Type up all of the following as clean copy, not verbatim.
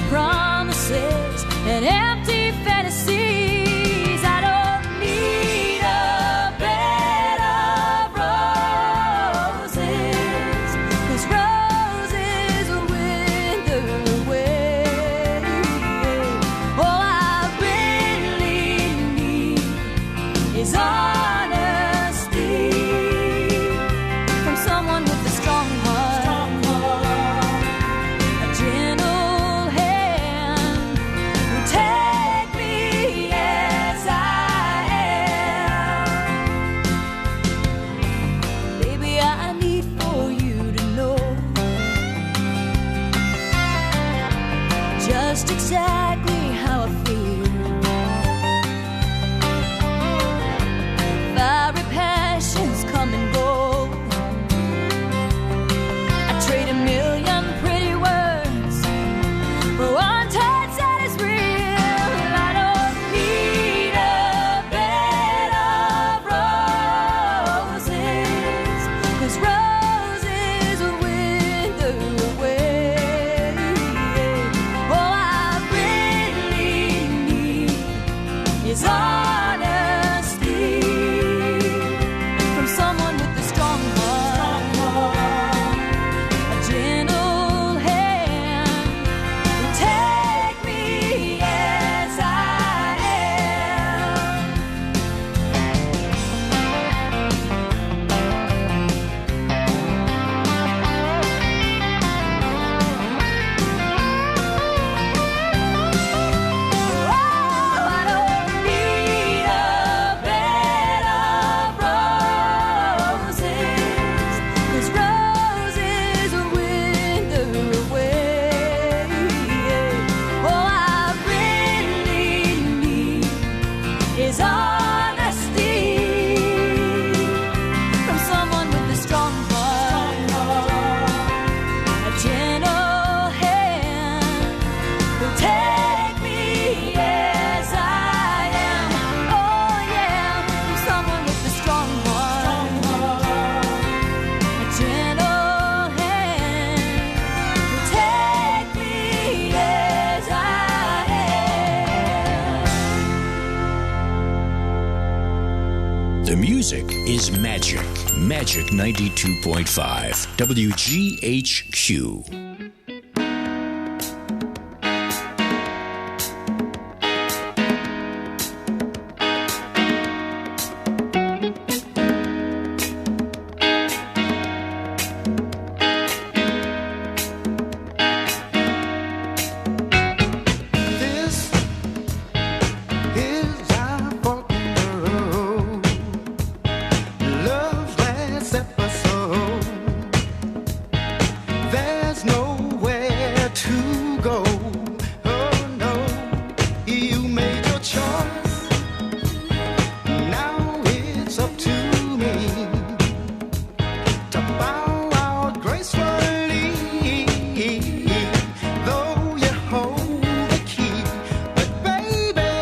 promises and empty fantasies. I don't need a bed of roses, 'cause roses wither away. All I really need is honesty from someone with a strong heart, a gentle hand who take me as I am. Baby, I need for you to know just exactly how I feel. Fiery passions come and go. I trade a million pretty words for one touch that is real. I don't need a bed of roses, 'cause roses wither away. All I really need is honesty from someone with a strong heart, a gentle hand who take me as I am. Oh, I don't need a bed of roses, 'cause roses wither away. All I really need is honesty from someone with a strong heart, a gentle hand who take me as I am. Oh yeah, from someone with a strong heart, a gentle hand who take me as I am. The music is magic. Magic 92.5 WGHQ. This is our fork in the road. Love's last episode. There's nowhere to go. Oh no, you made your choice. Now it's up to me to bow out gracefully. Though you hold the key, but baby,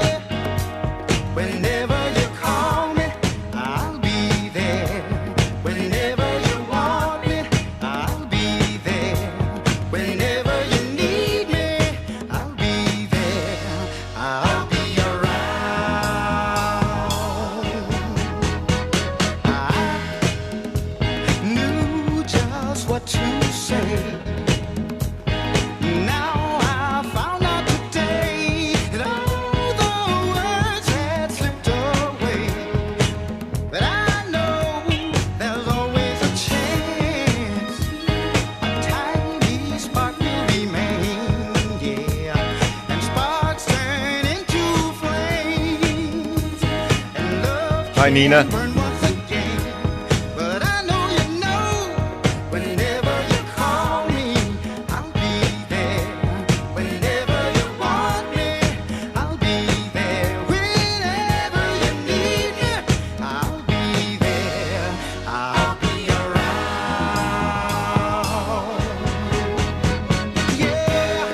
whenever you call me, I'll be there. Whenever you want me, I'll be there. Whenever you need me, I'll be there. I'll be around. I knew just what to say. Now I found out today that all the words had slipped away. But I know there's always a chance. A tiny spark will remain, yeah. And sparks turn into flames. And love Hi, Nina. can burn once again. But I know you know, whenever you call me, I'll be there. Whenever you want me, I'll be there. Whenever you need me, I'll be there. I'll be around. Yeah.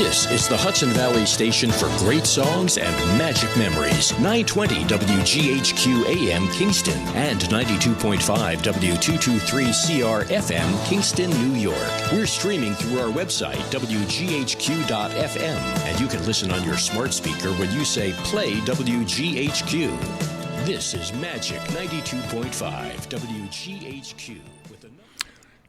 This is the Hudson Valley station for great songs and magic memories. 920 WGHQ AM Kingston and 92.5 W223CR FM Kingston, New York. We're streaming through our website, WGHQ.FM, and you can listen on your smart speaker when you say play WGHQ. This is Magic 92.5 WGHQ.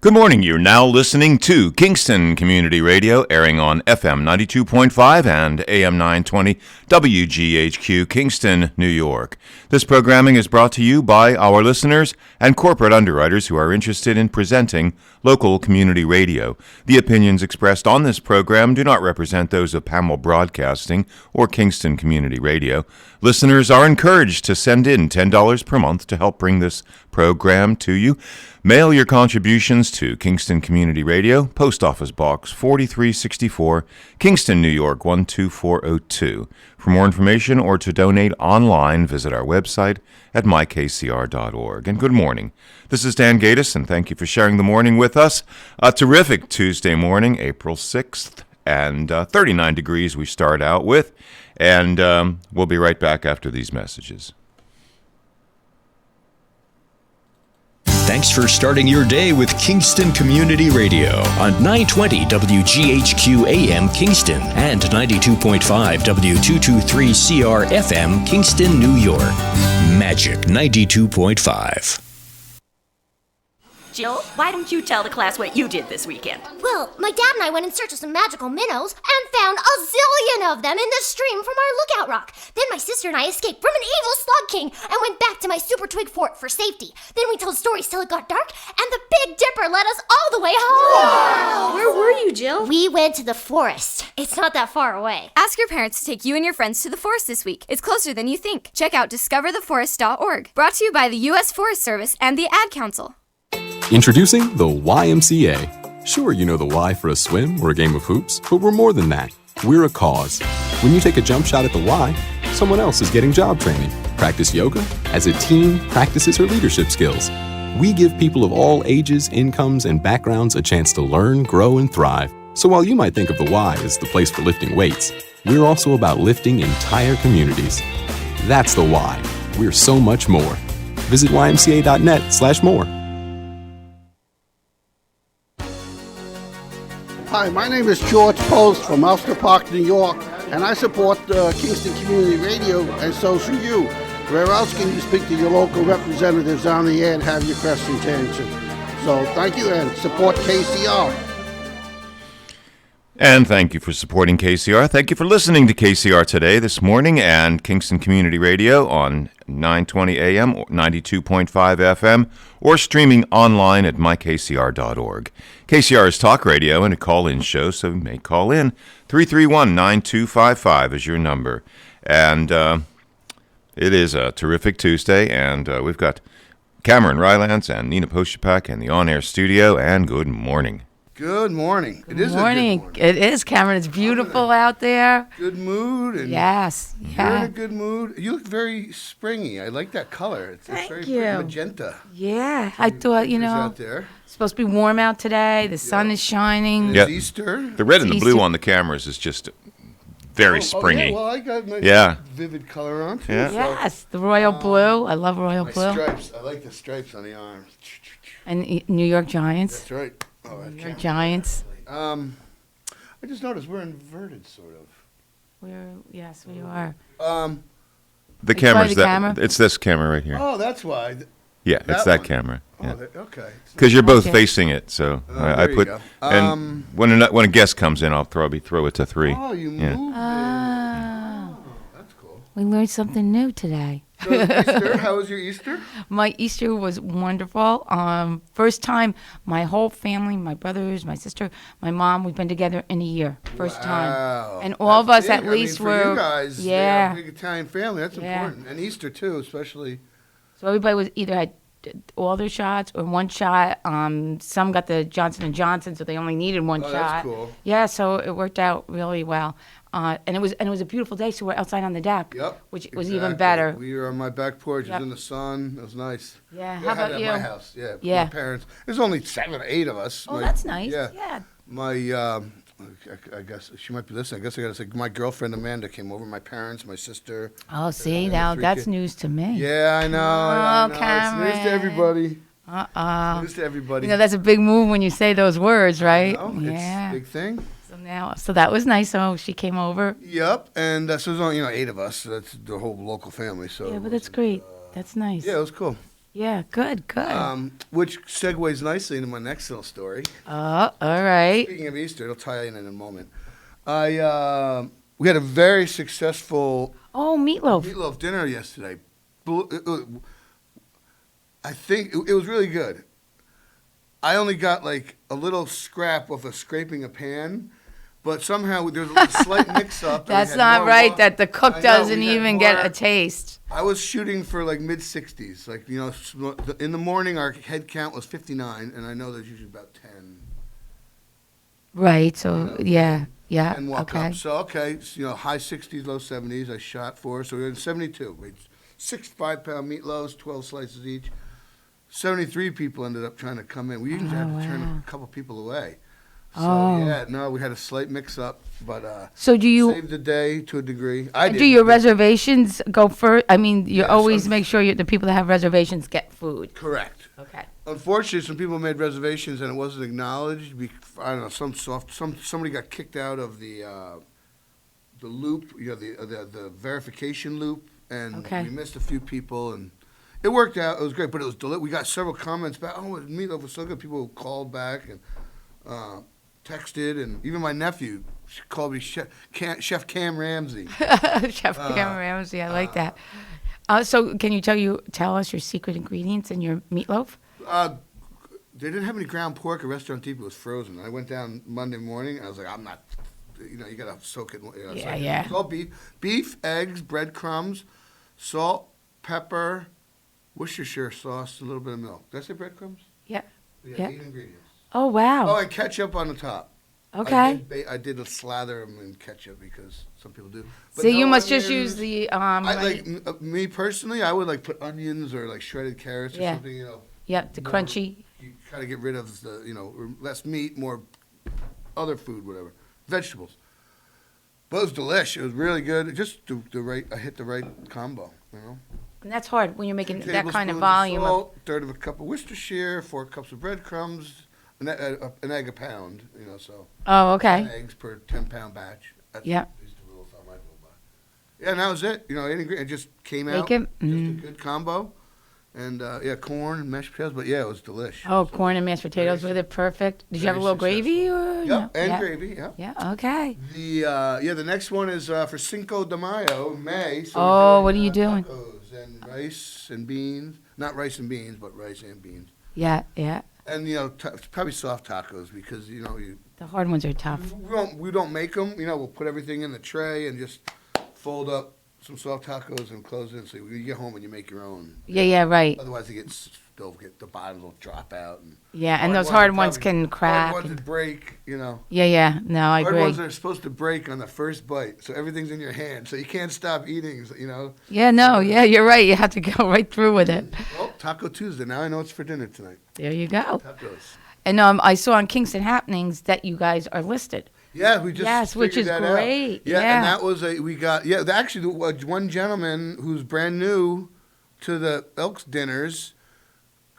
Good morning. You're now listening to Kingston Community Radio, airing on FM 92.5 and AM 920 WGHQ, Kingston, New York. This programming is brought to you by our listeners and corporate underwriters who are interested in presenting local community radio. The opinions expressed on this program do not represent those of Pamel Broadcasting or Kingston Community Radio. Listeners are encouraged to send in $10 per month to help bring this program to you. Mail your contributions to Kingston Community Radio, Post Office Box 4364, Kingston, New York 12402. For more information or to donate online, visit our website at mykcr.org. And good morning. This is Dan Gatis, and thank you for sharing the morning with us. A terrific Tuesday morning, April 6th, and 39 degrees we start out with. And we'll be right back after these messages. Thanks for starting your day with Kingston Community Radio on 920 WGHQ AM Kingston and 92.5 W223CR FM Kingston, New York. Magic 92.5. Jill, why don't you tell the class what you did this weekend? Well, my dad and I went in search of some magical minnows and found a zillion of them in the stream from our lookout rock. Then my sister and I escaped from an evil slug king and went back to my super twig fort for safety. Then we told stories till it got dark, and the Big Dipper led us all the way home. Wow. Where were you, Jill? We went to the forest. It's not that far away. Ask your parents to take you and your friends to the forest this week. It's closer than you think. Check out discovertheforest.org. Brought to you by the U.S. Forest Service and the Ad Council. Introducing the YMCA. Sure, you know the Y for a swim or a game of hoops, but we're more than that. We're a cause. When you take a jump shot at the Y, someone else is getting job training. Practice yoga as a team practices her leadership skills. We give people of all ages, incomes, and backgrounds a chance to learn, grow, and thrive. So while you might think of the Y as the place for lifting weights, we're also about lifting entire communities. That's the Y. We're so much more. Visit ymca.net/more. Hi, my name is George Post from Postupack, New York, and I support Kingston Community Radio, and so should you. Where else can you speak to your local representatives on the air and have your questions answered? So thank you, and support KCR. And thank you for supporting KCR. Thank you for listening to KCR today, this morning, and Kingston Community Radio on 920 AM, 92.5 FM, or streaming online at mykcr.org. KCR is talk radio and a call-in show, so you may call in. 331-9255 is your number. And it is a terrific Tuesday, and we've got Cameron Rylance and Nina Postupack in the on-air studio, and good morning. Good morning. It is morning. A good morning. It is, Cameron. It's beautiful out there. Good mood. And Yes. You're Yeah. in a good mood. You look very springy. I like that color. It's Thank very you. magenta. Yeah. I thought, It's out there. it's supposed to be warm out today. The sun is shining. It's Yeah. Easter. The red and the blue Easter. on the cameras is just very springy. Yeah, well, I got my vivid color on, too. Yeah. so- Yes. The royal blue. I love royal My blue. stripes. I like the stripes on the arms. And New York Giants. That's right. Oh, that New York camera. Giants. I just noticed we're inverted, sort of. Yes, we are. The Like camera's by the that. camera? It's this camera right here. Oh, that's why. Yeah, it's that that one. camera. Oh, Yeah. okay. Because you're both Okay. facing it, so there I you put. go. And when a guest comes in, I'll throw it to 3. Oh, you Yeah. moved it. Ah, That's cool. we learned something new today. So Easter, how was your Easter? My Easter was wonderful. First time my whole family, my brothers, my sister, my mom, we've been together in a year. First time. Wow. And all of us That's at big. least I mean, for were. you guys, yeah. a big Italian family. That's Yeah. important. And Easter, too, especially. So everybody was either had all their shots or one shot. Some got the Johnson & Johnson, so they only needed one Oh, shot. that's cool. Yeah, so it worked out really well. And it was a beautiful day, so we're outside on the deck, Yep. which was even exactly. better. We were on my back porch. It Yep. was in the sun. It was nice. Yeah, I how had about it at you? my house. Yeah. Yeah. My parents. There's only 7 or 8 of us. Oh, that's nice. Yeah. Yeah. My I guess she might be listening. I guess I got to say my girlfriend Amanda came over. My parents, my sister. Oh, see, and now 3 that's kids. news to me. Yeah, I know. I know. It's Cameron. news to everybody. Uh-oh. News to everybody. You know, that's a big move when you say those words, right? It's a big thing. So that was nice. So she came over. Yep, and so there's only 8 of us. So that's the whole local family. So Yeah, but that's great. That's nice. Yeah, it was cool. Yeah, good. Which segues nicely into my next little story. Oh, all right. Speaking of Easter, it'll tie in a moment. We had a very successful meatloaf dinner yesterday. I think it was really good. I only got like a little scrap of scraping a pan, but somehow there's a slight mix-up. That's not right. That the cook doesn't even get a taste. I was shooting for like mid-60s. Like, in the morning our head count was 59, and I know there's usually about 10. Right. So yeah. And walk Okay. up. So high 60s, low 70s. I shot for. So we were in 72. We had 6 5-pound meatloaves, 12 slices each. 73 people ended up trying to come in. We usually had to turn a couple people away. So we had a slight mix-up, but so do you saved the day to a degree. Do your reservations go first? I mean, you always make sure the people that have reservations get food. Correct. Okay. Unfortunately, some people made reservations and it wasn't acknowledged. I don't know. Somebody got kicked out of the loop. The verification loop, and we missed a few people, and it worked out. It was great, but it was we got several comments back. Oh, the meatloaf was so good. People called back and texted, and even my nephew called me Chef Cam Ramsey. Chef Cam Ramsey, I like that. So can you tell us your secret ingredients in your meatloaf? They didn't have any ground pork. A Restaurant Depot was frozen. I went down Monday morning. I was like, I'm not. You got to soak it. Yeah. It's all beef, eggs, breadcrumbs, salt, pepper, Worcestershire sauce, a little bit of milk. Did I say breadcrumbs? Yeah. 8 ingredients. Oh wow. Oh, and ketchup on the top. Okay. I did a slather them in ketchup because some people do. But so you must onions. just use the. Me personally, I would put onions or shredded carrots or something. Yeah, the crunchy. You kind of get rid of the less meat, more other food, whatever, vegetables. But it was delicious. It was really good. Just the right. I hit the right combo. And that's hard when you're making 2 that kind of tablespoons volume. Salt, third of a cup of Worcestershire, 4 cups of breadcrumbs, an egg a pound. So. Oh, okay. 10 eggs per 10-pound batch. That's Yeah. at least the rule of thumb I go by. Yeah, and that was it. It just came out. Bacon. Just a good combo. And corn and mashed potatoes, but it was delicious. Oh, corn and mashed potatoes with it, perfect. Did you have a little gravy or? Yep, no? and gravy. Yeah. Yeah. Okay. The next one is for Cinco de Mayo, May. So what are you doing? Tacos and rice and beans. Not rice and beans, but rice and beans. Yeah. And probably soft tacos because the hard ones are tough. We don't make them. We'll put everything in the tray and just fold up some soft tacos and close it. So you get home and you make your own. Yeah, right. Otherwise, the bottoms will drop out. And those hard ones can crack. Hard ones that break. Yeah. No, I agree. Hard ones are supposed to break on the first bite, so everything's in your hand, so you can't stop eating. Yeah, no, you're right. You have to go right through with it. Well, Taco Tuesday. Now I know it's for dinner tonight. There you go. Tacos. And I saw on Kingston Happenings that you guys are listed. Yeah, we just which is that great. Out. Yeah, and that was actually one gentleman who's brand new to the Elks dinners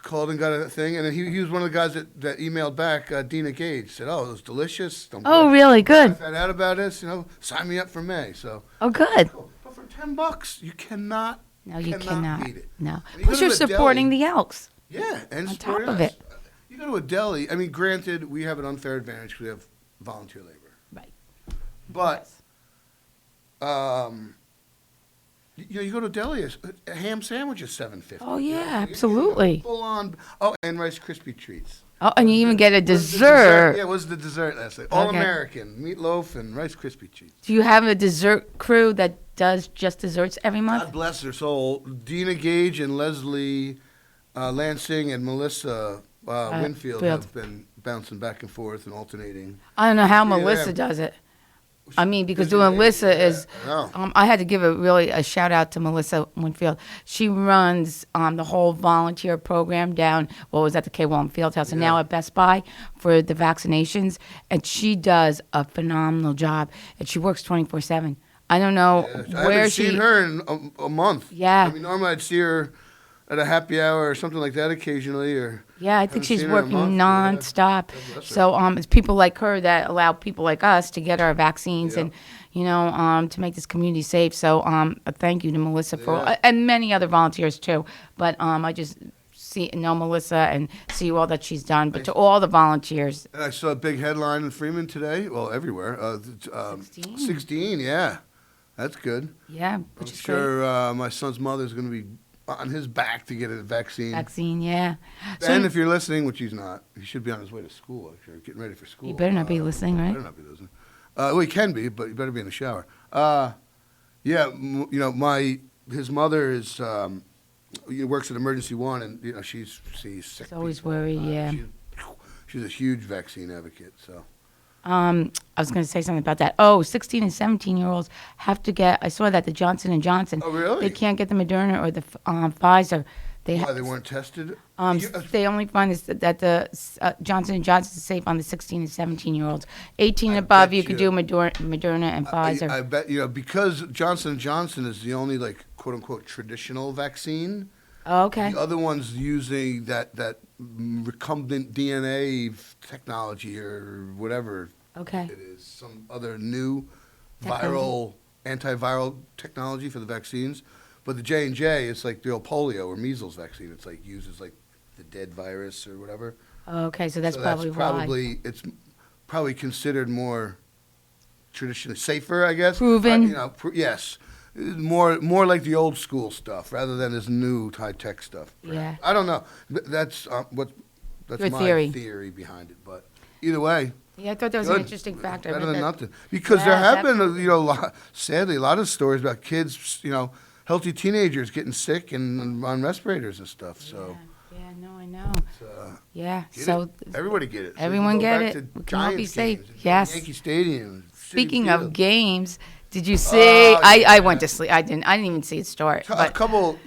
called and got a thing, and then he was one of the guys that emailed back. Dina Gage said, "Oh, it was delicious." Really good. I found out about this. Sign me up for May. So. Oh, good. But for $10, you cannot. No, you cannot. Beat it. No. And Plus, you're supporting the Elks. Yeah, and on top of it. You go to a deli. I mean, granted, we have an unfair advantage because we have volunteer labor. Right. But, you go to a deli, a ham sandwich is $7.50. Oh yeah, absolutely. Full on. Oh, and Rice Krispie treats. Oh, and you even get a dessert. Yeah, it was the dessert last night. All American meatloaf and Rice Krispie treats. Do you have a dessert crew that does just desserts every month? God bless their soul. Dina Gage and Leslie Lansing and Melissa Winfield have been bouncing back and forth and alternating. I don't know how Melissa does it. I mean, because Melissa is, I know. I had to give a shout out to Melissa Winfield. She runs the whole volunteer program down, well, it was at the K. Walton Fieldhouse and now at Best Buy for the vaccinations. And she does a phenomenal job. And she works 24/7. I don't know I where haven't she. seen her in a month. Yeah. I mean, normally I'd see her at a happy hour or something like that occasionally, or Yeah, I think haven't she's seen her in a working month. nonstop. bless her. So it's people like her that allow people like us to get our vaccines and, to make this community safe. So a thank you to Melissa for and many other volunteers too. But I just know Melissa and see all that she's done. But to all the volunteers, And I saw a big headline in Freeman today. Well, everywhere. 16? 16, yeah. That's good. yeah, I'm which is great. sure my son's mother's going to be on his back to get a vaccine. Vaccine, yeah. Ben, if you're listening, which he's not, he should be on his way to school, actually, getting ready for school. You better not be listening, right? Better not be listening. Well, he can be, but he better be in the shower. His mother is works at Emergency One, and she's sick. She's always people. worried, yeah. She's a huge vaccine advocate. So I was going to say something about that. Oh, 16 and 17-year-olds have to get. I saw that the Johnson & Johnson. Oh, really? They can't get the Moderna or the Pfizer. They why they weren't tested? They only find that the Johnson & Johnson is safe on the 16 and 17-year-olds. 18 and above, you could do Moderna and Pfizer. I bet because Johnson & Johnson is the only quote unquote traditional vaccine. Oh, okay. The other one's using that recombinant DNA technology or whatever Okay. it is, some other new Technology. antiviral technology for the vaccines. But the J&J is like the old polio or measles vaccine. It's uses the dead virus or whatever. Okay, so that's probably why. It's probably considered more traditionally safer, I guess. Proven. Yes. More like the old school stuff rather than this new high tech stuff. Yeah. I don't know. That's Your my theory. theory behind it. But either way, Yeah, I thought that was an good. interesting factor. Better but than that- nothing. Because there Yeah, have been sadly a lot of stories about kids, healthy teenagers getting sick and on respirators and stuff. So Yeah, no, I know. Yeah, get so it. Everybody get it. So everyone you go get back it. to We can all be Giants safe. games, Yes. Yankee Stadium. Citi Speaking of Field. games, did you see? Oh, I went to sleep. I didn't even see it start. A But couple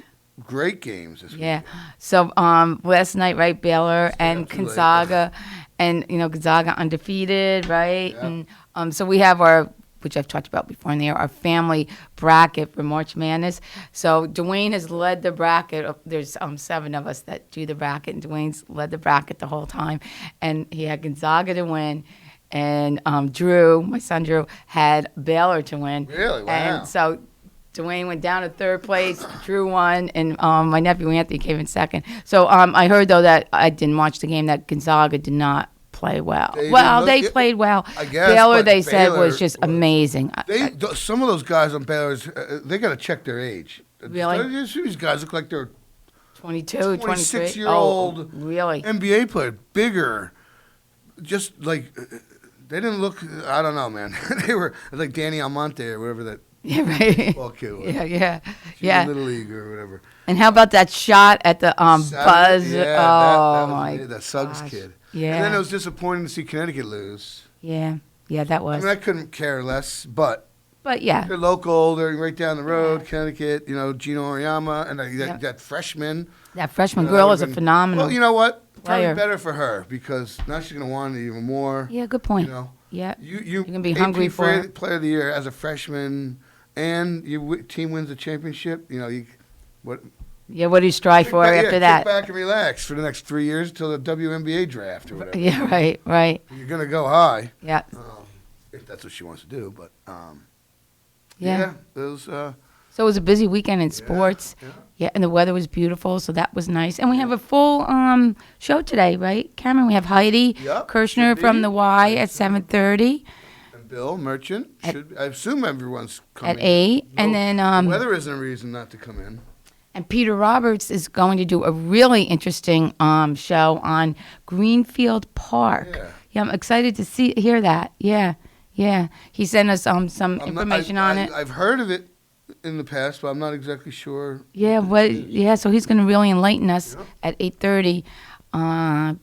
great games this yeah. week. So last night, right, Baylor and up too late. Gonzaga, and Gonzaga undefeated, right? Yeah. And so we have which I've talked about before in the air, our family bracket for March Madness. So Dwayne has led the bracket. There's 7 of us that do the bracket, and Dwayne's led the bracket the whole time. And he had Gonzaga to win, and Drew, my son Drew, had Baylor to win. Really? Wow. And so Dwayne went down to third place. Drew won, and my nephew Anthony came in second. So I heard, though, that I didn't watch the game, that Gonzaga did not play well. They played well. I guess, Baylor, but they said, Baylor was just amazing. Some of those guys on Baylor's, they got to check their age. Really? These guys look like they're 22, 23. 26-year-old Oh, really? NBA player, bigger. Just like they didn't look. I don't know, man. They were like Danny Almonte or whatever that Yeah, right. football kid was. Yeah. Little league or whatever. And how about that shot at the buzz? Yeah, oh, that my that Suggs gosh. kid. Yeah. And then it was disappointing to see Connecticut lose. Yeah, that I was. mean, I couldn't care less, but But yeah, they're local. They're right down the road, Connecticut. Gino Oriyama and that freshman. that freshman that girl would've is a been- phenomenal. Well, you know what? Probably player. better for her because now she's gonna want it even more. Yeah, good point. You know, Yeah, you you're gonna be AP hungry for player, it. player of the year as a freshman, and your team wins the championship. What? Yeah, what do you strive for after Kick that? back and relax for the next 3 years until the WNBA draft or whatever. Yeah, right. You're gonna go high. Yeah, If that's what she wants to do, but yeah. those So it was a busy weekend in sports. Yeah, and the weather was beautiful, so that was nice. And we have a full show today, right, Cameron? We have Heidi Yep, Kirshner should from be. the Y at 7:30. and Bill Merchant should. I assume everyone's coming At 8, and then the weather isn't a reason not to come in. and Peter Roberts is going to do a really interesting show on Greenfield Park. Yeah. I'm excited to hear that. Yeah. He sent us some information on it. I've heard of it in the past, but I'm not exactly sure. Yeah, so he's going to really enlighten us at 8:30.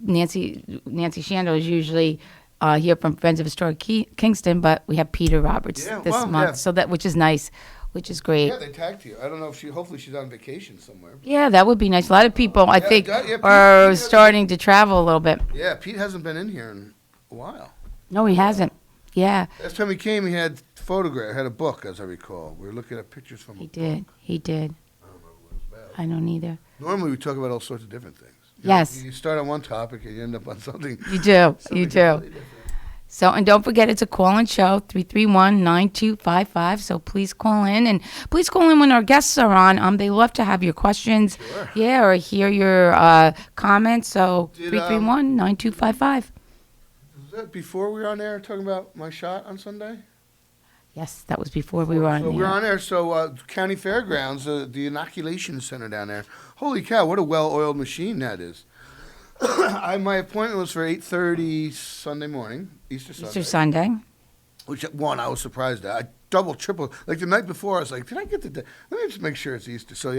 Nancy Shando is usually here from Friends of Historic Kingston, but we have Peter Roberts this month, so which is nice, which is great. Yeah, they tagged you. I don't know if hopefully she's on vacation somewhere. Yeah, that would be nice. A lot of people, I think, are starting to travel a little bit. Yeah, Pete hasn't been in here in a while. No, he hasn't. Yeah. Last time he came, he had had a book, as I recall. We were looking at pictures from He did. I don't remember what it was about. I don't either. Normally, we talk about all sorts of different things. Yes. You start on one topic and you end up on something. You do. You do. Completely different. So, and don't forget, it's a call-in show, 331-9255. So please call in, and please call in when our guests are on. They love to have your questions, or hear your comments. So 331-9255. Was that before we were on air talking about my shot on Sunday? Yes, that was before we were on So air. we were on air. So County Fairgrounds, the inoculation center down there. Holy cow! What a well-oiled machine that is. My appointment was for 8:30 Sunday morning, Easter Sunday. Which I was surprised at. I double, triple. Like the night before, I was like, did I get the day? Let me just make sure it's Easter. So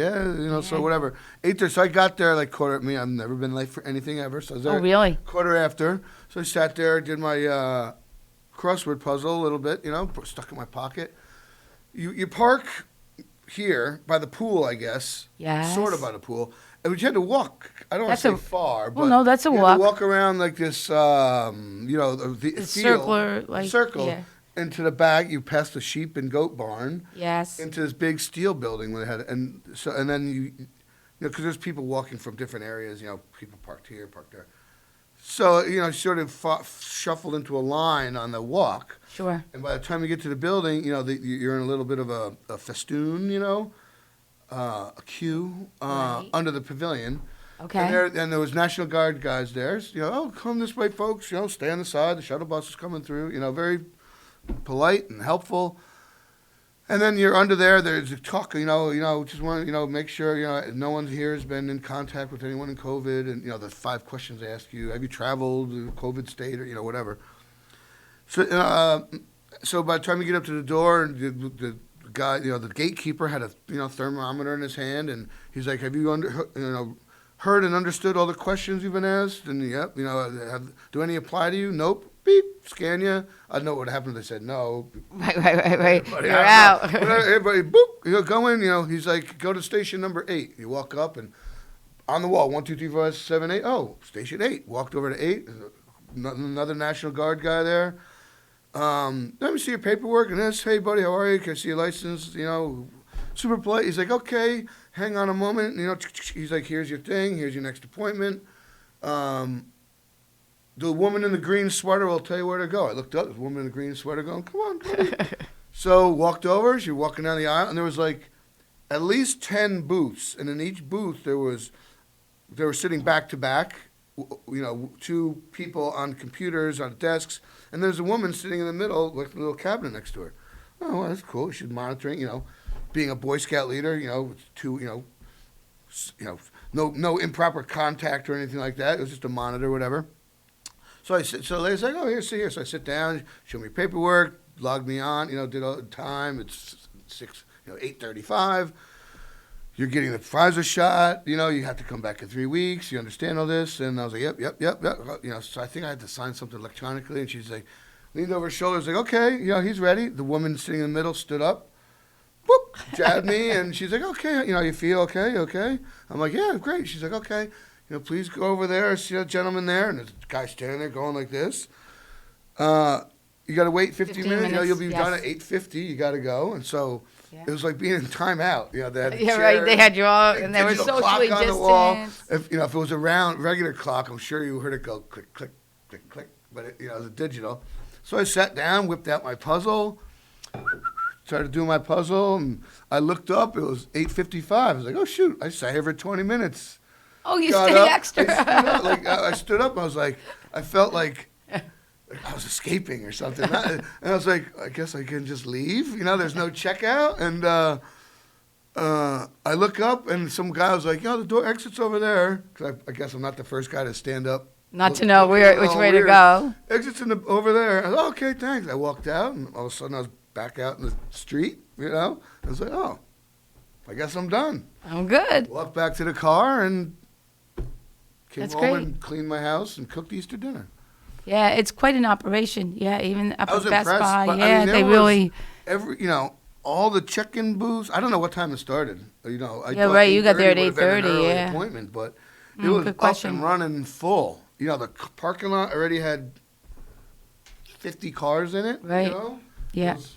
so whatever. 8:30. So I got there like quarter. I've never been late for anything ever. So I was there. Oh, really? Quarter after. So I sat there, did my crossword puzzle a little bit. Stuck in my pocket. You park here by the pool, I guess. Yes. Sort of by the pool. And you had to walk. I don't want to say far, but no, that's a you walk. had to walk around like this, the circle, into the back. You passed the sheep and goat barn. Yes. Into this big steel building where they had, and then you because there's people walking from different areas. People parked here, parked there. So sort of shuffled into a line on the walk. Sure. And by the time you get to the building, you're in a little bit of a festoon, a queue under the pavilion. Okay. And there was National Guard guys there. Come this way, folks. Stay on the side. The shuttle bus is coming through. Very polite and helpful. And then you're under there. There's a talk. Just want make sure no one here has been in contact with anyone in COVID. And the 5 questions they ask you: have you traveled, COVID state, or whatever. So by the time you get up to the door, the guy, the gatekeeper had a thermometer in his hand, and he's like, "Have you heard and understood all the questions you've been asked?" And yep, do any apply to you? Nope. Beep. Scan you. I know what happened. They said no. Right. You're out. Everybody, boop. Go in. He's like, go to station number 8. You walk up, and on the wall, 1, 2, 3, 4, 5, 6, 7, 8. Oh, station 8. Walked over to 8. Another National Guard guy there. Let me see your paperwork and this. Hey, buddy, how are you? Can I see your license? Super polite. He's like, okay, hang on a moment. He's like, here's your thing. Here's your next appointment. The woman in the green sweater will tell you where to go. I looked up. There's a woman in the green sweater going, come on. So walked over. She was walking down the aisle, and there was like at least 10 booths. And in each booth, they were sitting back to back. 2 people on computers, on desks, and there's a woman sitting in the middle with a little cabinet next to her. Oh, well, that's cool. She's monitoring, being a Boy Scout leader, no improper contact or anything like that. It was just a monitor, whatever. So they said, oh, here, see here. So I sit down, show me paperwork, log me on, did all the time. It's 8:35. You're getting the Pfizer shot, you have to come back in 3 weeks, you understand all this? And I was like, yep. So I think I had to sign something electronically, and she's like, leaned over her shoulder, was like, okay, he's ready. The woman sitting in the middle stood up, whoop, jabbed me, and she's like, okay, you feel okay? I'm like, yeah, great. She's like, okay, please go over there, I see a gentleman there, and there's a guy standing there going like this. You got to wait 15 minutes. You'll be done at 8:50. You got to go, and so it was like being in timeout. They had a chair, right. They had you all, and they were socially clock on distanced. the wall. If it was a regular clock, I'm sure you heard it go click, click, click, click. But it was a digital. So I sat down, whipped out my puzzle, started doing my puzzle, and I looked up. It was 8:55. I was like, oh shoot! I sat here for 20 minutes. Oh, you stayed extra. I stood up. I was like, I felt like I was escaping or something. And I was like, I guess I can just leave. There's no checkout. And I look up, and some guy was like, the door exit's over there. Because I guess I'm not the first guy to stand up. Not to know which way to go. Exit's over there. I was like, okay, thanks. I walked out, and all of a sudden I was back out in the street, I was like, oh, I guess I'm done. I'm good. Walked back to the car and came That's home great. and cleaned my house and cooked Easter dinner. Yeah, it's quite an operation. Yeah, even up I was at Best impressed. Buy. But, Yeah, I mean, they really. All the check-in booths. I don't know what time it started. I Yeah, thought right, you got there at 8:30 would've been an 8:30, early yeah. appointment, but it was good up question. and running full. The parking lot already had 50 cars in it. Right. It Yeah. was-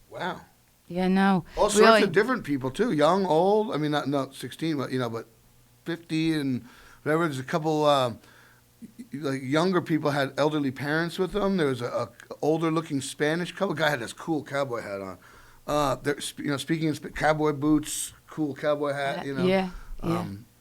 wow. Yeah, no. All sorts really. of different people too, young, old. I mean, not 16, but 50 and whatever. There's a couple like younger people had elderly parents with them. There was a older looking Spanish couple. Guy had this cool cowboy hat on. Speaking of cowboy boots, cool cowboy hat. Yeah.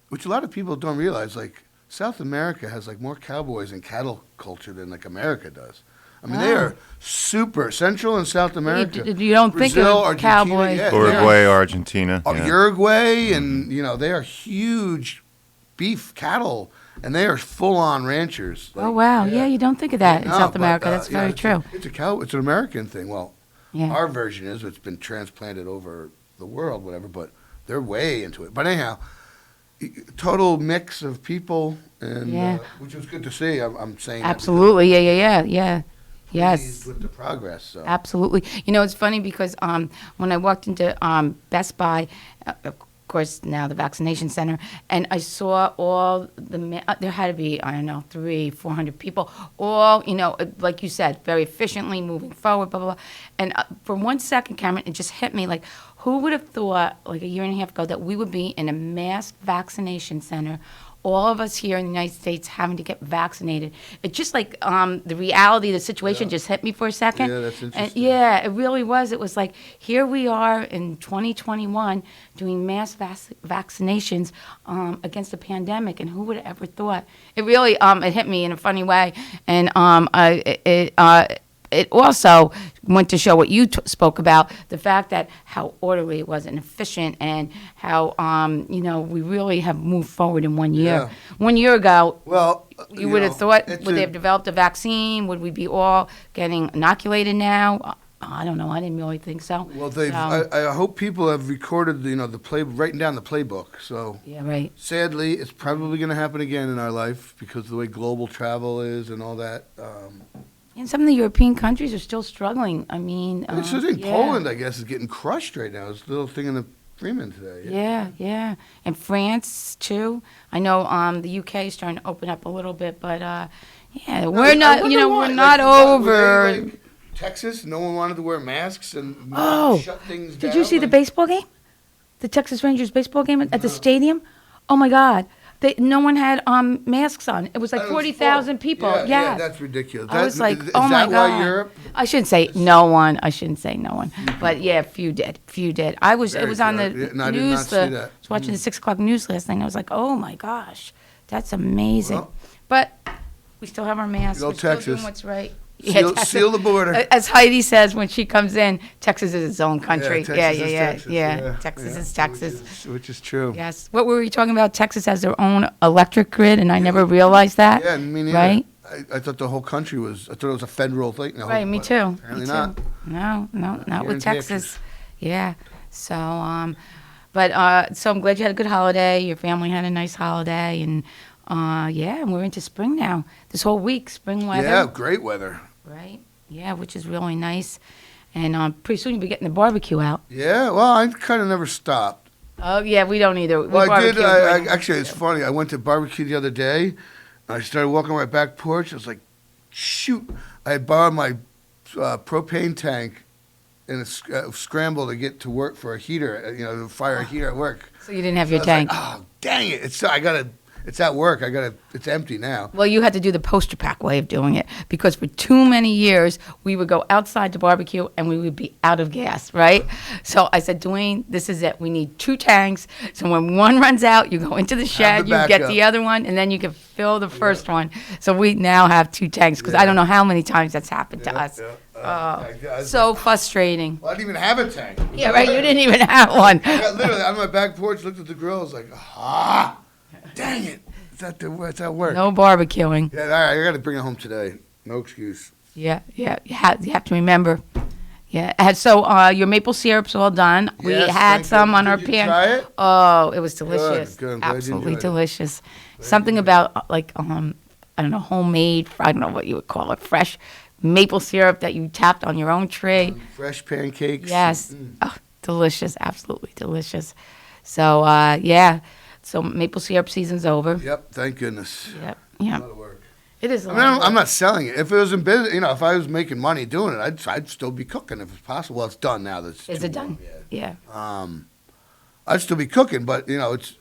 Which a lot of people don't realize. Like South America has like more cowboys and cattle culture than like America does. I mean, they are super Central and South America. You don't think Brazil, of Argentina, cowboys. yeah, Uruguay, Argentina. yeah. Uruguay, and they are huge beef cattle, and they are full-on ranchers. Oh, wow. Yeah, you don't think of that in No, South but, America. That's very true. It's an American thing. Well, Yeah. our version is it's been transplanted over the world, whatever. But they're way into it. But anyhow, total mix of people, and Yeah. which was good to see. I'm saying that because Absolutely. Yeah. Yes. pleased with the progress. So. Absolutely. It's funny because when I walked into Best Buy, of course, now the vaccination center, and I saw all there had to be, I don't know, 300-400 people, all, like you said, very efficiently moving forward, blah, blah, blah. And for 1 second, Cameron, it just hit me like, who would have thought, like a year and a half ago, that we would be in a mass vaccination center, all of us here in the United States having to get vaccinated. It's just like the reality of the situation just hit me for a second. Yeah, that's And interesting. yeah, it really was. It was like, here we are in 2021 doing mass vaccinations against a pandemic, and who would have ever thought? It really it hit me in a funny way, and it also went to show what you spoke about, the fact that how orderly it was and efficient, and how, we really have moved forward in 1 year. Yeah. 1 year ago, Well, you would have thought, it's would they a- have developed a vaccine? Would we be all getting inoculated now? I don't know. I didn't really think so. Well, So- I hope people have recorded, writing down the playbook. So Yeah, right. sadly, it's probably going to happen again in our life because of the way global travel is and all that. And some of the European countries are still struggling. I mean, I think yeah. Poland, I guess, is getting crushed right now. It's a little thing in the Freeman today. Yeah. And France, too. I know the UK is starting to open up a little bit, but, yeah, we're not, we're not over. Texas, no one wanted to wear masks and Oh, shut things down. Did you see the baseball game? The Texas Rangers baseball game at the stadium? Oh, my God. No one had masks on. It was like 40,000 people. Yeah, that's ridiculous. I was like, is oh, my that God. why Europe? I shouldn't say no one. I shouldn't say no one. But, yeah, few did. It was Very on the few. I did not news. see I that. was watching the 6 o'clock news last night, and I was like, oh, my gosh. That's amazing. Well, but we still have our masks. Good We're old still Texas. doing what's right. Seal the border. As Heidi says when she comes in, Texas is its own country. Texas Yeah, is Texas. Texas is Texas. Which is true. Yes. What were we talking about? Texas has their own electric grid, and I never realized that. Yeah, me neither. Right? I thought the whole country I thought it was a federal thing. No, Right, me but too. Apparently Me too. not. No, not here with in Texas. Texas. Yeah. So, so I'm glad you had a good holiday. Your family had a nice holiday, and and we're into spring now. This whole week, spring weather. Yeah, great weather. Right. Yeah, which is really nice. And pretty soon you'll be getting the barbecue out. Yeah, well, I kind of never stopped. Oh, yeah, we don't either. Well, I did. Actually, it's funny. I went to barbecue the other day. I started walking my back porch. I was like, shoot. I had borrowed my propane tank in a scramble to get to work for a heater, to fire a heater at work. So you didn't have your I was tank. like, oh, dang it. It's at work. It's empty now. Well, you had to do the Postupack way of doing it, because for too many years we would go outside to barbecue and we would be out of gas, right? So I said, Dwayne, this is it. We need 2 tanks. So when one runs out, you go into the shed, you get the other one, and then you can fill the first one. So we now have 2 tanks, because I don't know how many times that's happened to us. So frustrating. Well, I didn't even have a tank. Yeah, right. You didn't even have one. I got literally on my back porch, looked at the grill, I was like, dang it. It's at work. No barbecuing. Yeah, all right, I got to bring it home today. No excuse. Yeah. You have to remember. Yeah. So your maple syrup's all done. We Yes, had thank some you. on our Did you pan. try it? Oh, it was delicious. Good. I'm glad you Absolutely enjoyed it. delicious. Something about I I don't know, homemade, I don't know what you would call it, fresh maple syrup that you tapped on your own tree. Fresh pancakes. Yes. Oh, delicious. Absolutely delicious. So, So maple syrup season's over. Yep, thank goodness. Yep. A Yeah. lot of work. It is. I mean, I'm not selling it. If it was in business, if I was making money doing it, I'd still be cooking if it's possible. Well, it's done now. Is it done? Yeah. I'd still be cooking, but it's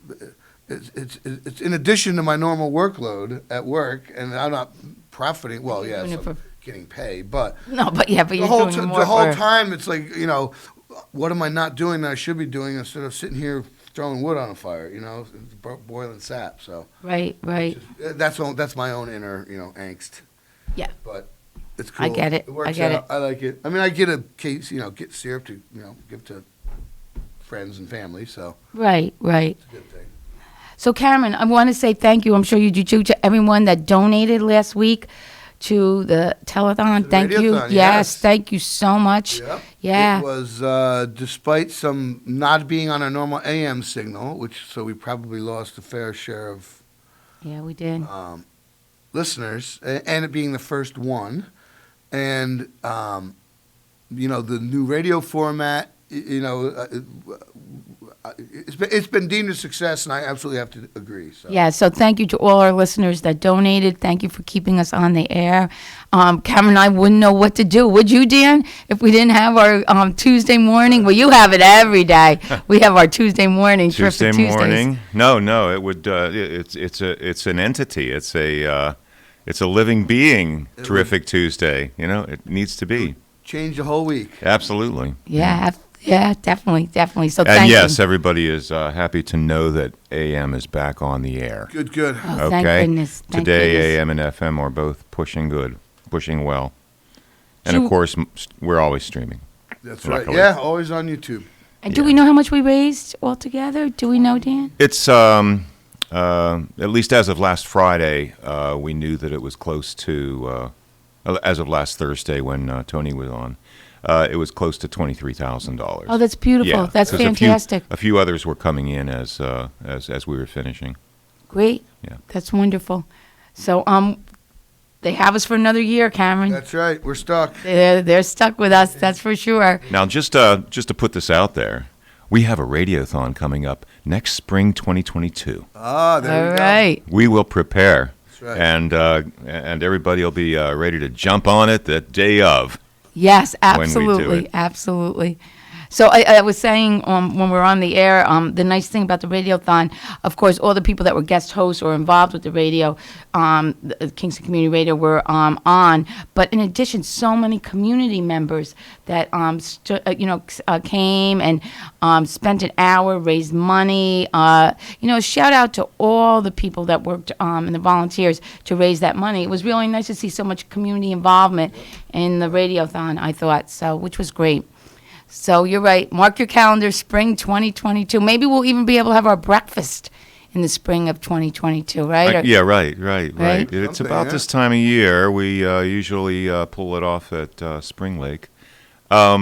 in addition to my normal workload at work, and I'm not profiting. Well, You're yes, doing it I'm getting paid, but but you're the whole doing more the whole for- time it's like what am I not doing that I should be doing instead of sitting here throwing wood on a fire? Boiling sap. So Right. that's my own inner angst. Yeah. But it's cool. I get it. It works I get out. it. I like it. I mean, I get a case, get syrup to give to friends and family. So Right. it's a good thing. So, Cameron, I want to say thank you. I'm sure you do too, to everyone that donated last week to the telethon. Thank you. Radiothon, Yes, yes. thank you so much. Yep. Yeah. It was despite some not being on our normal AM signal, so we probably lost a fair share of Yeah, we did. listeners, and it being the first one, and the new radio format. It's been deemed a success, and I absolutely have to agree. So. Yeah, so thank you to all our listeners that donated. Thank you for keeping us on the air. Cameron and I wouldn't know what to do. Would you, Dan, if we didn't have our Tuesday morning? Well, you have it every day. We have our Tuesday morning. Tuesday Terrific morning? No, it would. It's an entity. It's a living being. Terrific Tuesday. It needs to be. Change the whole week. Absolutely. Yeah, definitely. So And thank yes, you. everybody is happy to know that AM is back on the air. Good. Oh, thank goodness. Thank Today, goodness. AM and FM are both pushing well. And So- of course, we're always streaming. That's right. Luckily. Yeah, always on YouTube. And do we know how much we raised altogether? Do we know, Dan? It's at least as of last Friday, we knew that it was close to. As of last Thursday, when Tony was on, it was close to $23,000. Oh, that's beautiful. Yeah, That's 'cause fantastic. A few others were coming in as we were finishing. Great. Yeah. That's wonderful. So, they have us for another year, Cameron. That's right. We're stuck. They're stuck with us. That's for sure. Now, just to put this out there, we have a radiothon coming up next spring, 2022. Ah, there All we go. right. We will prepare, right. and everybody will be ready to jump on it the day of. Yes, when we do absolutely, it. absolutely. So I was saying when we were on the air, the nice thing about the Radiothon, of course, all the people that were guest hosts or involved with the radio, the Kingston Community Radio were on. But in addition, so many community members that came and spent an hour, raised money. Shout out to all the people that worked and the volunteers to raise that money. It was really nice to see so much community involvement in the Radiothon, I thought, which was great. So you're right. Mark your calendar, spring 2022. Maybe we'll even be able to have our breakfast in the spring of 2022, right? Yeah, right. Right? It's Something, about yeah. this time of year. We usually pull it off at Spring Lake. I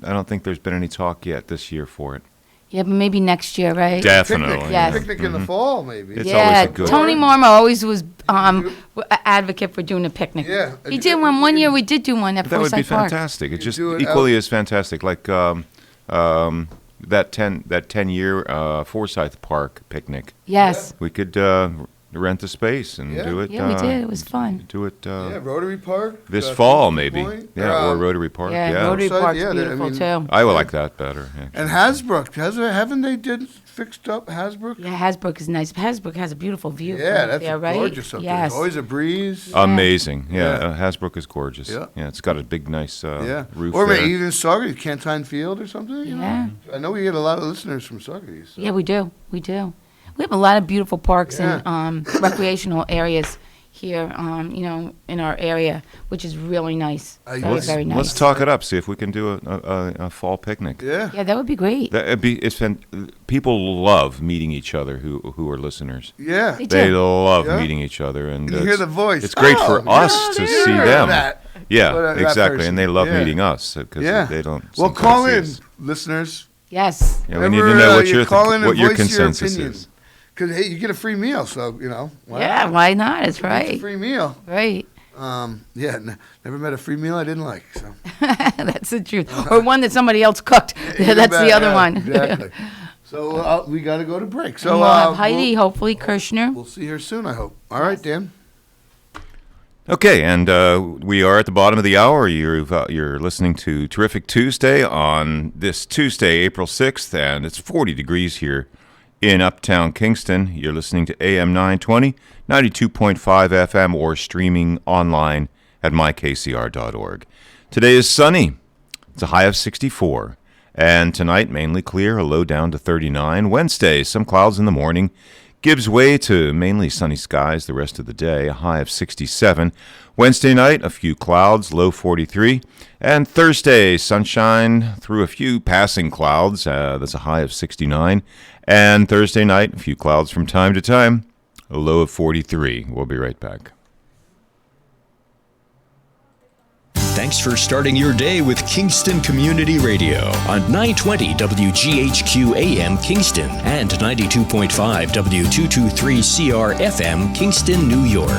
don't think there's been any talk yet this year for it. Yeah, but maybe next year, right? Definitely. Picnic, Yes. picnic in the fall, maybe. It's Yeah, always a good Tony one. Marmo always was advocate for doing a picnic. Yeah. He did one. One year we did do one at That would be Forsyth Park. fantastic. It's just do it equally as fantastic. Like that 10-year Forsyth Park picnic. Yes. We could rent the space and Yeah. do it. Yeah, we did. It was fun. Do it Yeah, Rotary Park. this fall, Kingston maybe. Point. Yeah, or Rotary Park. Yeah, Yeah, Rotary So, Park's yeah, I beautiful mean- too. I would like that better. actually. And Hasbrook. Haven't they fixed up Hasbrook? Yeah, Hasbrook is nice. Hasbrook has a beautiful view. Yeah, from that's there, right? gorgeous up there. Yes. Always a breeze. Amazing. Yeah, Yeah. Hasbrook is gorgeous. Yeah. It's got a big, nice Yeah. roof Or there. maybe even Saugerties, Cantine Field or something. You Yeah. know? I know we get a lot of listeners from Saugerties. So. Yeah, we do. We do. We have a lot of beautiful parks Yeah. and recreational areas here, in our area, which is really nice. Very, very nice. Let's talk it up. See if we can do a fall picnic. Yeah. Yeah, that would be great. People love meeting each other who are listeners. Yeah. They They do. love Yeah. meeting each other, and You hear the voice. It's great for Oh, us yeah, to they see heard them. that. Yeah, That exactly, person. and they love Yeah. meeting us because Yeah. they don't. Well, sometimes call see in, us. listeners. Yes. Yeah, we need to Whenever, know what you your call in and what your voice your consensus opinion. is. Because, hey, you get a free meal, so, you know. Yeah, why not? It's It's a right. free meal. Right. Never met a free meal I didn't like, so. That's the truth. Or one that somebody else cooked. Even That's better, the other yeah, one. Exactly. So we got to go to break. So And we'll have Heidi, hopefully, Kirshner. We'll see her soon, I hope. All right, Dan. Okay, and we are at the bottom of the hour. You're listening to Terrific Tuesday on this Tuesday, April 6th, and it's 40 degrees here in Uptown Kingston. You're listening to AM 920, 92.5 FM, or streaming online at mykcr.org. Today is sunny. It's a high of 64. And tonight, mainly clear, a low down to 39. Wednesday, some clouds in the morning. Gives way to mainly sunny skies the rest of the day, a high of 67. Wednesday night, a few clouds, low 43. And Thursday, sunshine through a few passing clouds. That's a high of 69. And Thursday night, a few clouds from time to time, a low of 43. We'll be right back. Thanks for starting your day with Kingston Community Radio on 920 WGHQ AM Kingston and 92.5 W223CR FM Kingston, New York.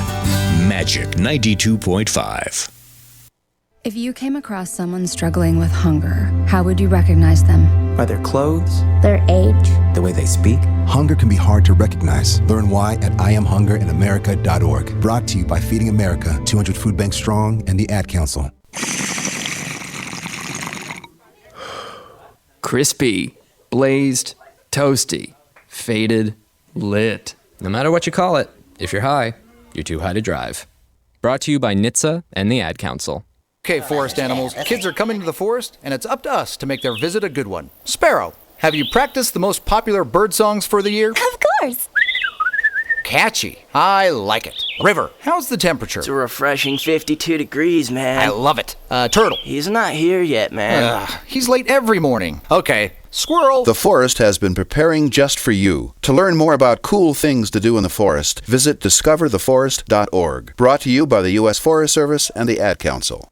Magic 92.5. If you came across someone struggling with hunger, how would you recognize them? By their clothes, their age, the way they speak. Hunger can be hard to recognize. Learn why at IamHungerInAmerica.org. Brought to you by Feeding America, 200 Food Banks Strong, and the Ad Council. Crispy, blazed, toasty, faded, lit. No matter what you call it, if you're high, you're too high to drive. Brought to you by NHTSA and the Ad Council. Okay, forest animals, kids are coming to the forest, and it's up to us to make their visit a good one. Sparrow, have you practiced the most popular bird songs for the year? Of course. Catchy. I like it. River, how's the temperature? It's a refreshing 52 degrees, man. I love it. Turtle. He's not here yet, man. He's late every morning. Okay. Squirrel. The forest has been preparing just for you. To learn more about cool things to do in the forest, visit discovertheforest.org. Brought to you by the U.S. Forest Service and the Ad Council.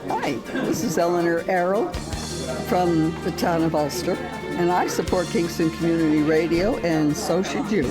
Hi, this is Eleanor Arrow from the town of Ulster, and I support Kingston Community Radio, and so should you.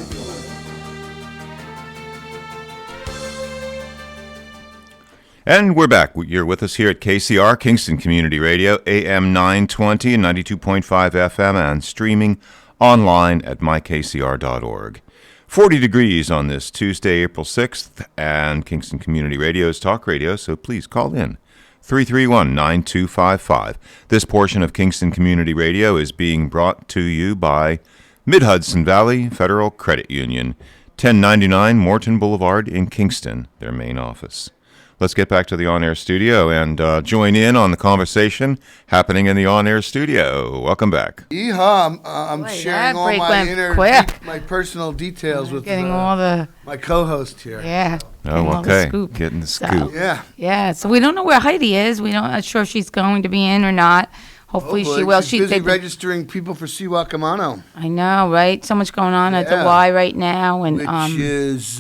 And we're back. You're with us here at KCR, Kingston Community Radio, AM 920 and 92.5 FM, and streaming online at mykcr.org. 40 degrees on this Tuesday, April 6th, and Kingston Community Radio is talk radio, so please call in. 331-9255. This portion of Kingston Community Radio is being brought to you by Mid-Hudson Valley Federal Credit Union, 1099 Morton Boulevard in Kingston, their main office. Let's get back to the on-air studio and join in on the conversation happening in the on-air studio. Welcome back. Yeehaw! I'm sharing all my my personal details with my co-host here. Yeah. Oh, okay. Getting the scoop. Yeah. Yeah. So we don't know where Heidi is. We're not sure if she's going to be in or not. Hopefully she will. She's busy registering people for Siwakamano. I know, right? So much going on at the Y right now, and which is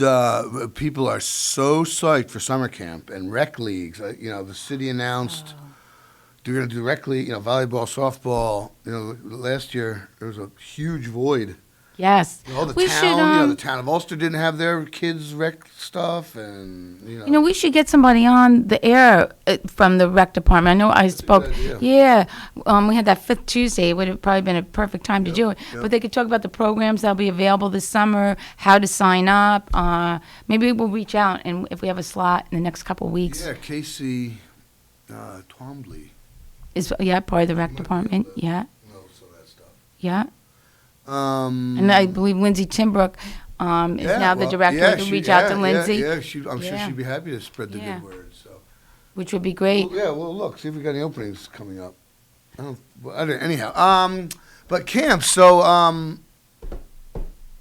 people are so psyched for summer camp and rec leagues. The city announced they're going to do rec league. Volleyball, softball. Last year there was a huge void. Yes. The town. The town of Ulster didn't have their kids rec stuff, and we should get somebody on the air from the rec department. I know I spoke. Yeah. We had that fifth Tuesday. It would have probably been a perfect time to do it. Yep. But they could talk about the programs that'll be available this summer, how to sign up. Maybe we'll reach out, and if we have a slot in the next couple of weeks. Yeah, Casey Twombly is part of the rec department. Yeah. Knows all that stuff. Yeah. And I believe Lindsay Timbrook is now the director. Yeah, reach out to Lindsay. I'm sure she'd be happy to spread the good word. So, which would be great. Well, look, see if we got any openings coming up. Anyhow, but camp. So,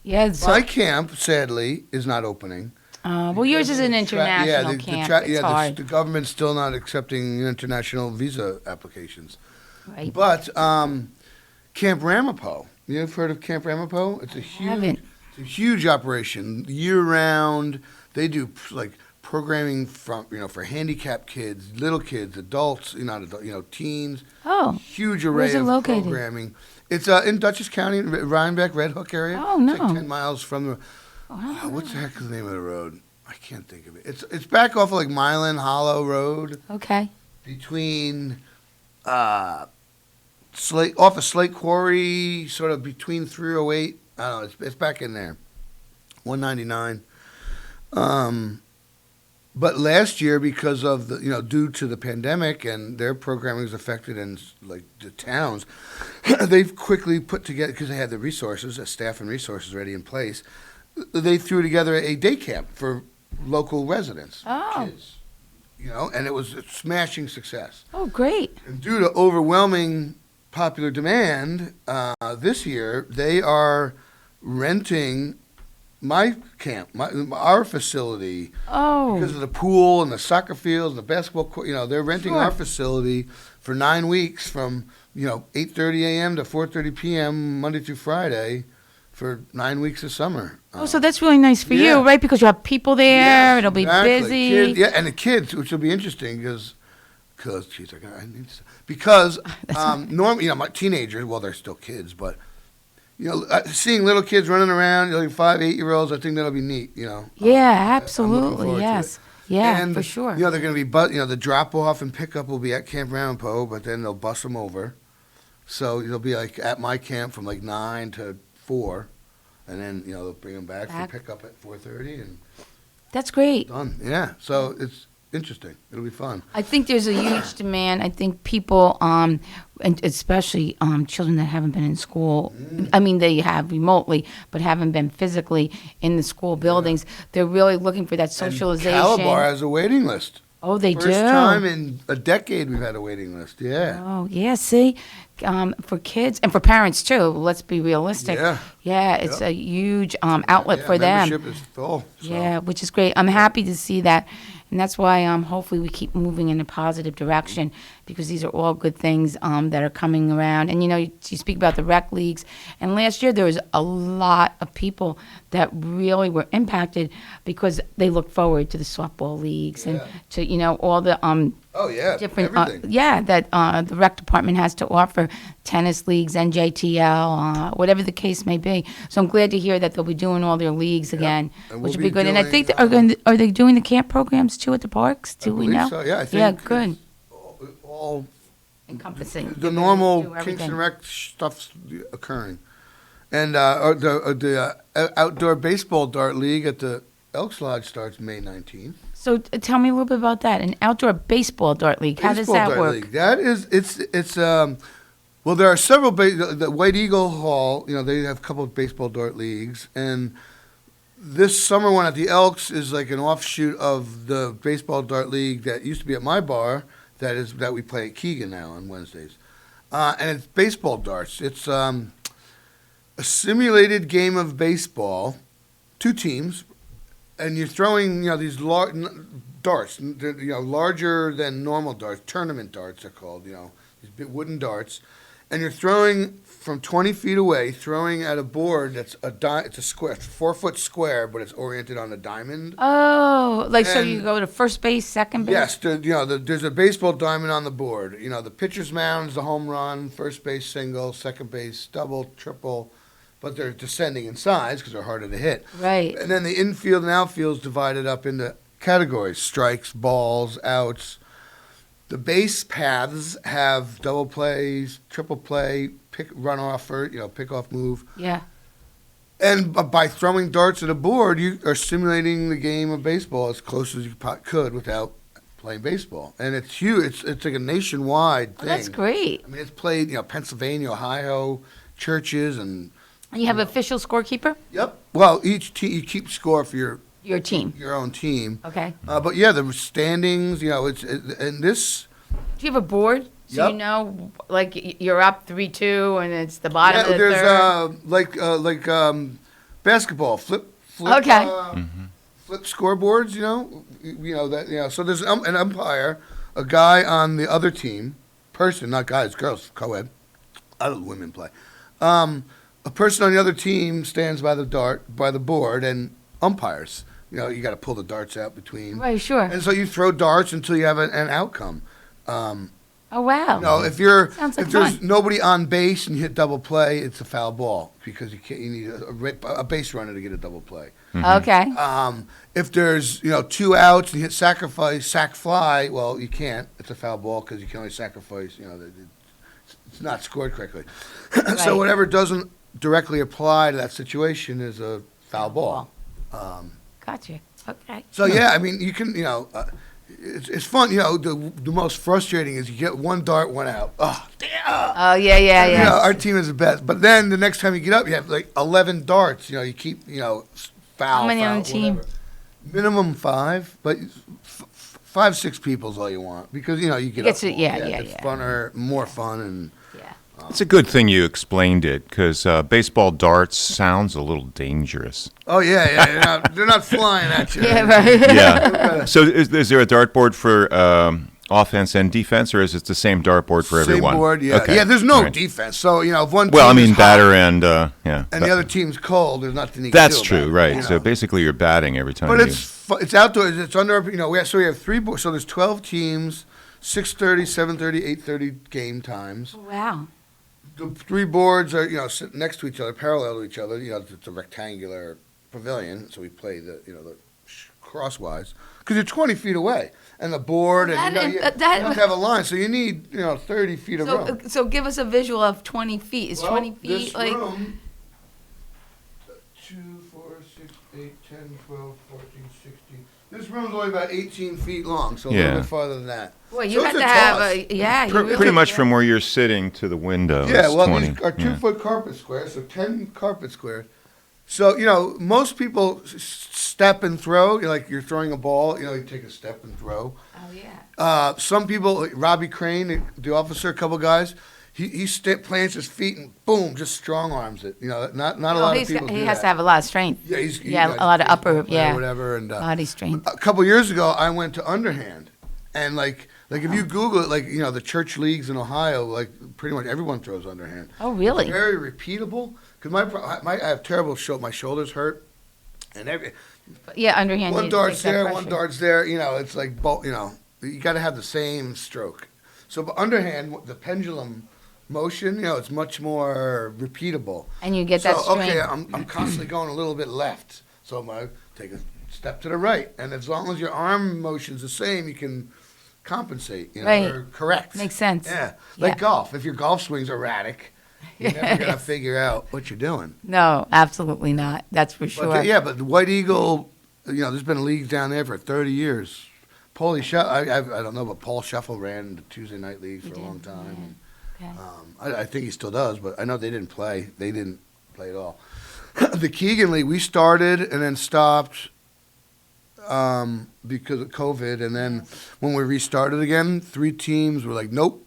my camp sadly is not opening. Well, yours is an international camp. It's hard. The government's still not accepting international visa applications. Right. But Camp Ramapo. You've heard of Camp Ramapo? It's a huge operation, year round. They do programming for handicapped kids, little kids, adults, teens. Oh, huge array of located? programming. It's in Dutchess County, Rhinebeck, Red Hook area. Oh, no. It's like 10 miles from the. Oh, what's the heck is the name of the road? I can't think of it. It's back off of like Milan Hollow Road. Okay. Between Slate off of Slate Quarry, sort of between 308. I don't know. It's back in there. 199. But last year, because of the due to the pandemic and their programming was affected in like the towns, they've quickly put together, because they had the resources, staff and resources already in place. They threw together a day camp for local residents, kids, and it was a smashing success. Oh, great! And due to overwhelming popular demand, this year they are renting my camp, our facility, because of the pool and the soccer fields and the basketball court. They're renting our facility for 9 weeks from 8:30 a.m. to 4:30 p.m. Monday through Friday for 9 weeks of summer. So that's really nice for you, right? Because you have people there. Yes, it'll be exactly. busy. And the kids, which will be interesting because because normally my teenagers, well, they're still kids, but. Seeing little kids running around, like 5, 8-year-olds, I think that'll be neat. Yeah, absolutely. Yes. Yeah, and, for sure. They're going to be, the drop off and pickup will be at Camp Ramapo, but then they'll bus them over. So they'll be like at my camp from like 9 to 4, and then they'll bring them back for pickup at 4:30, and that's great. Done. Yeah. So it's interesting. It'll be fun. I think there's a huge demand. I think people, and especially children that haven't been in school, I mean, they have remotely, but haven't been physically in the school buildings. They're really looking for that socialization. And Calabar has a waiting list. Oh, they do? First time in a decade we've had a waiting list, yeah. Oh, yeah, see? For kids and for parents, too. Let's be realistic. Yeah. Yeah, it's a huge outlet for them. Membership is full. So. Yeah, which is great. I'm happy to see that. And that's why hopefully we keep moving in a positive direction, because these are all good things that are coming around. And, you speak about the rec leagues. And last year there was a lot of people that really were impacted because they looked forward to the softball leagues and to, all the different that the rec department has to offer, tennis leagues, NJTL, whatever the case may be. So I'm glad to hear that they'll be doing all their leagues again, which would be good. And I think are they doing the camp programs too at the parks? Do we know? So. Yeah, I think good. All encompassing the normal Kingston Rec stuff's occurring, and the outdoor baseball dart league at the Elks Lodge starts May 19th. So tell me a little bit about that. An outdoor baseball dart league. How does that work? League. That is, it's well, there are several. The White Eagle Hall, they have a couple of baseball dart leagues, and this summer one at the Elks is like an offshoot of the baseball dart league that used to be at my bar. That we play at Keegan now on Wednesdays, and it's baseball darts. It's a simulated game of baseball, 2 teams, and you're throwing these darts, larger than normal darts. Tournament darts they're called. These big wooden darts, and you're throwing from 20 feet away, throwing at a board that's it's a square, 4-foot square, but it's oriented on a diamond. Oh, so you go to first base, second base? Yes, there's a baseball diamond on the board. The pitcher's mound is the home run, first base single, second base double, triple, but they're descending in size because they're harder to hit. Right. And then the infield and outfield is divided up into categories: strikes, balls, outs. The base paths have double plays, triple play, run off, pick off move. Yeah. And by throwing darts at a board, you are simulating the game of baseball as close as you could without playing baseball. And it's huge. It's like a nationwide thing. That's great. I mean, it's played, Pennsylvania, Ohio, churches, and you have an official scorekeeper? Yep. Well, each team, you keep score for your team, your own team. Okay. But yeah, the standings, and this. Do you have a board? So Yep. you're up 3-2, and it's the bottom of the there's third. Basketball flip. Okay. Flip scoreboards. So there's an umpire, a guy on the other team, person, not guys, girls, co-ed. I don't women play. A person on the other team stands by the board and umpires. You got to pull the darts out between. Right, sure. And so you throw darts until you have an outcome. Oh, wow. No, if Sounds like there's fun. nobody on base and you hit double play, it's a foul ball because you need a base runner to get a double play. Okay. If there's 2 outs and you hit sack fly, well, you can't. It's a foul ball because you can only sacrifice. It's not scored correctly. Right. So whatever doesn't directly apply to that situation is a foul ball. Gotcha. Okay. So yeah, I mean, you can, it's fun. The most frustrating is you get 1 dart, 1 out. Oh, damn. Oh, yeah. Our team is the best. But then the next time you get up, you have like 11 darts. You keep, foul. How many foul, on the team? whatever. Minimum 5, but 5, 6 people is all you want because you get up. It's funner, more fun, and It's a good thing you explained it because baseball darts sounds a little dangerous. oh yeah, they're not flying at you. Yeah, right. Yeah. So is there a dartboard for offense and defense, or is it the same dartboard for everyone? Same board, yeah. Okay. Yeah, there's no All right. defense. So, if one Well, I team mean, is batter hot and yeah. and the other team's cold, there's nothing you can That's do true, about right? it, So basically, you're batting every time. But it's outdoors. It's under, we have 3 boards. So there's 12 teams, 6:30, 7:30, 8:30 game times. Wow. The 3 boards are, sitting next to each other, parallel to each other. It's a rectangular pavilion, so we play the crosswise because you're 20 feet away, and the board you have to have a line, so you need 30 feet of room. So give us a visual of 20 feet. Is 20 feet this like? room, 2, 4, 6, 8, 10, 12, 14, 16. This room's only about 18 feet long, so a little bit farther than that. Well, you So have it's to a have toss. Pretty much from where you're sitting to the window. Yeah, is well, 20. these are 2-foot carpet squares, so 10 carpet squares. So, most people step and throw. You're throwing a ball, you take a step and throw. Oh, yeah. Some people, like Robbie Crane, the officer, a couple guys, he plants his feet and boom, just strong arms it. Not a lot of people do He that. has to have a lot of strength. Yeah, a lot of upper, whatever. And body strength. a couple years ago, I went to underhand, and like if you Google it, the church leagues in Ohio, pretty much everyone throws underhand. Oh, really? It's very repeatable. Because I have terrible my shoulders hurt, and Yeah, underhand. one you dart's take that there, one pressure. dart's there. It's like you got to have the same stroke. So, but underhand, the pendulum motion, it's much more repeatable. And you get that strength. Okay, I'm constantly going a little bit left, so I'm gonna take a step to the right, and as long as your arm motion's the same, you can compensate. Right. Or correct. Makes sense. Yeah, Yeah. like golf. If your golf swing's erratic, you're never gonna figure out what you're doing. No, absolutely not. That's for sure. But the White Eagle, there's been leagues down there for 30 years. Paulie I don't know, but Paul Shuffle ran the Tuesday night leagues for a long time. Okay. I think he still does, but I know they didn't play. They didn't play at all. The Keegan League, we started and then stopped because of COVID, and then when we restarted again, 3 teams were like, nope.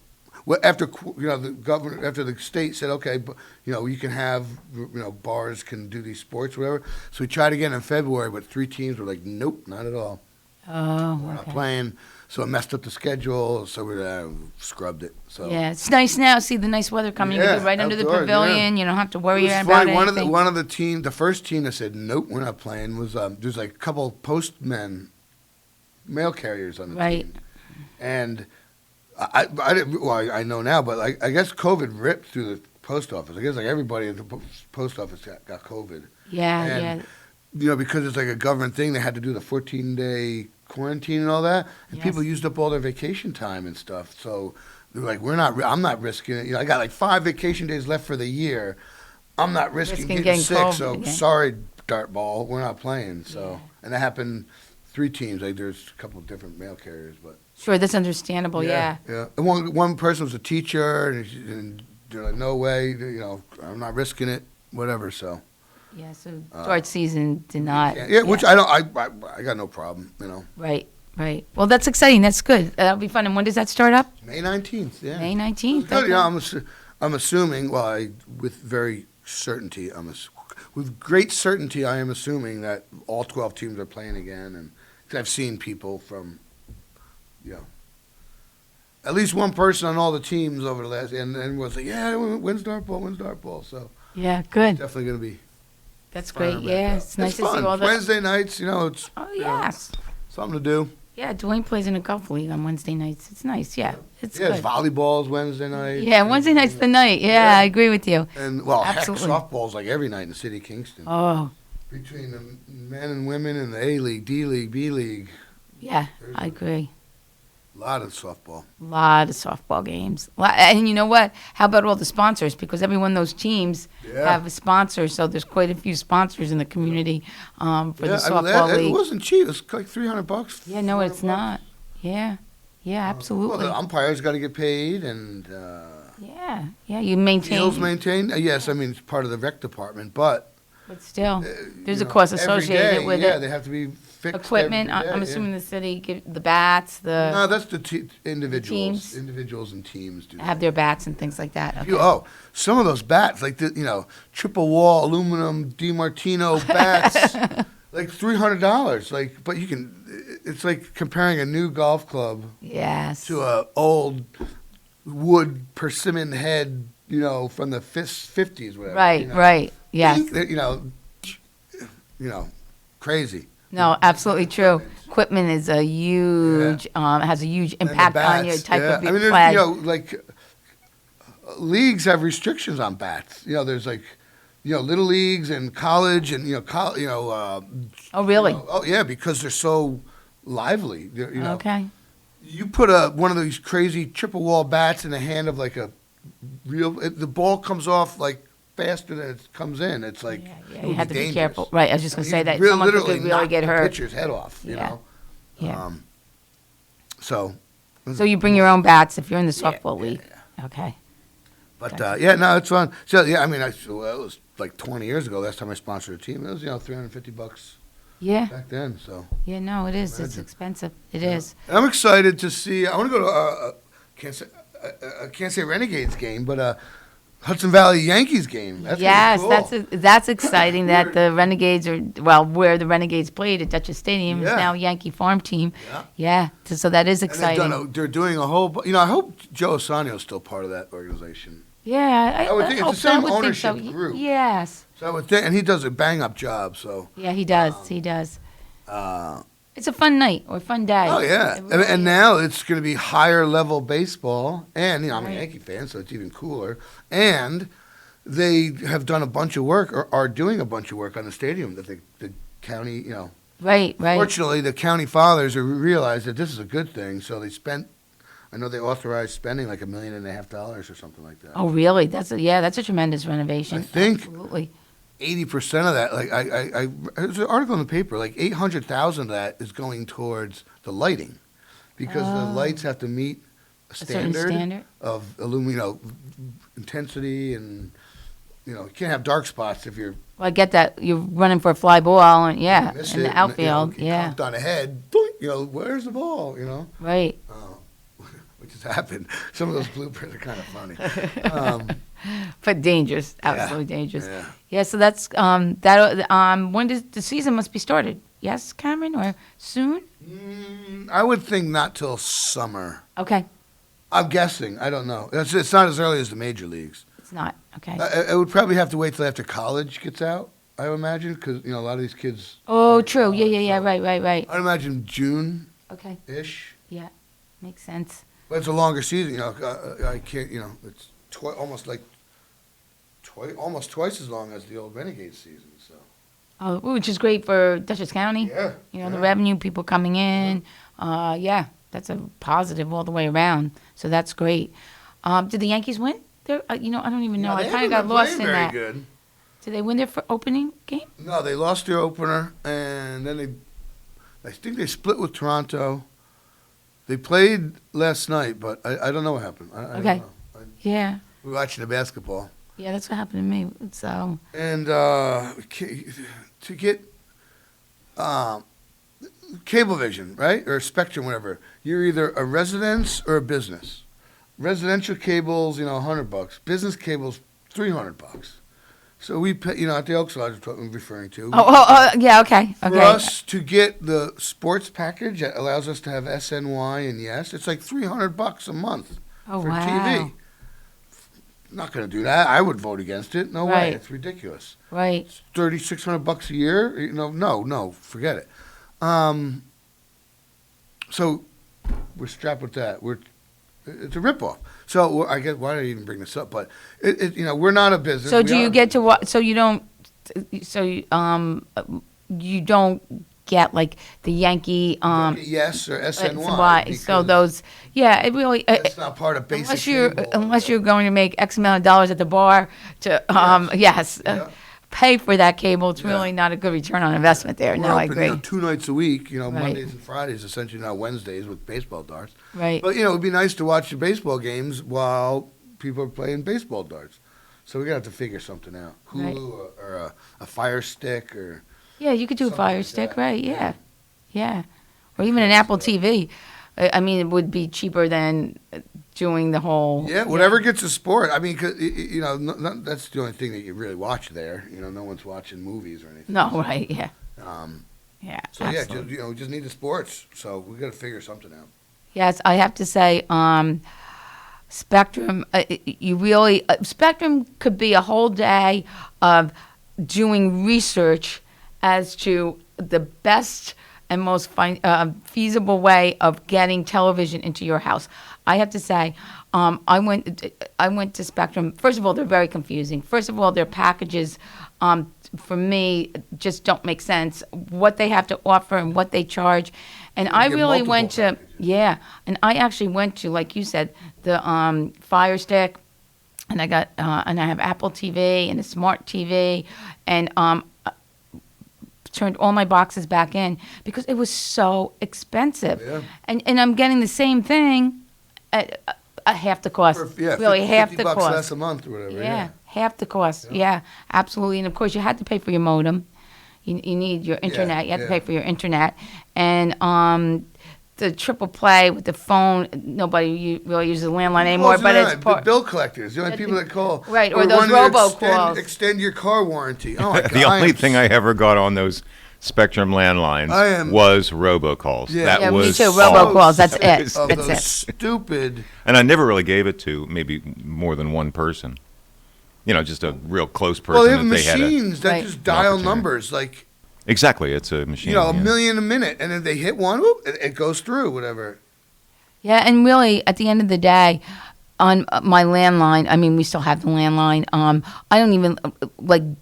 Well, after the governor, after the state said, okay, you can have, bars can do these sports, whatever. So we tried again in February, but 3 teams were like, nope, not at all. Oh, We're not playing. So it messed up the schedule. So we scrubbed it. So Yeah, it's nice now. See the nice weather coming. You can be right under the outdoors, pavilion. yeah. You don't have to worry It was about funny. anything. One of the team, the first team that said nope, we're not playing was there's like a couple postmen, mail carriers on the team, and I know now, but I guess COVID ripped through the post office. I guess like everybody at the post office got COVID. Yeah. Because it's like a government thing, they had to do the 14-day quarantine and all that, and people used up all their vacation time and stuff. So they're like, I'm not risking it. I got like 5 vacation days left for the year. I'm not risking getting sick. COVID So again. sorry, dart ball, we're not playing. So and that happened 3 teams. Like there's a couple of different mail carriers, but Sure, that's understandable. Yeah. yeah. And one person was a teacher, and they're like, no way, I'm not risking it, whatever. So. Yeah, so dart season did not. Yeah, which I don't. I got no problem. Right. Well, that's exciting. That's good. That'll be fun. And when does that start up? May 19th. Yeah. May 19th. Good, Okay. I'm assuming. Well, with very certainty, with great certainty, I am assuming that all 12 teams are playing again, and 'cause I've seen people from, at least one person on all the teams over the last, and was like, yeah, when's dart ball? So Yeah, good. it's definitely gonna be. That's fun great. Yeah, it's nice to see fun. all the Wednesday nights, it's Oh yes. something to do. Yeah, Dwayne plays in a golf league on Wednesday nights. It's nice. Yeah, it's Yeah, good. it's volleyball's Wednesday night. Yeah, Wednesday night's the night. Yeah, I agree with you. And, well, Absolutely. heck, softball's like every night in the city of Kingston. Oh. Between the men and women in the A League, D League, B League. Yeah, I agree. A lot of softball. A lot of softball games. And you know what? How about all the sponsors? Because every one of those teams have a sponsor, so there's quite a few sponsors in the community for the softball league. It wasn't cheap. It was like $300. Yeah, no, it's not. Yeah, absolutely. Well, the umpires got to get paid, and yeah, you maintain. fields maintained. Yes, I mean it's part of the rec department, but still, there's a cost associated with it. Yeah, they have to be fixed. Equipment. every day, I'm assuming the city give the bats. No, that's the individuals. teams. Individuals and teams do Have their bats and things like that. Okay. Some of those bats, like triple wall aluminum DiMartino bats, like $300. Like, but you can. It's like comparing a new golf club. Yes. To a old wood persimmon head, from the 50s, whatever. Right. Yes. Crazy. No, absolutely true. Equipment is a huge, has a huge impact on your type of I mean, play. there's, leagues have restrictions on bats. There's little leagues and college and, oh, really? Yeah, because they're so lively. Okay. You put one of these crazy triple wall bats in the hand of the ball comes off faster than it comes in. It's like you have to be careful. Right, I was just going to say that. Someone could really get hurt. The pitcher's head off, you know? Yeah. So you bring your own bats if you're in the softball league. Okay. But, no, it's fun. So, yeah, I mean, it was like 20 years ago, last time I sponsored a team. It was, $350 back then, so. Yeah, no, it is. It's expensive. It is. I'm excited to see, I want to go to, I can't say Renegades game, but Hudson Valley Yankees game. That's cool. That's exciting that the Renegades where the Renegades played at Dutchess Stadium is now Yankee Farm Team. Yeah. So that is exciting. They're doing a whole, I hope Joe Osanio's still part of that organization. Yeah, I would think it's the same ownership group. Yes. So I would think, and he does a bang-up job, so. Yeah, he does. He does. It's a fun night or a fun day. Oh, yeah. And now it's going to be higher-level baseball. And, I'm a Yankee fan, so it's even cooler. And they have done a bunch of work or are doing a bunch of work on the stadium that the county, Right. Fortunately, the county fathers realized that this is a good thing, so they spent, I know they authorized spending like $1.5 million or something like that. Oh, really? That's a tremendous renovation. I think Absolutely. 80% of that, there's an article in the paper, like 800,000 of that is going towards the lighting, because the lights have to meet a standard of intensity, and you can't have dark spots if you're. Well, I get that you're running for a fly ball, and in the outfield, Conked on a head, where's the ball? Right. Which has happened. Some of those bloopers are kind of funny. But dangerous, absolutely dangerous. Yeah. So that's when does the season must be started? Yes, Cameron, or soon? I would think not till summer. Okay. I'm guessing. I don't know. It's not as early as the major leagues. It's not. Okay. I would probably have to wait till after college gets out, I would imagine, because a lot of these kids. Oh, true. Yeah. Right. I'd imagine June. Okay. Ish. Yeah, makes sense. But it's a longer season. I can't. It's almost twice as long as the old Renegade season. So. Oh, which is great for Dutchess County. Yeah. The revenue, people coming in. That's a positive all the way around. So that's great. Did the Yankees win? I don't even know. I kind of got lost in that. Very good. Did they win their opening game? No, they lost their opener, and then I think they split with Toronto. They played last night, but I don't know what happened. I don't know. Yeah. We were watching the basketball. Yeah, that's what happened to me. So. And to get Cablevision, right, or Spectrum, whatever, you're either a residence or a business. Residential cables, $100. Business cables, $300. So we pay, at the Elks Lodge, is what I'm referring to. Yeah, okay. For us to get the sports package that allows us to have SNY and Yes, it's like $300 a month for TV. Not going to do that. I would vote against it. No way. It's ridiculous. Right. It's $3,600 a year. No, forget it. So we're strapped with that. It's a ripoff. So I guess why did I even bring this up? But we're not a business. So do you get to what? So you don't. So you don't get like the Yankee. Yes, or SNY. So those. Yeah, it really. It's not part of basic. Unless you're going to make X amount of dollars at the bar to. Yes. Pay for that cable. It's really not a good return on investment there. We're I open, agree. 2 nights a week, Right. Mondays and Fridays, essentially now Wednesdays with baseball darts. Right. But, it would be nice to watch the baseball games while people are playing baseball darts. So we're going to have to figure something out. Hulu or a Fire Stick or... Yeah, you could do a Fire Stick, right? Yeah. Yeah. Or even an Apple TV. I mean, it would be cheaper than doing the whole... Yeah, whatever gets a sport. I mean, 'cause, that's the only thing that you really watch there. No one's watching movies or anything. No, right, yeah. Yeah, So, absolutely. we just need the sports. So we got to figure something out. Yes, I have to say, Spectrum, Spectrum could be a whole day of doing research as to the best and most feasible way of getting television into your house. I have to say, I went to Spectrum. First of all, they're very confusing. First of all, their packages, for me, just don't make sense. What they have to offer and what they charge. And I really went to, and I actually went to, like you said, the Fire Stick, and I have Apple TV and a smart TV, and turned all my boxes back in because it was so expensive. Yeah. And I'm getting the same thing at half the cost. Really, half the cost. $50 less a month or whatever. Yeah, half the cost. Yeah, absolutely. And of course, you had to pay for your modem. You need your internet. You had to pay for your internet. And the triple play with the phone, nobody really uses a landline anymore. But it's the bill collectors, the only people that call. Right, or those robocalls. Extend your car warranty. Oh my God. The only thing I ever got on those Spectrum landlines was robocalls. Yeah, that was me too. Robocalls. That's it. That's it. Stupid. And I never really gave it to maybe more than one person. Just a real close person. Well, they have that machines that just dial numbers like. Exactly, it's a machine. A million a minute, and if they hit one, it goes through, whatever. Yeah, and really, at the end of the day, on my landline, I mean, we still have the landline. I don't even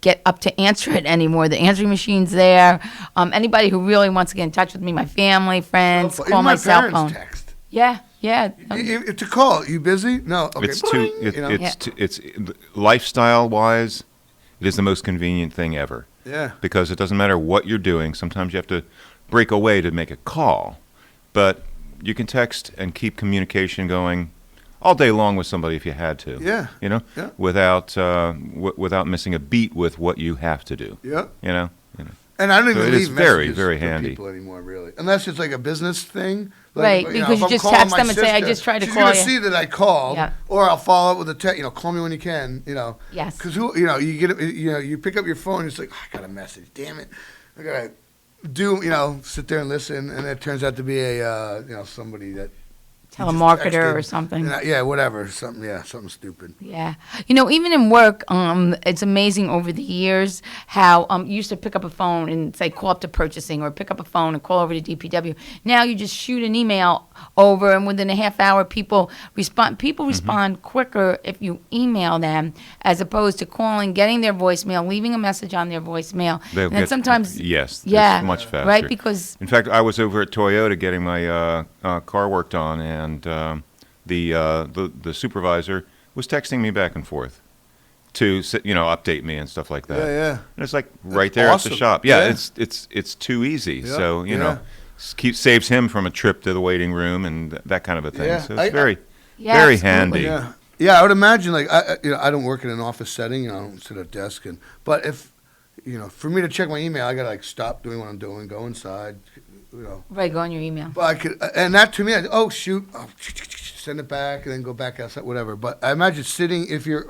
get up to answer it anymore. The answering machine's there. Anybody who really wants to get in touch with me, my family, friends, call my cell phone. Text. Yeah. To call, you busy? No. Okay. It's lifestyle wise, it is the most convenient thing ever. Yeah. Because it doesn't matter what you're doing. Sometimes you have to break away to make a call, but you can text and keep communication going all day long with somebody if you had to. Yeah. Yeah. Without missing a beat with what you have to do. Yeah. And I don't even leave very, messages very for handy. people anymore, really, unless it's like a business thing. Right, because you just text them and say, "I just tried to call you." She's gonna see that I called, or I'll follow up with a text. Call me when you can. Yes. Because you pick up your phone. It's like, I got a message. Damn it, I gotta sit there and listen, and it turns out to be a somebody that. Telemarketer or something. Whatever. Something stupid. Yeah. Even in work, it's amazing over the years how you used to pick up a phone and say, call up to purchasing, or pick up a phone and call over to DPW. Now you just shoot an email over, and within a half hour, people respond. People respond quicker if you email them as opposed to calling, getting their voicemail, leaving a message on their voicemail. And sometimes, yes, yeah, it's much faster. Right? Because in fact, I was over at Toyota getting my car worked on, and the supervisor was texting me back and forth to update me and stuff like that. Yeah. And it's like right there at the shop. Yeah. It's too easy. Yeah. So saves him from a trip to the waiting room and that kind of a thing. Yeah. So it's very handy. Yeah, I would imagine I don't work in an office setting. I don't sit at a desk, but if for me to check my email, I gotta stop doing what I'm doing, go inside. Right, go on your email. But I could, and that to me, send it back and then go back outside, whatever. But I imagine sitting, if you're,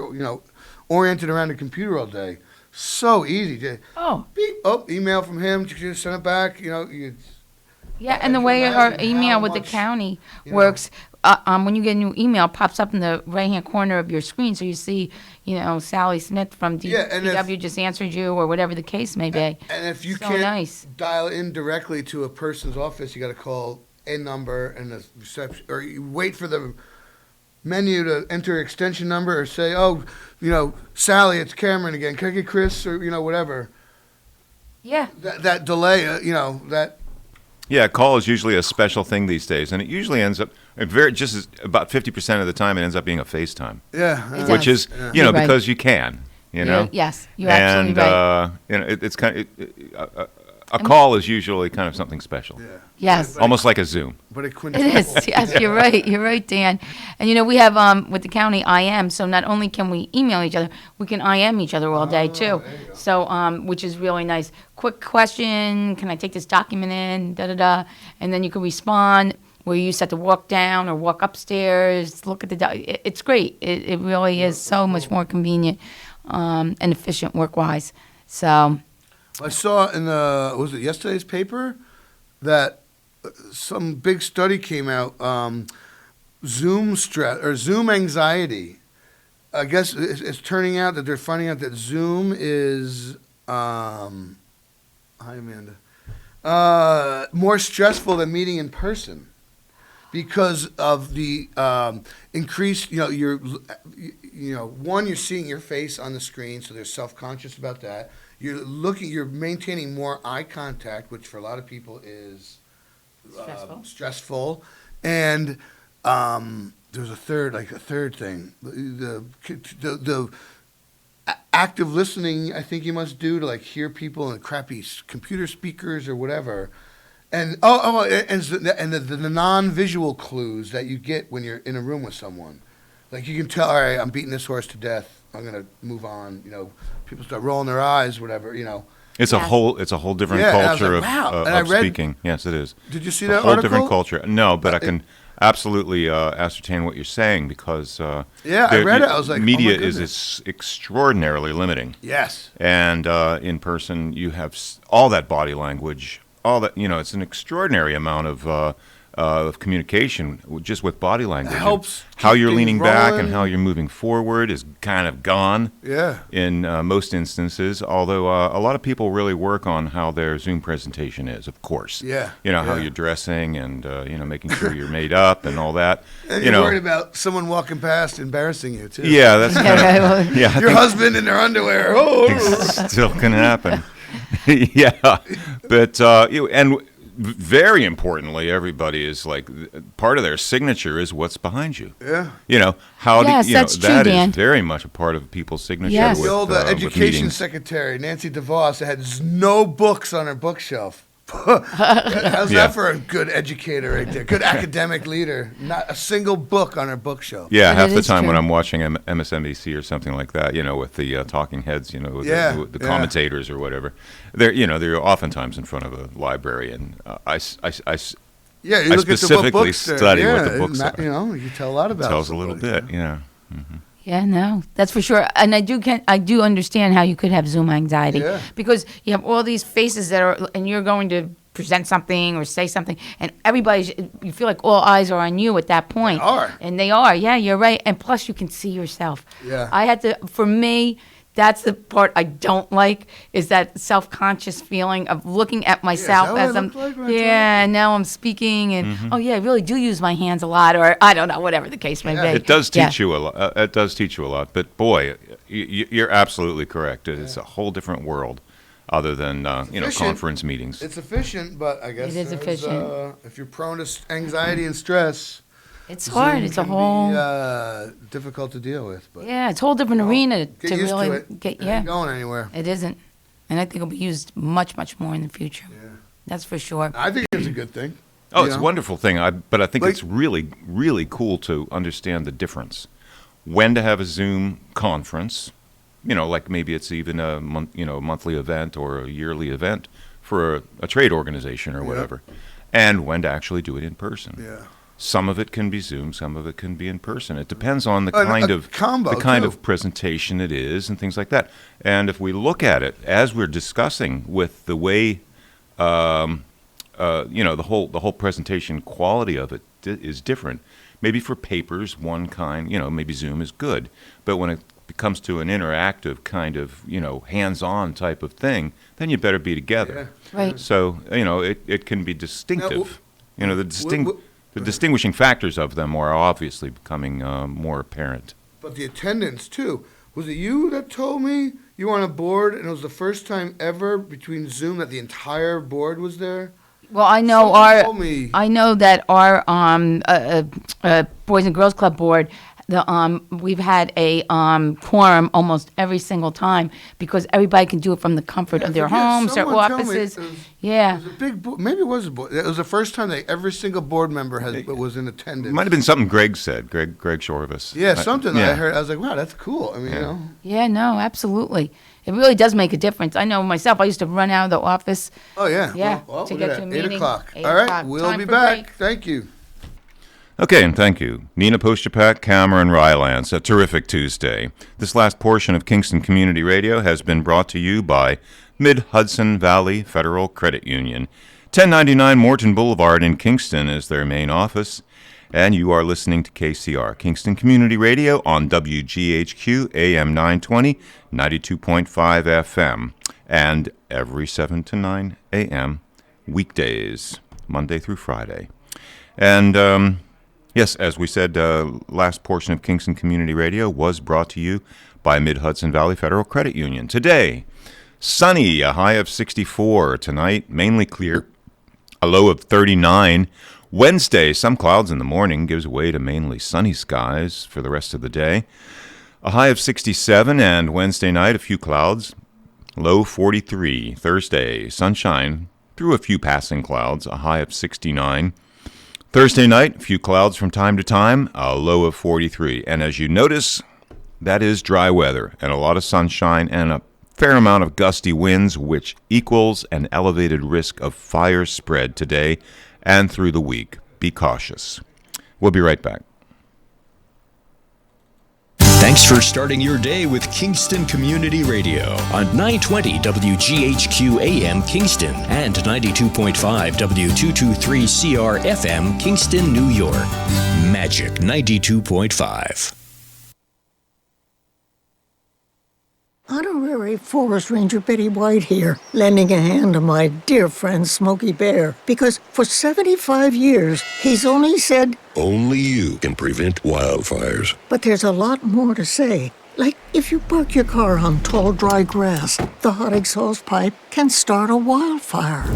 oriented around the computer all day, so easy. Email from him, just send it back, Yeah, and the way our email with the county works, when you get a new email, it pops up in the right-hand corner of your screen, so you see, Sally Smith from DPW just answered you, or whatever the case may be. And if you so can't nice. dial in directly to a person's office, you got to call a number and the reception, or you wait for the menu to enter extension number, or say, oh, Sally, it's Cameron again. Can I get Chris, or whatever. Yeah. That delay, that. Yeah, a call is usually a special thing these days, and it usually ends up about 50% of the time it ends up being a FaceTime. Yeah, which is You're right. because you can, Yes, you're absolutely right. And it's kind of a call is usually kind of something special. Yeah. Yes. Almost like a Zoom. But it is. Yes, you're right. You're right, Dan. And we have with the county IM, so not only can we email each other, we can IM each other all day too. So which is really nice. Quick question: can I take this document in? Da da da. And then you can respond where you used to have to walk down or walk upstairs, look at the. It's great. It really is so much more convenient and efficient work-wise. So. I saw in was it yesterday's paper that some big study came out, Zoom stress or Zoom anxiety. I guess it's turning out that they're finding out that Zoom is, hi Amanda, more stressful than meeting in person because of the increased, you're seeing your face on the screen, so they're self-conscious about that. You're maintaining more eye contact, which for a lot of people is stressful. And there's a third thing. The active listening, I think you must do to hear people in crappy computer speakers or whatever. And the non-visual clues that you get when you're in a room with someone. Like you can tell, all right, I'm beating this horse to death. I'm gonna move on. People start rolling their eyes, whatever. It's a whole different culture of speaking. Yes, it is. Did you see a that whole article? different culture. No, but I can absolutely ascertain what you're saying because I read it. I was like, media oh my goodness. is extraordinarily limiting. Yes. And in person, you have all that body language, all that. It's an extraordinary amount of communication just with body language. It helps. How you're leaning back rolling. and how you're moving forward is kind of gone. Yeah. In most instances, although a lot of people really work on how their Zoom presentation is, of course. Yeah. How you're dressing and making sure you're made up and all that. And you're worried about someone walking past embarrassing you too. Yeah, that's kind of your husband in their underwear. Still can happen. Yeah, but and. Very importantly, everybody is part of their signature is what's behind you. Yeah. That's true, that Dan. is very much a part of people's signature. Yes. With, The old with education meetings. secretary, Nancy DeVos, had no books on her bookshelf. How's that for a good educator right there? Good academic leader. Not a single book on her bookshelf. Yeah, But half it the is time true. when I'm watching MSNBC or something like that, with the talking heads, with the commentators or whatever, they're oftentimes in front of a library, and I Yeah, you I look at specifically what books there. study Yeah, what the books are. You can tell a lot about. Tells a little somebody, bit, yeah. Mm-hmm. Yeah, no, that's for sure. And I do understand how you could have Zoom anxiety because you have all these faces and you're going to present something or say something, and you feel like all eyes are on you at that point. They are. And they are. Yeah, you're right. And plus, you can see yourself. Yeah. For me, that's the part I don't like is that self-conscious feeling of looking at myself what as I I'm. look like when I Yeah, and now I'm speaking, and I really do use my hands a lot, or I don't know, whatever the case may be. It does teach you a lot. It does teach you a lot. But boy, you're absolutely correct. It's a whole different world, other than conference meetings. It's efficient, but I guess It is efficient. If you're prone to anxiety and stress, It's hard. It's a whole. Be, difficult to deal with, but Yeah, it's a whole different arena get to used really to it. get. It Yeah, ain't going anywhere. it isn't, and I think it'll be used much, much more in the future. Yeah. That's for sure. I think it's a good thing. Oh, you it's a know? wonderful thing. But I think it's really, really cool to understand the difference. When to have a Zoom conference, like maybe it's even a monthly event or a yearly event for a trade organization or whatever, and when to actually do it in person. Yeah. Some of it can be Zoom, some of it can be in person. It depends on the And kind a of combo, the kind too. of presentation it is and things like that. And if we look at it as we're discussing with the way, the whole presentation quality of it is different. Maybe for papers, one kind, maybe Zoom is good, but when it comes to an interactive kind of, hands-on type of thing, then you better be together. Right. So, it can be distinctive. You know, the distinguishing factors of them are obviously becoming more apparent. But the attendance, too. Was it you that told me you were on a board and it was the first time ever between Zoom that the entire board was there? Well, I know Someone told me. I know that our Boys and Girls Club board, we've had a quorum almost every single time because everybody can do it from the comfort of their homes, their Someone told me offices. It was a big maybe it was a board. It was the first time that every single board member was in attendance. It might have been something Greg said, Greg Shorvis. Yeah, something that yeah. I heard. I was like, wow, that's cool. I mean, you know. Yeah, no, absolutely. It really does make a difference. I know myself, I used to run out of the office. Oh, yeah. Yeah, Well, to look get at to a that. 8 meeting. o'clock. 8 All right, o'clock. we'll Time be for back. break. Thank you. Okay, and thank you. Nina Postupack, Cameron Rylance, a terrific Tuesday. This last portion of Kingston Community Radio has been brought to you by Mid-Hudson Valley Federal Credit Union. 1099 Morton Boulevard in Kingston is their main office. And you are listening to KCR, Kingston Community Radio on WGHQ AM 920, 92.5 FM, and every 7 to 9 a.m. weekdays, Monday through Friday. And yes, as we said, last portion of Kingston Community Radio was brought to you by Mid-Hudson Valley Federal Credit Union. Today, sunny, a high of 64. Tonight, mainly clear, a low of 39. Wednesday, some clouds in the morning, gives way to mainly sunny skies for the rest of the day. A high of 67, and Wednesday night, a few clouds, low 43. Thursday, sunshine through a few passing clouds, a high of 69. Thursday night, a few clouds from time to time, a low of 43. And as you notice, that is dry weather and a lot of sunshine and a fair amount of gusty winds, which equals an elevated risk of fire spread today and through the week. Be cautious. We'll be right back. Thanks for starting your day with Kingston Community Radio on 920 WGHQ AM Kingston and 92.5 W223CR FM Kingston, New York. Magic 92.5. Honorary Forest Ranger Betty White here, lending a hand to my dear friend Smokey Bear, because for 75 years, he's only said, only you can prevent wildfires. but there's a lot more to say. Like, if you park your car on tall, dry grass, the hot exhaust pipe can start a wildfire.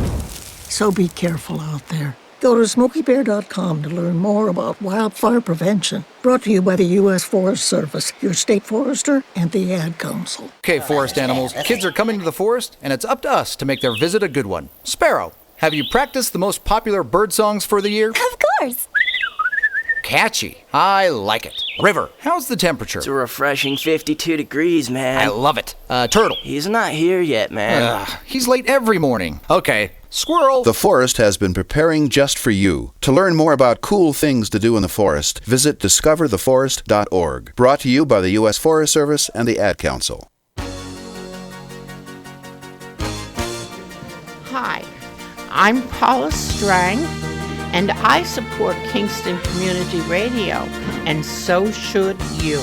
So be careful out there. Go to SmokeyBear.com to learn more about wildfire prevention. Brought to you by the U.S. Forest Service, your state forester, and the Ad Council. Okay, forest animals, kids are coming to the forest, and it's up to us to make their visit a good one. Sparrow, have you practiced the most popular bird songs for the year? Of course. Catchy. I like it. River, how's the temperature? It's a refreshing 52 degrees, man. I love it. Turtle. He's not here yet, man. He's late every morning. Okay. Squirrel. The forest has been preparing just for you. To learn more about cool things to do in the forest, visit discovertheforest.org. Brought to you by the U.S. Forest Service and the Ad Council. Hi, I'm Paula Strang, and I support Kingston Community Radio, and so should you.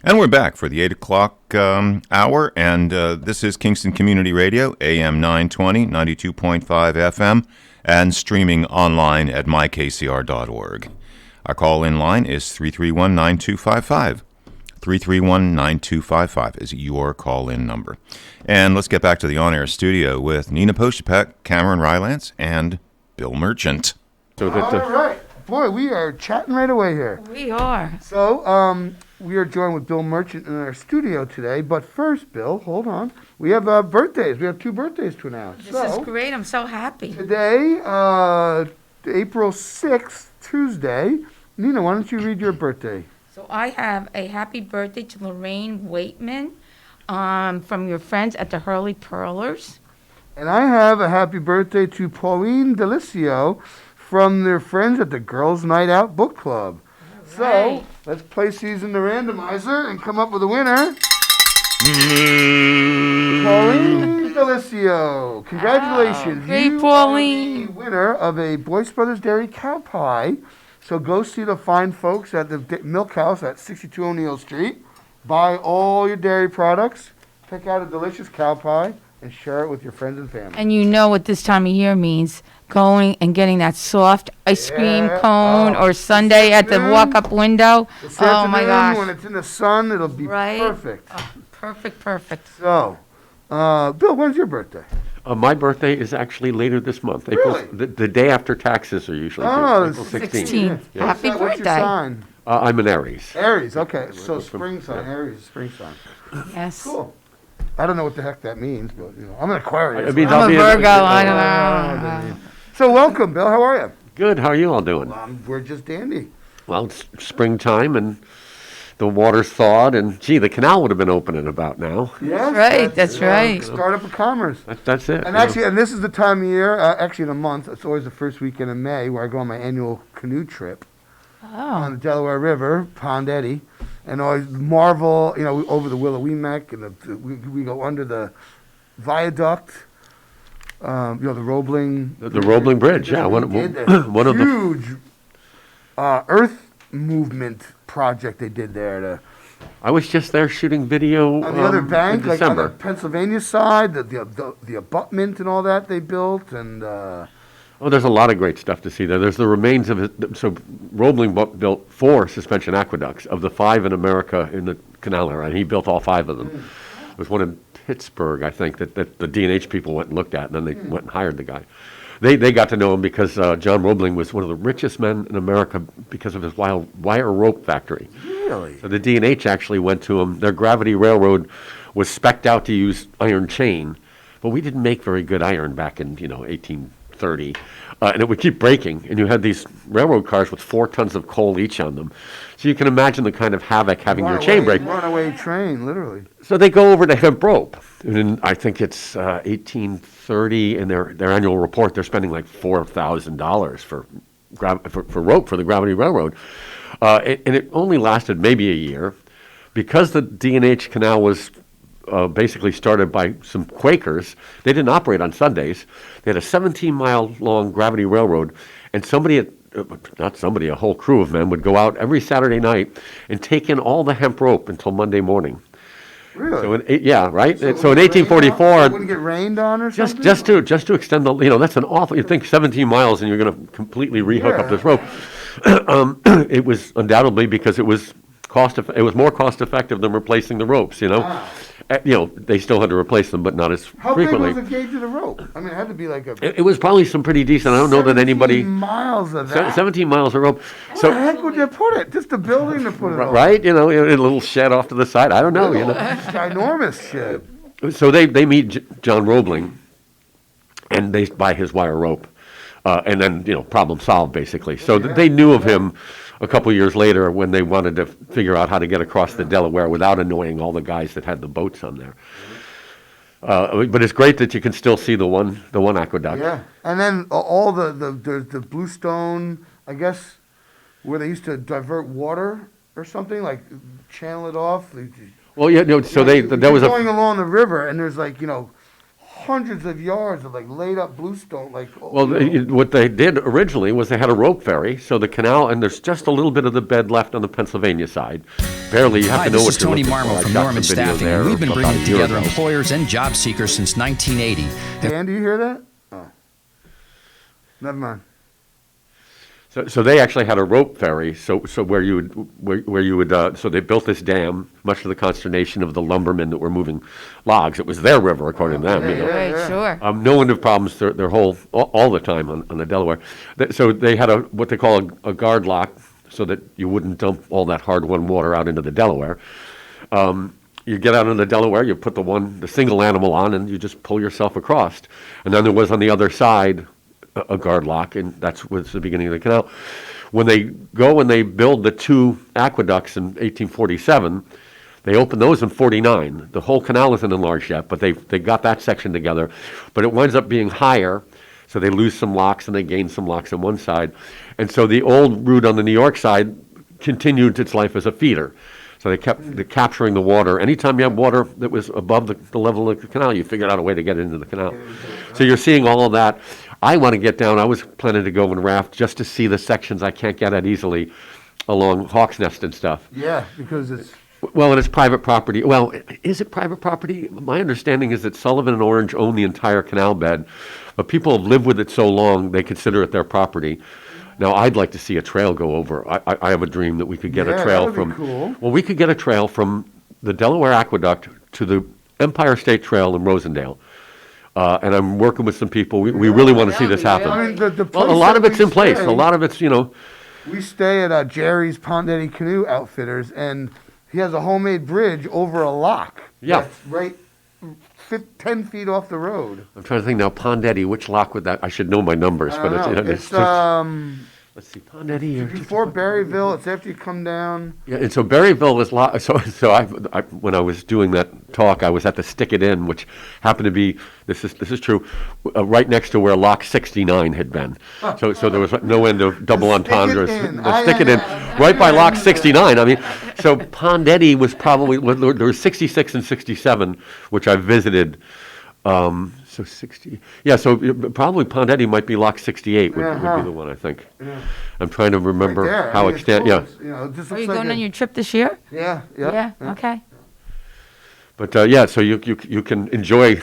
And we're back for the 8 o'clock hour, and this is Kingston Community Radio, AM 920, 92.5 FM, and streaming online at mykcr.org. Our call-in line is 331-9255. 331-9255 is your call-in number. And let's get back to the on-air studio with Nina Postupack, Cameron Rylance, and Bill Merchant. All right. Boy, we are chatting right away here. We are. So, we are joined with Bill Merchant in our studio today. But first, Bill, hold on. We have birthdays. We have 2 birthdays to announce. This is great. I'm so happy. Today, April 6th, Tuesday. Nina, why don't you read your birthday? So I have a happy birthday to Lorraine Waitman from your friends at the Hurley Pearlers. And I have a happy birthday to Pauline Delicio from their friends at the Girls Night Out Book Club. So, let's place these in the randomizer and come up with a winner. Pauline Delicio. Congratulations. Hey, You Pauline. are the winner of a Boyce Brothers Dairy cow pie. So go see the fine folks at the Milk House at 62 O'Neill Street. Buy all your dairy products. Pick out a delicious cow pie and share it with your friends and family. And you know what this time of year means. Going and getting that soft ice cream cone or sundae at the walk-up window. This Oh, my afternoon, gosh. when it's in the sun, it'll be Right? perfect. Perfect. So, Bill, when's your birthday? My birthday is actually later this month. Really? The day after taxes are usually due, Oh, April 16th. 16th. Yeah. Happy What's your birthday. sign? I'm an Aries. Aries, okay. So spring sign, Aries, spring sign. Yes. Cool. I don't know what the heck that means, but I'm an Aquarius. It means I'm I'll a be Virgo. I don't know. So welcome, Bill. How are you? Good. How are you all doing? We're just dandy. Well, it's springtime and the water's thawed, and gee, the canal would have been open in about now. Yes, That's right. Startup of commerce. That's it. And actually, and this is the time of year, actually in a month, it's always the first weekend of May where I go on my annual canoe trip on the Delaware River, Pond Eddy, and always marvel, over the Willowweemek, and we go under the viaduct, the Roebling. The Roebling Bridge, yeah. One of the huge earth movement project they did there. I was just there shooting video On the other in bank, like on December. the Pennsylvania side, the abutment and all that they built, and Oh, there's a lot of great stuff to see there. There's the remains of it. So Roebling built 4 suspension aqueducts of the 5 in America in the canal area, and he built all 5 of them. There was one in Pittsburgh, I think, that the D&H people went and looked at, and then they went and hired the guy. They got to know him because John Roebling was one of the richest men in America because of his wire rope factory. Really? So the D&H actually went to him. Their gravity railroad was spec'd out to use iron chain, but we didn't make very good iron back in 1830, and it would keep breaking. And you had these railroad cars with 4 tons of coal each on them. So you can imagine the kind of havoc having your chain break. Runaway train, literally. So they go over to hemp rope, and I think it's 1830. In their annual report, they're spending like $4,000 for rope for the gravity railroad, and it only lasted maybe a year, because the D&H Canal was basically started by some Quakers. They didn't operate on Sundays. They had a 17-mile long gravity railroad, and a whole crew of men would go out every Saturday night and take in all the hemp rope until Monday morning. Really? So right. So in Would it 1844, get rained on or something? just to extend the, that's an awful. You think 17 miles and you're going to completely rehook up this rope. It was undoubtedly because it was more cost effective than replacing the ropes. Wow. They still had to replace them, but not as How frequently. big was the gauge of the rope? I mean, it had to be like a... It was probably some pretty decent. I don't know that anybody. 17 miles of that? 17 miles of rope. Where the heck would you put it? Just a building to put it on? Right? In a little shed off to the side. I don't know. Ginormous shed. So they meet John Roebling, and they buy his wire rope, and then problem solved basically. So they knew of him a couple years later when they wanted to figure out how to get across the Delaware without annoying all the guys that had the boats on there. But it's great that you can still see the one aqueduct. Yeah, and then all the bluestone, I guess, where they used to divert water or something, like channel it off. Well, yeah, so there was going along the river, and there's hundreds of yards of laid up bluestone. What they did originally was they had a rope ferry, so the canal, and there's just a little bit of the bed left on the Pennsylvania side. Barely, you have Hi, to know this what is you're Tony looking Marmo for. from I shot Norman some video Staffing, there and we've been about bringing a year together ago. employers and job seekers since 1980. Dan, do you hear that? Oh, never mind. So they actually had a rope ferry. So where you would so they built this dam, much to the consternation of the lumbermen that were moving logs. It was their river, according to them. Right, sure. No one had problems their whole all the time on the Delaware. So they had what they call a guard lock, so that you wouldn't dump all that hard-won water out into the Delaware. You get out in the Delaware, you put the single animal on, and you just pull yourself across. And then there was on the other side a guard lock, and that was the beginning of the canal. When they go and they build the 2 aqueducts in 1847, they opened those in 49. The whole canal isn't enlarged yet, but they got that section together. But it winds up being higher, so they lose some locks and they gain some locks on one side. And so the old route on the New York side continued its life as a feeder. So they kept capturing the water. Anytime you have water that was above the level of the canal, you figured out a way to get into the canal. So you're seeing all of that. I want to get down. I was planning to go and raft just to see the sections I can't get at easily along Hawk's Nest and stuff. Yeah, because it's Well, and it's private property. Well, is it private property? My understanding is that Sullivan and Orange own the entire canal bed, but people have lived with it so long, they consider it their property. Now, I'd like to see a trail go over. I have a dream that we could get a trail that would from. be cool. Well, we could get a trail from the Delaware Aqueduct to the Empire State Trail in Rosendale. And I'm working with some people. We really want to see this happen. I mean, the Well, a place lot that of it's we in place. stay- A lot of it's, We stay at Jerry's Pondetti Canoe Outfitters, and he has a homemade bridge over a lock. Yeah. That's right 10 feet off the road. I'm trying to think now, Pondetti, which lock would that, I should know my numbers, I but don't know. it's Let's see, Pondetti or. before Berryville. It's after you come down. Yeah, and so Berryville is so I when I was doing that talk, I was at the Stick It In, which happened to be this is true, right next to where Lock 69 had been. So there was no end of double entendres. Stick It In, right by Lock 69. I mean, so Pondetti was probably there was 66 and 67, which I visited. So 60, yeah. So probably Pondetti might be Lock 68 would be the one I think. Yeah. I'm trying to remember Right there. how I mean, extent. it's Yeah. close, you know, it just Are looks you like going on your trip this year? Yeah. Yeah. Okay. But yeah, so you can enjoy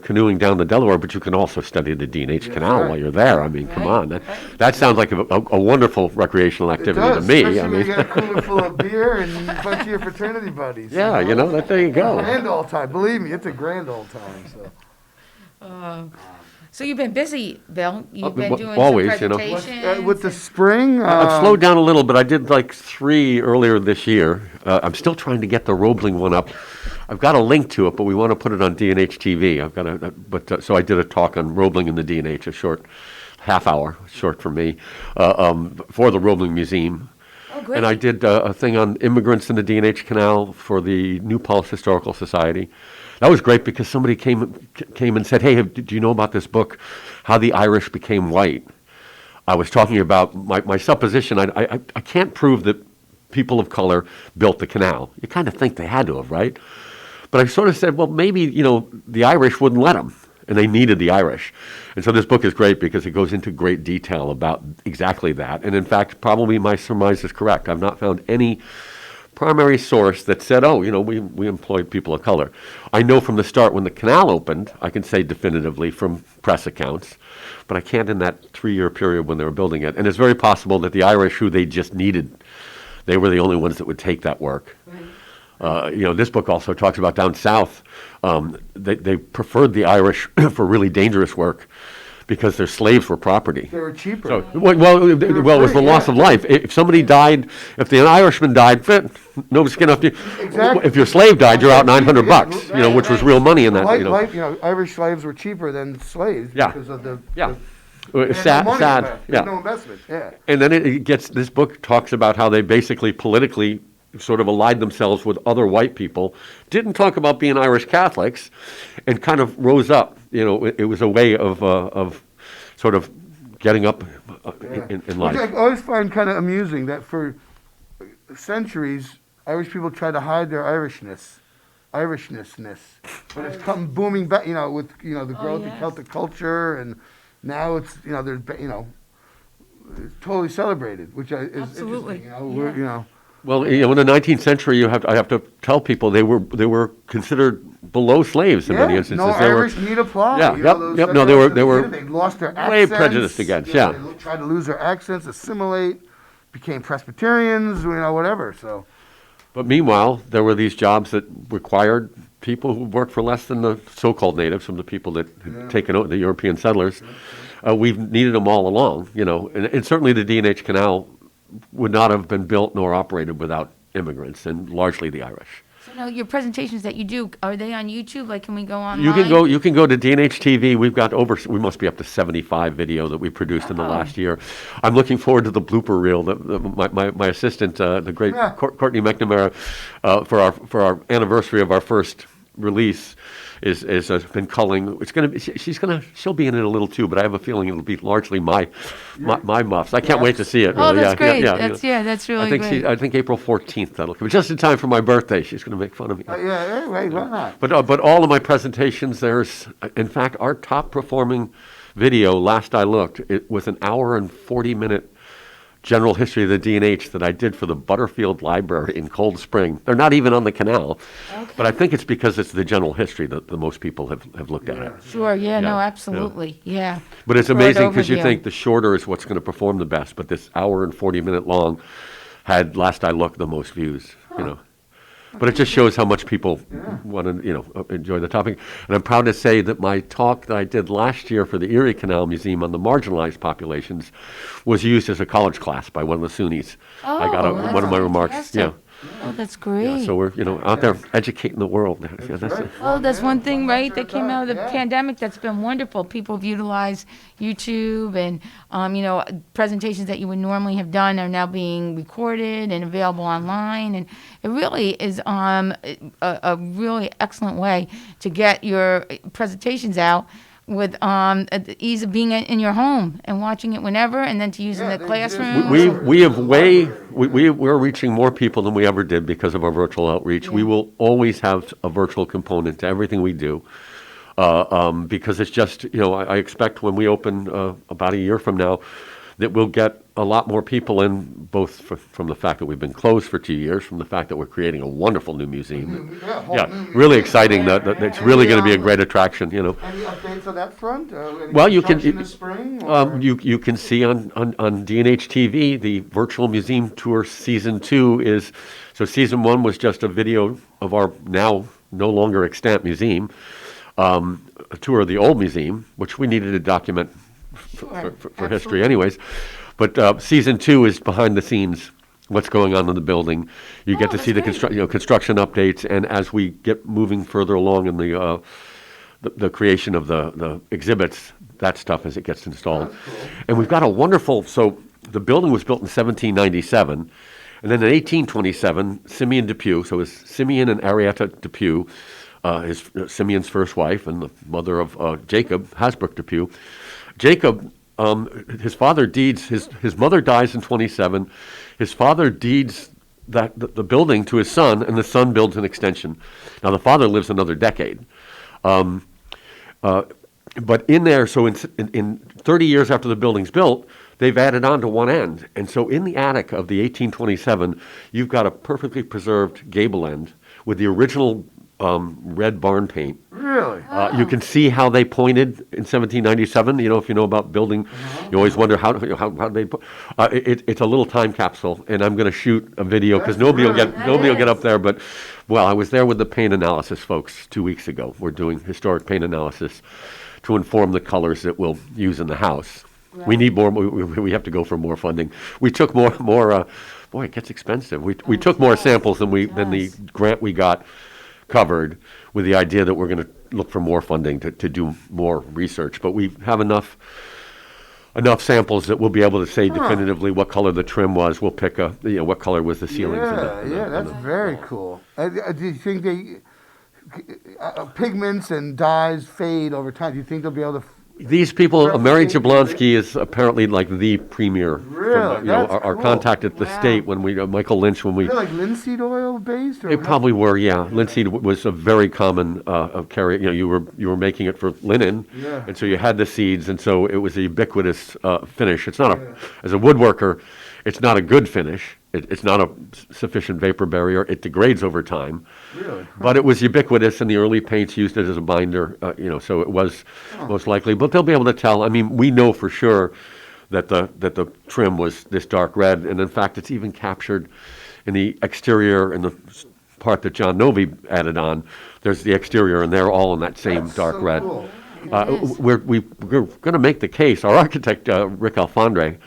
canoeing down the Delaware, but you can also study the D&H Canal while you're there. I mean, come on, that sounds like a wonderful recreational activity to me. Especially I when you mean, get a cooler full of beer and a bunch of your fraternity buddies. Yeah, there you go. Grand old time. Believe me, it's a grand old time. So you've been busy, Bill. You've been doing always, some presentations. With the spring, I've slowed down a little, but I did like 3 earlier this year. I'm still trying to get the Roebling one up. I've got a link to it, but we want to put it on D&H TV. I've got so I did a talk on Roebling and the D&H, a short half hour, short for me, for the Roebling Museum. Oh, great. And I did a thing on immigrants in the D&H Canal for the New Paltz Historical Society. That was great because somebody came and said, "Hey, do you know about this book, How the Irish Became White?" I was talking about my supposition. I can't prove that people of color built the canal. You kind of think they had to have, right? But I sort of said, well, maybe, the Irish wouldn't let them, and they needed the Irish. And so this book is great because it goes into great detail about exactly that. And in fact, probably my surmise is correct. I've not found any primary source that said, we employed people of color. I know from the start when the canal opened, I can say definitively from press accounts, but I can't in that 3-year period when they were building it. And it's very possible that the Irish, who they just needed, they were the only ones that would take that work. This book also talks about down south. They preferred the Irish for really dangerous work because their slaves were property. They were cheaper. So, it was the loss of life. If somebody died, if an Irishman died, no skin off you. Exactly. If your slave died, you're out $900, which was real money in that. Irish slaves were cheaper than slaves because of the Sad. no investment. Yeah. And then this book talks about how they basically politically sort of allied themselves with other white people, didn't talk about being Irish Catholics, and kind of rose up. It was a way of sort of getting up in life. Which I always find kind of amusing that for centuries, Irish people tried to hide their Irishness. But it's come booming back, with, the growth of Celtic culture, and now it's, it's totally celebrated, which is Absolutely. interesting, Well, in the 19th century, I have to tell people they were considered below slaves in many instances. No Irish need apply. Yeah, no, they were they lost their way accents. prejudiced against. Yeah, they tried to lose their accents, assimilate, became Presbyterians, whatever. So, but meanwhile, there were these jobs that required people who worked for less than the so-called natives, from the people that had taken over, the European settlers. We've needed them all along, and certainly the D&H Canal would not have been built nor operated without immigrants, and largely the Irish. So now your presentations that you do, are they on YouTube? Like, can we go online? You can go to D&H TV. We've got we must be up to 75 video that we produced in the last year. I'm looking forward to the blooper reel. My assistant, the great Courtney McNamara, for our anniversary of our first release, is been culling. It's going to be. She'll be in it a little too, but I have a feeling it'll be largely my muffs. I can't wait to see it. Oh, really. that's great. Yeah, That's really great. I think April 14th that'll come. Just in time for my birthday. She's going to make fun of me. Why not? But all of my presentations, there's, in fact, our top performing video, last I looked, it was an hour and 40-minute general history of the D&H that I did for the Butterfield Library in Cold Spring. They're not even on the canal, but I think it's because it's the general history that the most people have looked at it. Sure, no, absolutely, yeah. But it's Short amazing because you overview. think the shorter is what's going to perform the best, but this hour and 40-minute long had, last I looked, the most views, you know. But it just shows how much people want to, you know, enjoy the topic. And I'm proud to say that my talk that I did last year for the Erie Canal Museum on the marginalized populations was used as a college class by one of the SUNYs. I got one of my remarks. fantastic. Oh, that's great. Yeah, so we're, you know, out there educating the world. Yeah, that's it. Well, that's one thing, right, that came out of the pandemic that's been wonderful. People have utilized YouTube and, you know, presentations that you would normally have done are now being recorded and available online. And it really is a really excellent way to get your presentations out with the ease of being in your home and watching it whenever, and then to use in the classroom. We're reaching more people than we ever did because of our virtual outreach. We will always have a virtual component to everything we do, because it's just, you know, I expect when we open about a year from now that we'll get a lot more people in, both from the fact that we've been closed for 2 years, from the fact that we're creating a wonderful new museum. Really exciting. That it's really going to be a great attraction, you know. Any updates on that front? Well, you can this spring, or? you can see on D&H TV the virtual museum tour season 2 is, so season 1 was just a video of our now no longer extant museum, a tour of the old museum, which we needed to document for history anyways. But season 2 is behind the scenes, what's going on in the building. You get to see the construction updates, and as we get moving further along in the creation of the exhibits, that stuff as it gets installed. And we've got a wonderful, so the building was built in 1797, and then in 1827, Simeon Depew, so it was Simeon and Arietta Depew, Simeon's first wife and the mother of Jacob, Hasbrook Depew. Jacob, his father deeds, his mother dies in 27. His father deeds the building to his son, and the son builds an extension. Now the father lives another decade. But in there, so in 30 years after the building's built, they've added on to one end. And so in the attic of the 1827, you've got a perfectly preserved gable end with the original red barn paint. Really? You can see how they pointed in 1797. You know, if you know about building, you always wonder how they put. It's a little time capsule, and I'm going to shoot a video because nobody will get up there. But well, I was there with the paint analysis folks 2 weeks ago. We're doing historic paint analysis to inform the colors that we'll use in the house. Right. We need more. We have to go for more funding. We took more. Boy, it gets expensive. We took more samples than the grant we got covered, with the idea that we're going to look for more funding to do more research. But we have enough samples that we'll be able to say definitively what color the trim was. We'll pick what color was the ceilings. That's very cool. Do you think pigments and dyes fade over time? Do you think they'll be able to? These people, Mary Jablonski is apparently like the premier. Really? From, our cool. contact at the state when we, Michael Lynch, when we. Is it like linseed oil based? They probably were, yeah. Linseed was a very common carry. You know, you were making it for linen, and so you had the seeds, and so it was a ubiquitous finish. It's not as a woodworker, it's not a good finish. It's not a sufficient vapor barrier. It degrades over time. Really? But it was ubiquitous, and the early paints used it as a binder, so it was most likely. But they'll be able to tell. I mean, we know for sure that the trim was this dark red, and in fact, it's even captured in the exterior and the part that John Novi added on. There's the exterior, and they're all in that same dark red. Cool. We're going to make the case. Our architect, Rick Alfondre,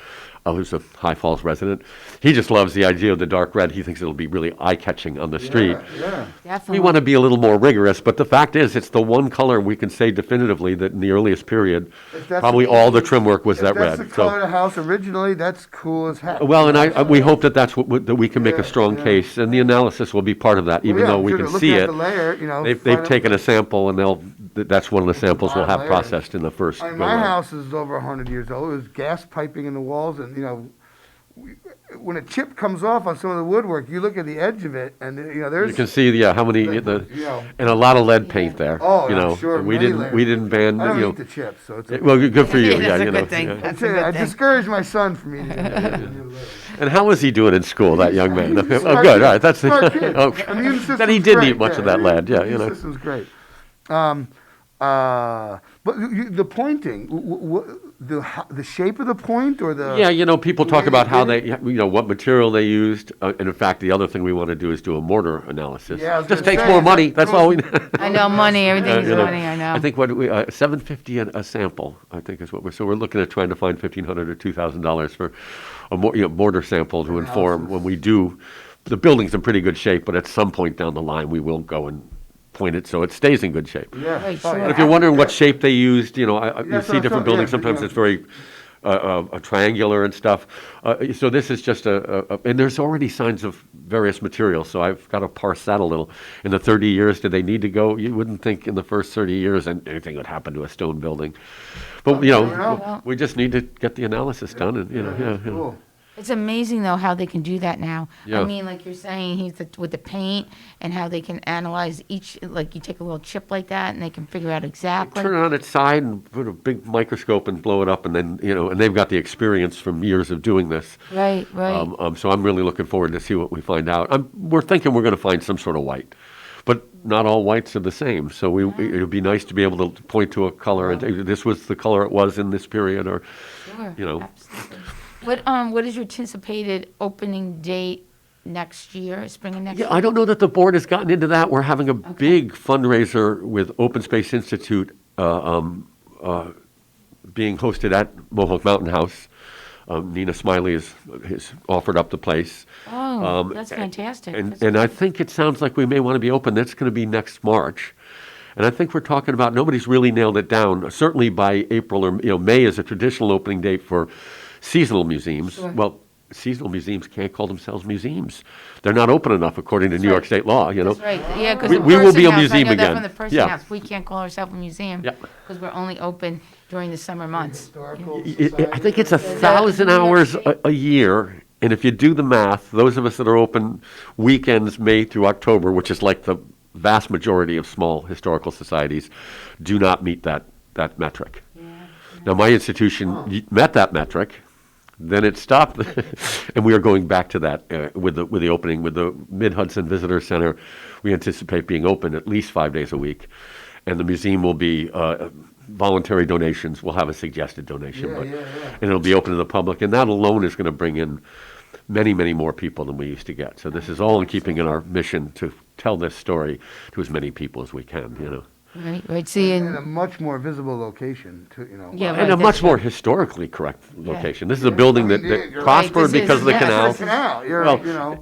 who's a High Falls resident, he just loves the idea of the dark red. He thinks it'll be really eye-catching on the street. Yeah. Definitely. We want to be a little more rigorous, but the fact is, it's the one color we can say definitively that in the earliest period, probably all the trim work was that red. That's the color of the house originally. That's cool as heck. Well, and we hope that's that we can make a strong case, and the analysis will be part of that, even though we can see it. The layer, they've taken a sample, and that's one of the samples we'll have processed in the first. My house is over 100 years old. It was gas piping in the walls, and when a chip comes off on some of the woodwork, you look at the edge of it, and there's You can see, how many, and a lot of lead paint there. Oh, I'm sure, We many didn't ban. I don't eat the chips, so it's well, good for you. That's yeah, a good thing. Yeah. That's a good I thing. discourage my son from eating. And how was he doing in school, that young man? He's a Oh, smart good. kid. All right, that's Smart kid. okay. Immune system's Then he didn't great, eat much yeah. of that lead. Yeah, Immune system's great. But the pointing, the shape of the point, or the people talk about how they, what material they used, and in fact, the other thing we want to do is do a mortar analysis. Yeah, I was just gonna takes say, more money. That's all we. I know money. Everything's money. I know. I think $750 a sample. I think is what we're looking at trying to find $1,500 or $2,000 for a mortar sample to inform when we do. The building's in pretty good shape, but at some point down the line, we will go and point it so it stays in good shape. Yeah. Right, sure. But if you're wondering what shape they used, you That's see what different I'm buildings. saying, Sometimes it's very triangular and stuff. So this is just and there's already signs of various materials. So I've got to parse that a little. In the 30 years, did they need to go? You wouldn't think in the first 30 years anything would happen to a stone building. But we just need to get the analysis done, and Cool. It's amazing though how they can do that now. Yeah. I mean, like you're saying, with the paint and how they can analyze each. Like you take a little chip like that, and they can figure out exactly. Turn it on its side and put a big microscope and blow it up, and then and they've got the experience from years of doing this. Right. So I'm really looking forward to see what we find out. We're thinking we're going to find some sort of white, but not all whites are the same. So it would be nice to be able to point to a color and say, this was the color it was in this period, or Sure. Absolutely. What is your anticipated opening date next year, spring of next year? I don't know that the board has gotten into that. We're having a big fundraiser with Open Space Institute being hosted at Mohawk Mountain House. Nina Smiley has offered up the place. Oh, that's fantastic. And I think it sounds like we may want to be open. That's going to be next March. And I think we're talking about, nobody's really nailed it down. Certainly by April or May is a traditional opening date for seasonal museums. Sure. Well, seasonal museums can't call themselves museums. They're not open enough according to New York State law. That's right. Yeah, because we will be a museum I know again. That from the Person House. We can't call ourselves a museum because we're only open during the summer months. I think it's 1,000 hours a year. And if you do the math, those of us that are open weekends, May through October, which is like the vast majority of small historical societies, do not meet that metric. Now, my institution met that metric. Then it stopped, and we are going back to that with the opening with the Mid-Hudson Visitor Center. We anticipate being open at least 5 days a week, and the museum will be voluntary donations. We'll have a suggested donation, and it'll be open to the public, and that alone is going to bring in many, many more people than we used to get. So this is all in keeping in our mission to tell this story to as many people as we can. Right. See, in a much more visible location, too. Yeah, and a much more historically correct location. This is a building that prospered because of the canal.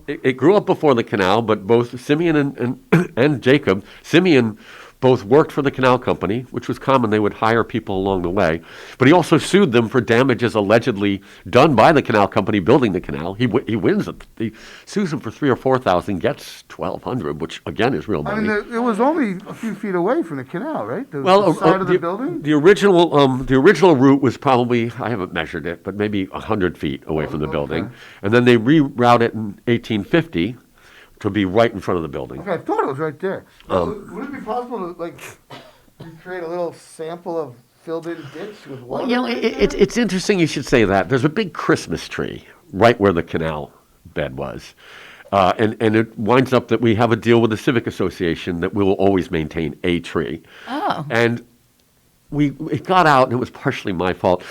It grew up before the canal, but both Simeon and Jacob, Simeon both worked for the canal company, which was common. They would hire people along the way. But he also sued them for damages allegedly done by the canal company building the canal. He wins it. He sues them for $3,000 or $4,000, gets $1,200, which again is real money. I mean, it was only a few feet away from the canal, right? The side of the building? The original route was probably, I haven't measured it, but maybe 100 feet away from the building. And then they rerouted it in 1850 to be right in front of the building. Okay, I thought it was right there. Would it be possible to recreate a little sample of filled-in ditch with water? Well, it's interesting you should say that. There's a big Christmas tree right where the canal bed was. And it winds up that we have a deal with the Civic Association that we will always maintain a tree. Oh. And it got out, and it was partially my fault,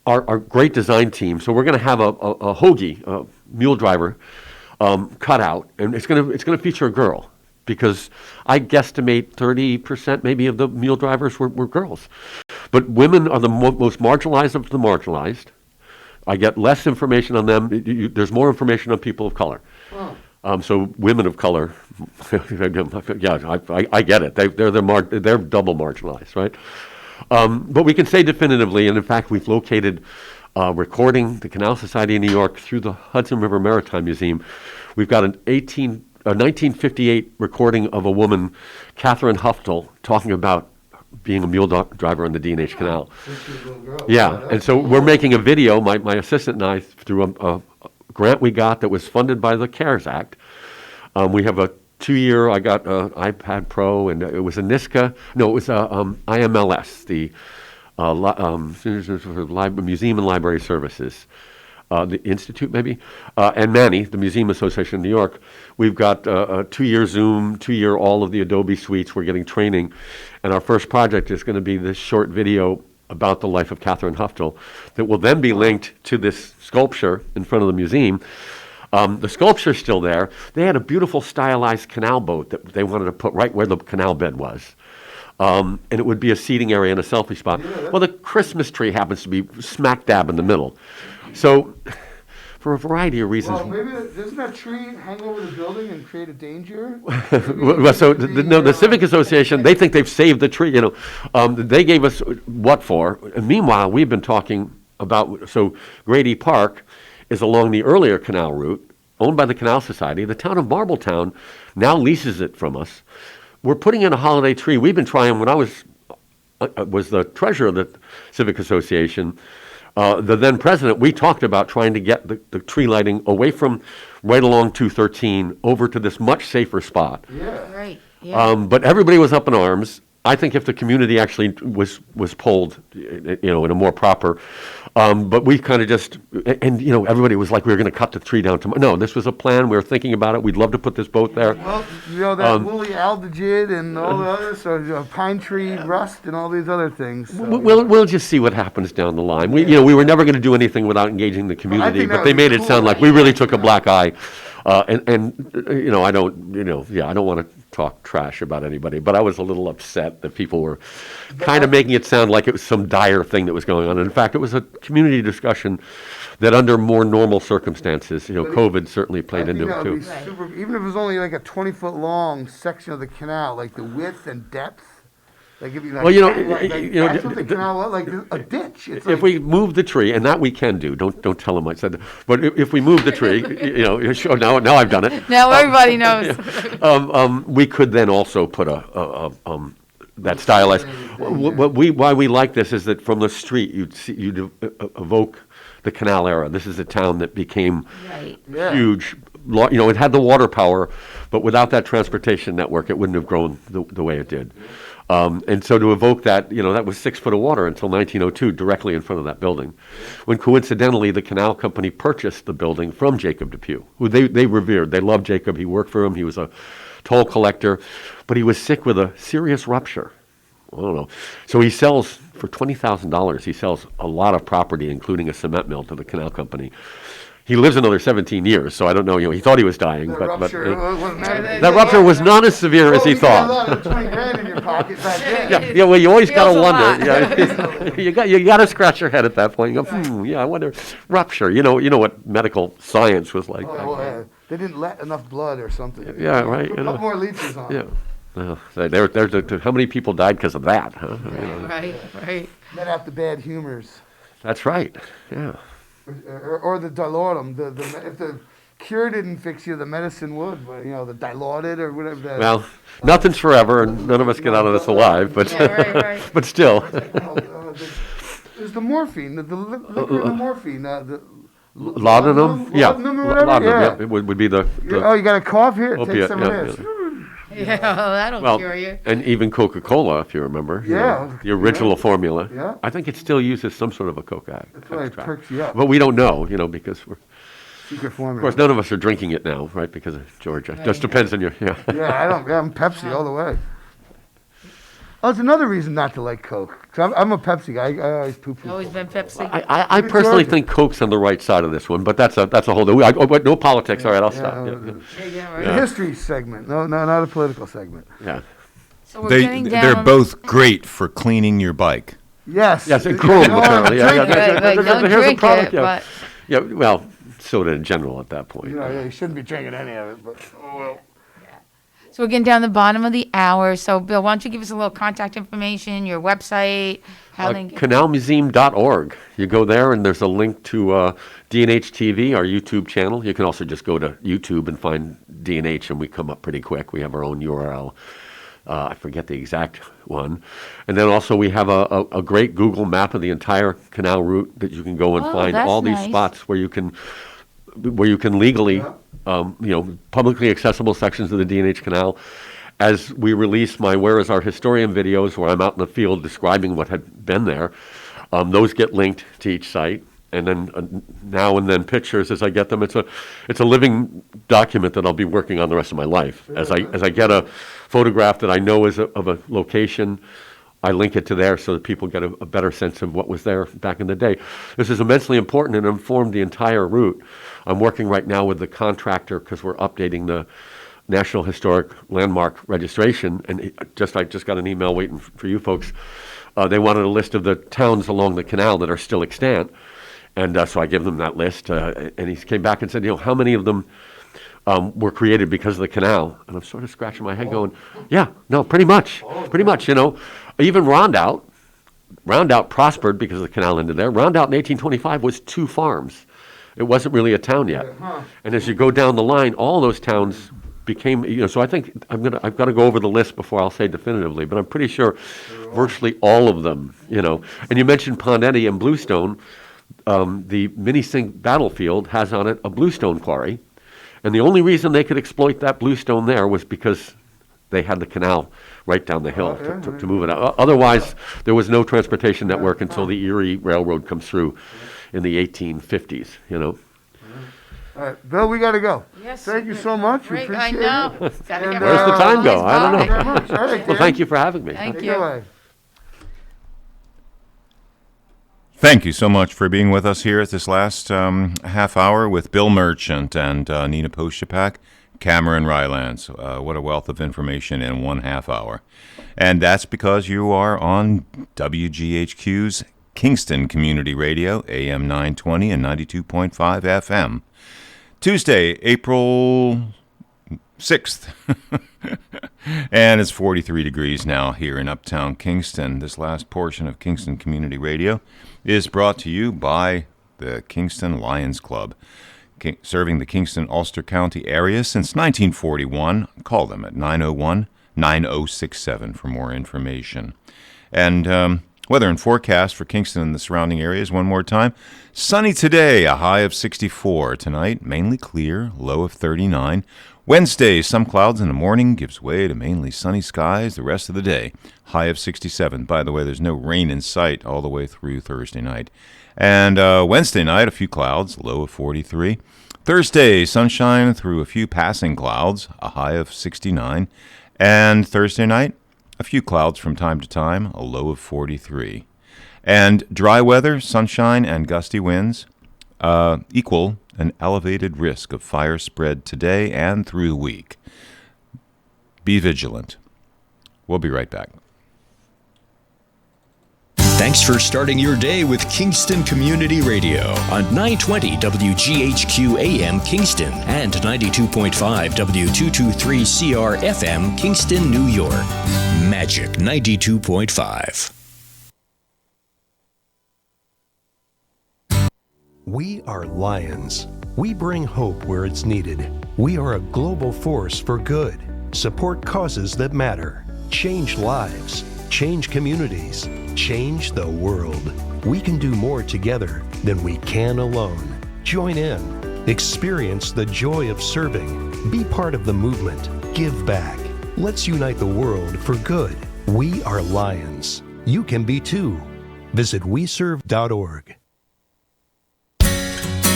our great design team. So we're going to have a hoagie, a mule driver, cut out, and it's gonna feature a girl, because I guesstimate 30% maybe of the mule drivers were girls. But women are the most marginalized of the marginalized. I get less information on them. There's more information on people of color. So women of color, yeah, I get it. They're double marginalized, right? But we can say definitively, and in fact, we've located recording the Canal Society of New York through the Hudson River Maritime Museum. We've got a 1958 recording of a woman, Catherine Huftel, talking about being a mule driver on the D&H Canal. Yeah, and so we're making a video, my assistant and I, through a grant we got that was funded by the CARES Act. We have a 2-year, I got an iPad Pro, and it was a NISCA, no, it was IMLS, the Museum and Library Services. The Institute, maybe, and Manny, the Museum Association in New York. We've got a 2-year Zoom, 2-year all of the Adobe suites. We're getting training. And our first project is going to be this short video about the life of Catherine Huftel that will then be linked to this sculpture in front of the museum. The sculpture's still there. They had a beautiful stylized canal boat that they wanted to put right where the canal bed was. And it would be a seating area and a selfie spot. Well, the Christmas tree happens to be smack dab in the middle. So, for a variety of reasons. Well, maybe doesn't that tree hang over the building and create a danger? Well, so the Civic Association, they think they've saved the tree. They gave us what for? And meanwhile, we've been talking about. So Grady Park is along the earlier canal route, owned by the Canal Society. The town of Marbletown now leases it from us. We're putting in a holiday tree. We've been trying. When I was the treasurer of the Civic Association. The then president, we talked about trying to get the tree lighting away from right along 213 over to this much safer spot. Yeah. Right. Yeah. But everybody was up in arms. I think if the community actually was polled, in a more proper, but we kind of just, and everybody was like, we were going to cut the tree down tomorrow. No, this was a plan. We were thinking about it. We'd love to put this boat there. Well, that woolly aldehyde and all the others, so pine tree rust and all these other things. So. We'll just see what happens down the line. We were never going to do anything without engaging the community, but they made it sound like we really took a black eye. I don't want to talk trash about anybody, but I was a little upset that people were kind of making it sound like it was some dire thing that was going on. And in fact, it was a community discussion that under more normal circumstances, COVID certainly played into it too. Even if it was only like a 20-foot long section of the canal, like the width and depth. Like if you like, that's what the canal was, like a ditch. It's if we move the tree, and that we can do, don't tell them I said that. But if we move the tree, now I've done it. Now everybody knows. We could then also put that stylized. Why we like this is that from the street you'd evoke the canal era. This is a town that became huge. It had the water power, but without that transportation network, it wouldn't have grown the way it did. And so to evoke that, that was 6 foot of water until 1902, directly in front of that building, when coincidentally the canal company purchased the building from Jacob Depew, who they revered. They loved Jacob. He worked for him. He was a toll collector, but he was sick with a serious rupture. I don't know. So he sells, for $20,000, he sells a lot of property, including a cement mill, to the canal company. He lives another 17 years, so I don't know. He thought he was dying, that but rupture rupture was not as severe as he thought. You had $20,000 in your pocket back then. Well, you always got to wonder. Yeah, you got to scratch your head at that point. You go, I wonder. Rupture. You know what medical science was like. They didn't let enough blood or something. Yeah, right. Put a couple more leeches on. Yeah. Well, how many people died because of that? Huh? Right. Let out the bad humors. That's right. Yeah. Or the dilaudum. If the cure didn't fix you, the medicine would. But the dilaudid or whatever. Well, nothing's forever, and none of us get out of this alive. But but still. There's the morphine, the liquor, the morphine, the laudanum. Yeah, laudanum. Yeah, it would be the. Oh, you got a cough here? Opiate, take some of this. Yeah, that'll cure you. And even Coca-Cola, if you remember. Yeah. The original formula. Yeah. I think it still uses some sort of a coca. That's why it perks you up. But we don't know, because we're. Secret formula. Of course, none of us are drinking it now, right? Because of Georgia. Right. Just depends on your. Yeah. Yeah, I don't. Yeah, I'm Pepsi all the way. Oh, it's another reason not to like Coke. So I'm a Pepsi guy. I always poo-poo. Always been Pepsi. I personally think Coke's on the right side of this one, but that's a whole. But no politics. All right, I'll stop. A history segment. No, not a political segment. Yeah. So we're getting down. They're both great for cleaning your bike. Yes. Yes, and chrome apparently. Don't drink it, but. Yeah, well, soda in general at that point. You shouldn't be drinking any of it, but oh well. So we're getting down the bottom of the hour. So, Bill, why don't you give us a little contact information, your website, canalmuseum.org. You go there, and there's a link to D&H TV, our YouTube channel. You can also just go to YouTube and find D&H, and we come up pretty quick. We have our own URL. I forget the exact one. And then also we have a great Google map of the entire canal route that you can go and find all these spots where you can where you can legally, publicly accessible sections of the D&H Canal. As we release my Where is Our Historian videos, where I'm out in the field describing what had been there, those get linked to each site. And then now and then pictures as I get them. It's a living document that I'll be working on the rest of my life. As I get a photograph that I know is of a location, I link it to there so that people get a better sense of what was there back in the day. This is immensely important and informed the entire route. I'm working right now with the contractor because we're updating the National Historic Landmark registration, and I just got an email waiting for you folks. They wanted a list of the towns along the canal that are still extant, and so I gave them that list, and he came back and said, how many of them were created because of the canal? And I'm sort of scratching my head going, yeah, no, pretty much, Even Rondout prospered because the canal ended there. Rondout in 1825 was 2 farms. It wasn't really a town yet. And as you go down the line, all those towns became, so I think I've got to go over the list before I'll say definitively, but I'm pretty sure virtually all of them, And you mentioned Pond Eddy and Bluestone. The Minisink battlefield has on it a bluestone quarry. And the only reason they could exploit that bluestone there was because they had the canal right down the hill to move it out. Otherwise, there was no transportation network until the Erie Railroad comes through in the 1850s, All right, Bill, we got to go. Yes. Thank you so much. We Great, appreciate I know. it. Gotta get Where's the time go? I don't Thank you very know. much. All right, Well, thank you for having me. Thank Take you. it away. Thank you so much for being with us here at this last half hour with Bill Merchant and Nina Postupack, Cameron Rylance. What a wealth of information in 1 half hour. And that's because you are on WGHQ's Kingston Community Radio, AM 920 and 92.5 FM. Tuesday, April 6th. And it's 43 degrees now here in Uptown Kingston. This last portion of Kingston Community Radio is brought to you by the Kingston Lions Club, serving the Kingston-Ulster County area since 1941. Call them at 901-9067 for more information. And weather and forecast for Kingston and the surrounding areas one more time. Sunny today, a high of 64. Tonight, mainly clear, low of 39. Wednesday, some clouds in the morning, gives way to mainly sunny skies the rest of the day. High of 67. By the way, there's no rain in sight all the way through Thursday night. And Wednesday night, a few clouds, low of 43. Thursday, sunshine through a few passing clouds, a high of 69. And Thursday night, a few clouds from time to time, a low of 43. And dry weather, sunshine, and gusty winds equal an elevated risk of fire spread today and through the week. Be vigilant. We'll be right back. Thanks for starting your day with Kingston Community Radio on 920 WGHQ AM Kingston and 92.5 W223CR FM Kingston, New York. Magic 92.5. We are Lions. We bring hope where it's needed. We are a global force for good. Support causes that matter. Change lives. Change communities. Change the world. We can do more together than we can alone. Join in. Experience the joy of serving. Be part of the movement. Give back. Let's unite the world for good. We are Lions. You can be too. Visit weserve.org.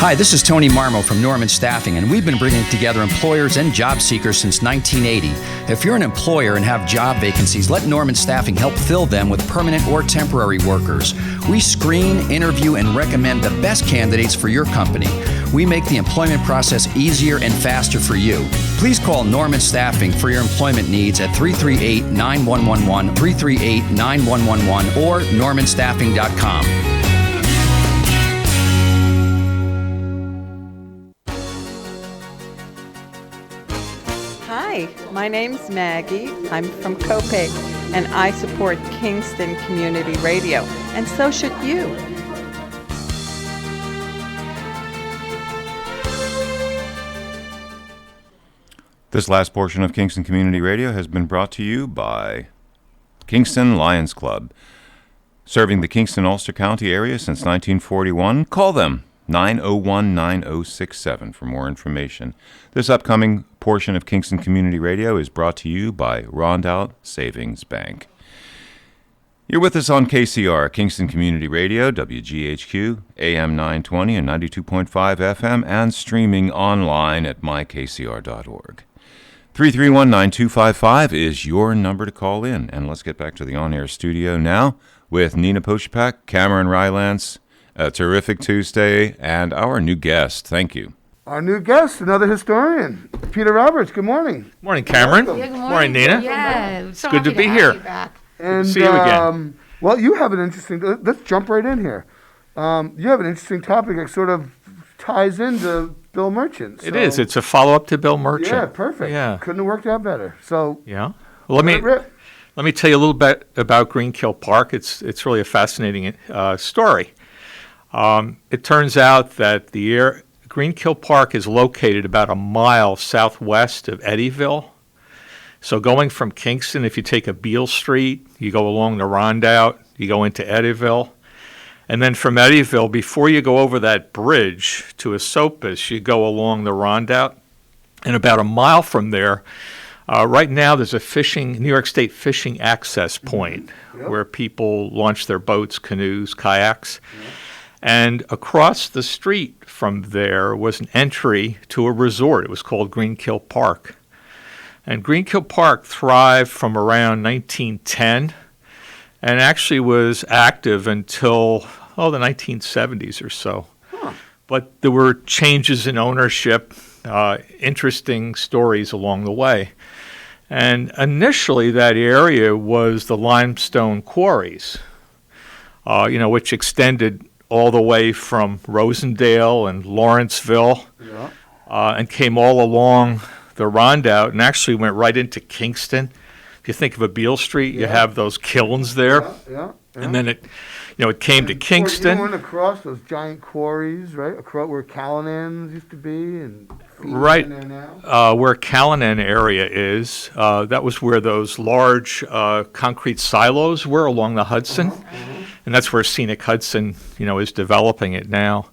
Hi, this is Tony Marmo from Norman Staffing, and we've been bringing together employers and job seekers since 1980. If you're an employer and have job vacancies, let Norman Staffing help fill them with permanent or temporary workers. We screen, interview, and recommend the best candidates for your company. We make the employment process easier and faster for you. Please call Norman Staffing for your employment needs at 338-9111, 338-9111, or normanstaffing.com. Hi, my name's Maggie. I'm from Copiague, and I support Kingston Community Radio, and so should you. This last portion of Kingston Community Radio has been brought to you by Kingston Lions Club, serving the Kingston-Ulster County area since 1941. Call them, 901-9067 for more information. This upcoming portion of Kingston Community Radio is brought to you by Rondout Savings Bank. You're with us on KCR, Kingston Community Radio, WGHQ, AM 920 and 92.5 FM, and streaming online at mykcr.org. 331-9255 is your number to call in. And let's get back to the on-air studio now with Nina Postupack, Cameron Rylance. A terrific Tuesday, and our new guest. Thank you. Our new guest, another historian, Peter Roberts. Good morning. Morning, Cameron. Welcome. Yeah, good morning, Nina. Yeah, It's good to be here. And, see you again. Well, you have an interesting, let's jump right in here. You have an interesting topic that sort of ties into Bill Merchant. It is. It's a follow-up to Bill Merchant. Yeah, perfect. Yeah. Couldn't have worked out better. So yeah. Well, let me tell you a little bit about Greenkill Park. It's really a fascinating story. It turns out that Greenkill Park is located about a mile southwest of Eddyville. So going from Kingston, if you take a Beale Street, you go along the Rondout, you go into Eddyville. And then from Eddyville, before you go over that bridge to Esopus, you go along the Rondout. And about a mile from there, right now there's a New York State fishing access point where people launch their boats, canoes, kayaks. And across the street from there was an entry to a resort. It was called Greenkill Park. And Greenkill Park thrived from around 1910 and actually was active until, the 1970s or so. Huh. But there were changes in ownership, interesting stories along the way. And initially that area was the limestone quarries, which extended all the way from Rosendale and Lawrenceville and came all along the Rondout and actually went right into Kingston. If you think of a Beale Street, you have those kilns there. Yeah. And then it came to Kingston. You went across those giant quarries, right? Across where Callanan's used to be and right there now. Where Callanan area is, that was where those large concrete silos were along the Hudson. And that's where Scenic Hudson, is developing it now.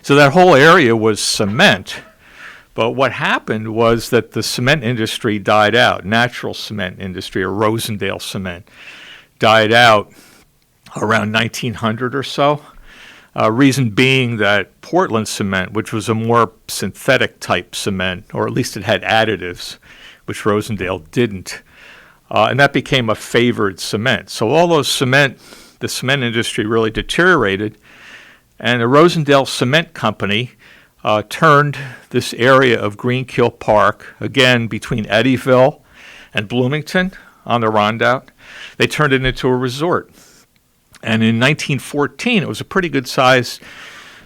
So that whole area was cement. But what happened was that the cement industry died out. Natural cement industry, or Rosendale cement, died out around 1900 or so. Reason being that Portland cement, which was a more synthetic type cement, or at least it had additives, which Rosendale didn't, and that became a favored cement. So all those the cement industry really deteriorated, and the Rosendale Cement Company turned this area of Greenkill Park, again between Eddyville and Bloomington on the Rondout, they turned it into a resort. And in 1914, it was a pretty good-sized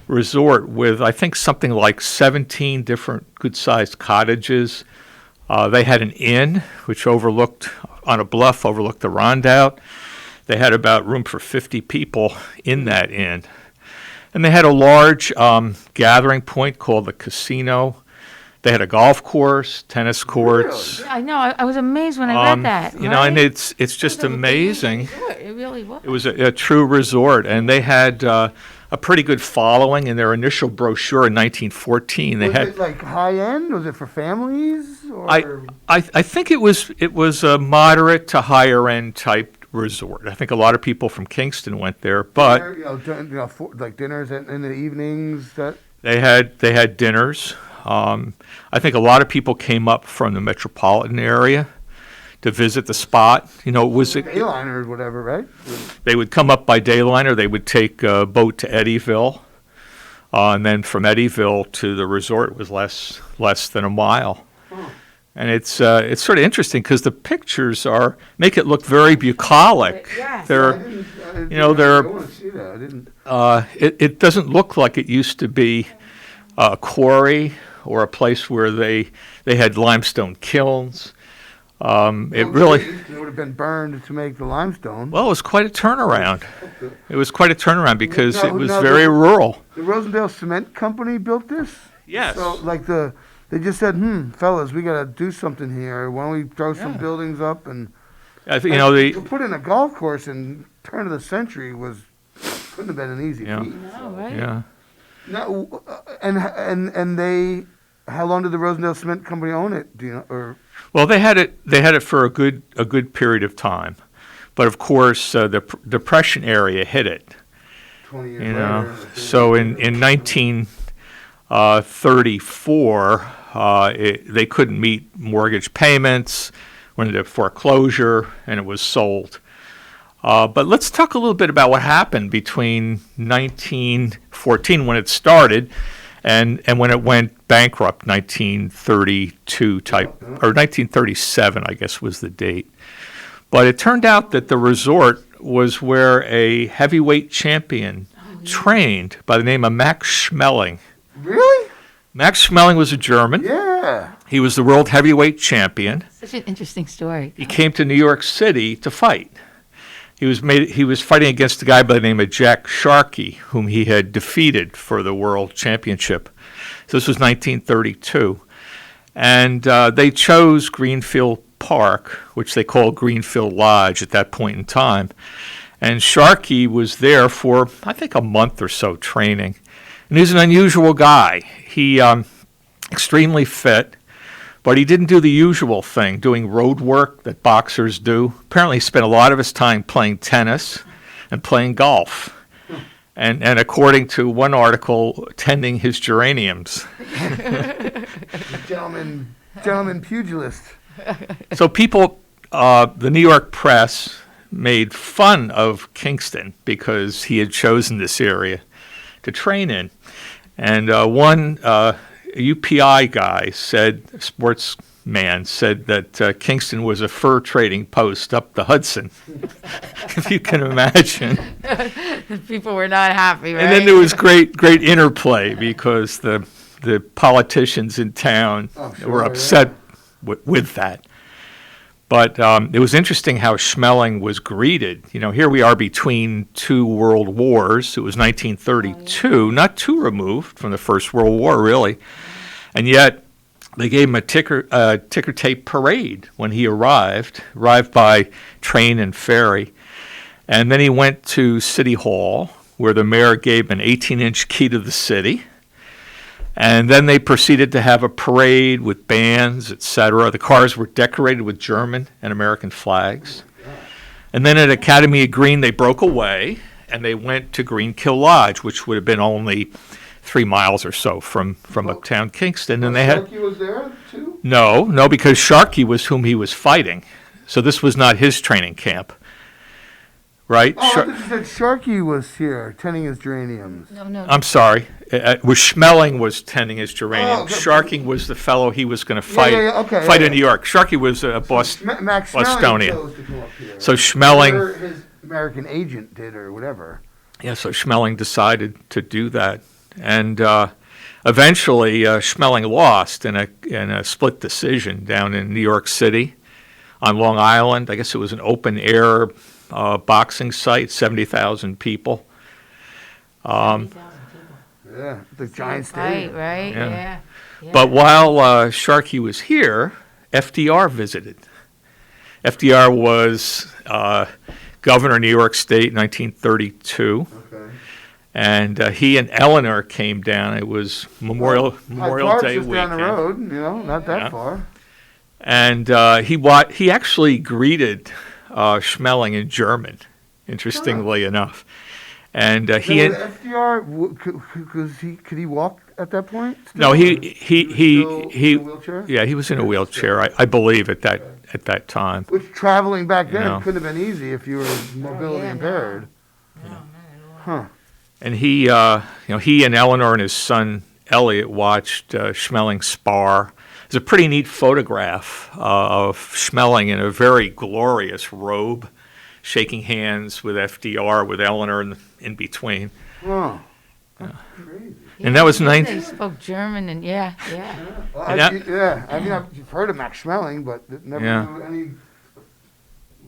resort with, I think, something like 17 different good-sized cottages. They had an inn, which overlooked the Rondout. They had about room for 50 people in that inn. And they had a large gathering point called the casino. They had a golf course, tennis courts. Yeah, I know. I was amazed when I read that. And it's just amazing. It really was. It was a true resort, and they had a pretty good following in their initial brochure in 1914. Was it like high end? Was it for families? Or? I think it was a moderate to higher end type resort. I think a lot of people from Kingston went there, but like dinners in the evenings. They had dinners. I think a lot of people came up from the metropolitan area to visit the spot. Was it Dayliner or whatever, right? They would come up by Dayliner. They would take a boat to Eddyville, and then from Eddyville to the resort was less than a mile. Oh. And it's sort of interesting because the pictures make it look very bucolic. Yes. It doesn't look like it used to be a quarry or a place where they had limestone kilns. It would have been burned to make the limestone. Well, it was quite a turnaround. Because it was very rural. The Rosendale Cement Company built this? Yes. So they just said, fellas, we got to do something here. Why don't we throw some buildings up? And I think, to put in a golf course in turn of the century couldn't have been an easy feat. No, right? Yeah. No, and they, how long did the Rosendale Cement Company own it? Do you know? Or Well, they had it for a good period of time, but of course the Depression area hit it. 20 years You know, later. so in 1934, they couldn't meet mortgage payments, went into foreclosure, and it was sold. But let's talk a little bit about what happened between 1914 when it started and when it went bankrupt, 1932 type, or 1937, I guess was the date. But it turned out that the resort was where a heavyweight champion trained by the name of Max Schmeling. Really? Max Schmeling was a German. Yeah. He was the world heavyweight champion. Such an interesting story. He came to New York City to fight. He was fighting against a guy by the name of Jack Sharkey, whom he had defeated for the world championship. So this was 1932. And they chose Greenfield Park, which they called Greenfield Lodge at that point in time. And Sharkey was there for, I think, a month or so training. And he's an unusual guy. He extremely fit, but he didn't do the usual thing, doing road work that boxers do. Apparently he spent a lot of his time playing tennis and playing golf. And according to one article, tending his geraniums. Gentleman pugilist. So people, the New York press made fun of Kingston because he had chosen this area to train in. And one UPI guy said, sportsman, said that Kingston was a fur trading post up the Hudson, if you can imagine. People were not happy, right? And then there was great interplay because the politicians in town were upset with that. But it was interesting how Schmeling was greeted. You know, here we are between two world wars. It was 1932, not too removed from the First World War, really. And yet they gave him a ticker tape parade when he arrived by train and ferry. And then he went to City Hall, where the mayor gave him an 18-inch key to the city. And then they proceeded to have a parade with bands, etc. The cars were decorated with German and American flags. And then at Academy of Green, they broke away, and they went to Greenkill Lodge, which would have been only 3 miles or so from uptown Kingston. And they had Sharkey was there too? No, because Sharkey was whom he was fighting. So this was not his training camp. Right? Oh, I thought you said Sharkey was here tending his geraniums. No. I'm sorry. Schmeling was tending his geranium. Oh, okay. Sharkey was the fellow he was going to fight in New York. Sharkey was a Max Bostonian. chose to come up here. So Schmeling, Or his American agent did, or whatever. yeah. So Schmeling decided to do that, and eventually Schmeling lost in a split decision down in New York City, on Long Island. I guess it was an open air boxing site, 70,000 people. Yeah, the giant stadium. Right, yeah. But while Sharkey was here, FDR visited. FDR was governor of New York State in 1932. Okay. And he and Eleanor came down. It was Memorial Day just weekend. down the road, not that far. And he actually greeted Schmeling in German, interestingly enough. And he So FDR, could he walk at that point? No, he in a wheelchair? Yeah, he was in a wheelchair, I believe, at that time. Which traveling back then No. couldn't have been easy if you were mobility impaired. Huh. And he and Eleanor and his son Elliot watched Schmeling spar. There's a pretty neat photograph of Schmeling in a very glorious robe, shaking hands with FDR, with Eleanor in between. Oh. And that was They spoke German, and yeah. Well, And I mean, you've heard of Max Schmeling, but never knew any.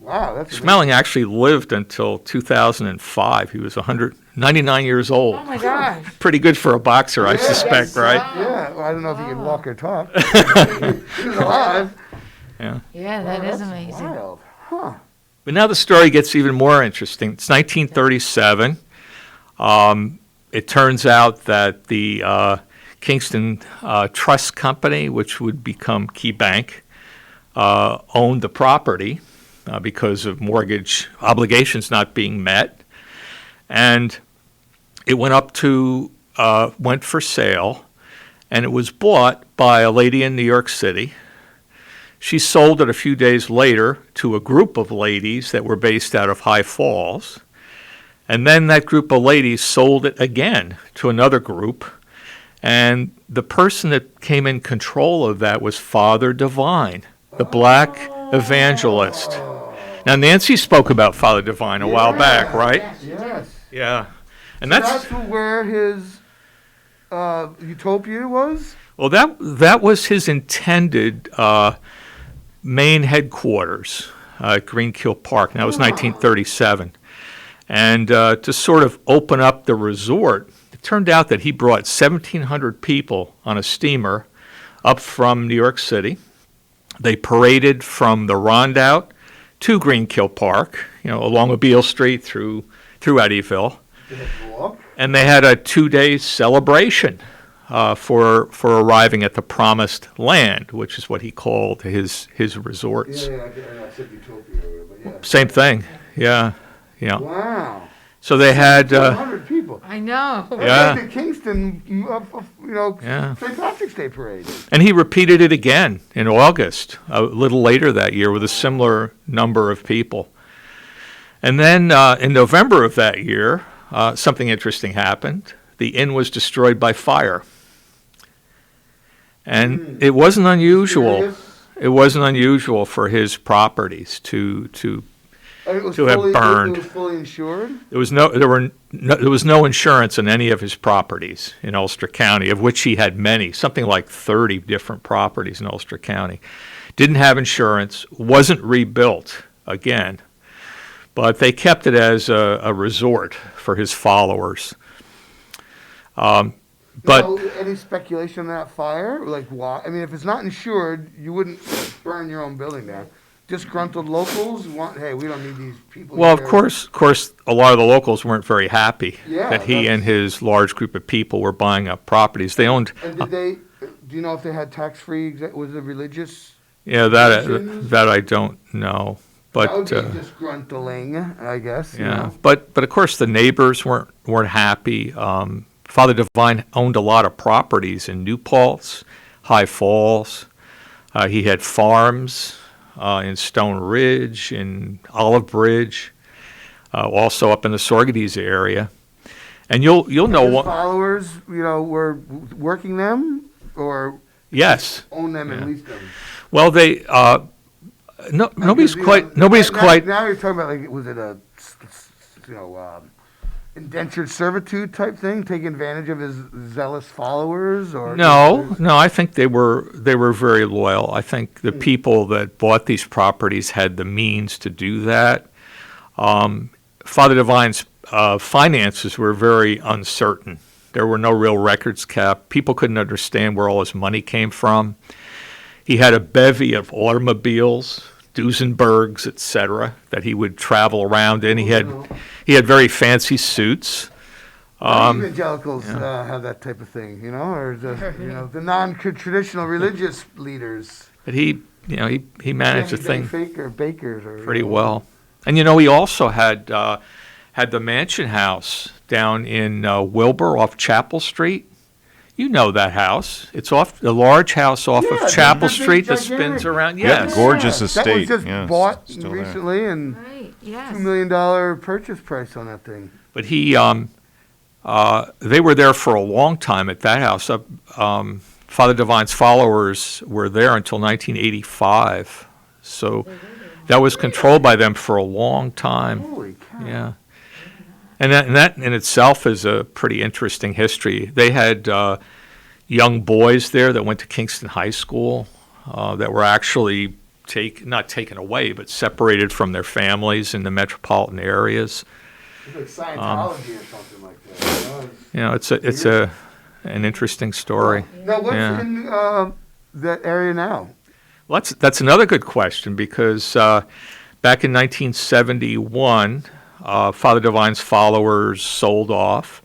Wow, that's Schmeling actually lived until 2005. He was 199 years old. Oh my gosh. Pretty good for a boxer, I suspect, right? Yeah, well, I don't know if he can walk or talk. He was alive. Yeah. Yeah, that is amazing. Wild. Huh. But now the story gets even more interesting. It's 1937. It turns out that the Kingston Trust Company, which would become Key Bank, owned the property because of mortgage obligations not being met. And it went for sale, and it was bought by a lady in New York City. She sold it a few days later to a group of ladies that were based out of High Falls. And then that group of ladies sold it again to another group. And the person that came in control of that was Father Divine, the black evangelist. Now, Nancy spoke about Father Divine a while back, right? Yes. Yeah. And So that's where his utopia was? well, that was his intended main headquarters, Greenkill Park. And that was 1937. And to sort of open up the resort, it turned out that he brought 1,700 people on a steamer up from New York City. They paraded from the Rondout to Greenkill Park, along Beale Street through Eddyville. And they had a 2-day celebration for arriving at the promised land, which is what he called his resorts. Yeah, I said utopia, but yeah. Same thing, yeah. Wow. So they had 100 people. I know. Yeah. Like the Kingston, St. Patrick's Day parade. And he repeated it again in August, a little later that year, with a similar number of people. And then in November of that year, something interesting happened. The inn was destroyed by fire. And it wasn't unusual. It wasn't unusual for his properties to have burned. It was fully insured? There was no insurance on any of his properties in Ulster County, of which he had many, something like 30 different properties in Ulster County. Didn't have insurance, wasn't rebuilt again, but they kept it as a resort for his followers. But any speculation on that fire? Like why? I mean, if it's not insured, you wouldn't burn your own building down. Disgruntled locals hey, we don't need these people. Well, here. of course, a lot of the locals weren't very happy Yeah, that he and his large group of people were buying up properties. They owned. And do you know if they had tax-free? Was it religious? Yeah, that I don't know, but That would be disgruntling, I guess. yeah, but of course the neighbors weren't happy. Father Divine owned a lot of properties in New Paltz, High Falls. He had farms in Stone Ridge, in Olive Bridge, also up in the Sorgades area. And you'll know His what followers, were working them or yes, own them and yeah. lease them. Well, they nobody's quite. Now you're talking about was it a indentured servitude type thing, taking advantage of his zealous followers, or No, I think they were very loyal. I think the people that bought these properties had the means to do that. Father Divine's finances were very uncertain. There were no real records kept. People couldn't understand where all his money came from. He had a bevy of automobiles, Duesenbergs, etc., that he would travel around in. He had very fancy suits. Evangelicals have that type of thing, or the non-traditional religious leaders. But he managed the thing bakers pretty well. And he also had the mansion house down in Wilbur off Chapel Street. You know that house. It's off the large house off of Chapel Street that spins around. Yes, gorgeous estate. That was just bought still recently, and yes. $2 million purchase price on that thing. but they were there for a long time at that house. Father Divine's followers were there until 1985, so that was controlled by them for a long time. Holy cow. Yeah. And that in itself is a pretty interesting history. They had young boys there that went to Kingston High School that were actually not taken away, but separated from their families in the metropolitan areas. It's like Scientology or something like that. It's an interesting story. Now, what's in that area now? Well, that's another good question, because back in 1971, Father Divine's followers sold off,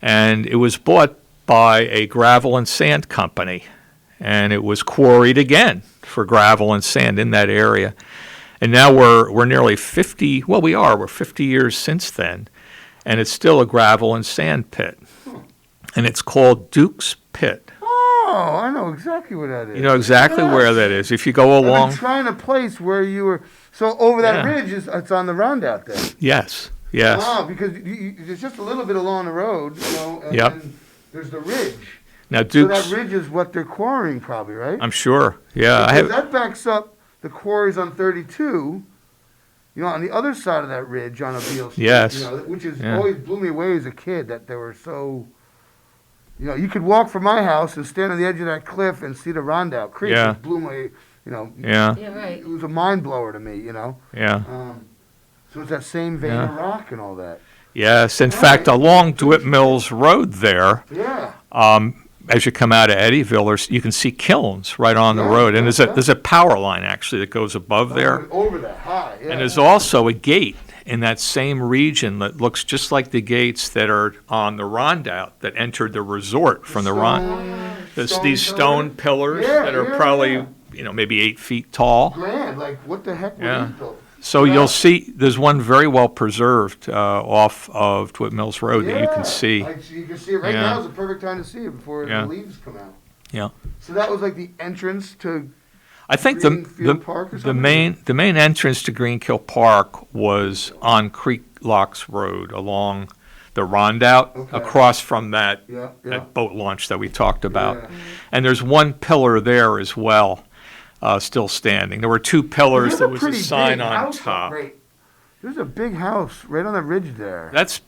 And it was bought by a gravel and sand company, and it was quarried again for gravel and sand in that area. And now we're nearly 50, well, we're 50 years since then, and it's still a gravel and sand pit. And it's called Duke's Pit. Oh, I know exactly where that is. You know exactly where that is. If you go along. I'm trying to place where you were. So over that Yeah. ridge, it's on the roundabout there. Yes, yes. Wow, because there's just a little bit along the road, and Yep. then there's the ridge. Now So Duke's, that ridge is what they're quarrying probably, right? I'm sure, yeah. Because that backs up the quarries on 32, on the other side of that ridge on Beale Street. Yes. Which is Yeah. always blew me away as a kid that they were so. You could walk from my house and stand on the edge of that cliff and see the Rondout Creek. Yeah. It blew my, Yeah. Yeah, right. It was a mind blower to me, Yeah. So it's that same vein Yeah. of rock and all that. Yes, in fact, along DeWitt Mills Road there, Yeah. as you come out of Eddyville, you can see kilns right on the Yeah, road, and yeah, there's a power line actually that goes above there, Over that high, yeah. and there's also a gate in that same region that looks just like the gates that are on the Rondout that entered the resort from the There's these stone pillars Yeah, that are yeah, probably maybe 8 feet tall. Grand, like what the heck were Yeah. these built? So you'll see, there's one very well preserved off of DeWitt Mills Road that you can see. You can see it right Yeah. now. Is the perfect time to see it before Yeah. the leaves come out. Yeah. So that was like the entrance to. I think Greenfield Park or the something? main entrance to Greenkill Park was on Creek Locks Road along the Rondout, across from that that boat launch that we talked about. Yeah. And there's one pillar there as well, still standing. There were 2 pillars. There's There a was a pretty sign big on house up top. right- There's a big house right on the ridge there. That's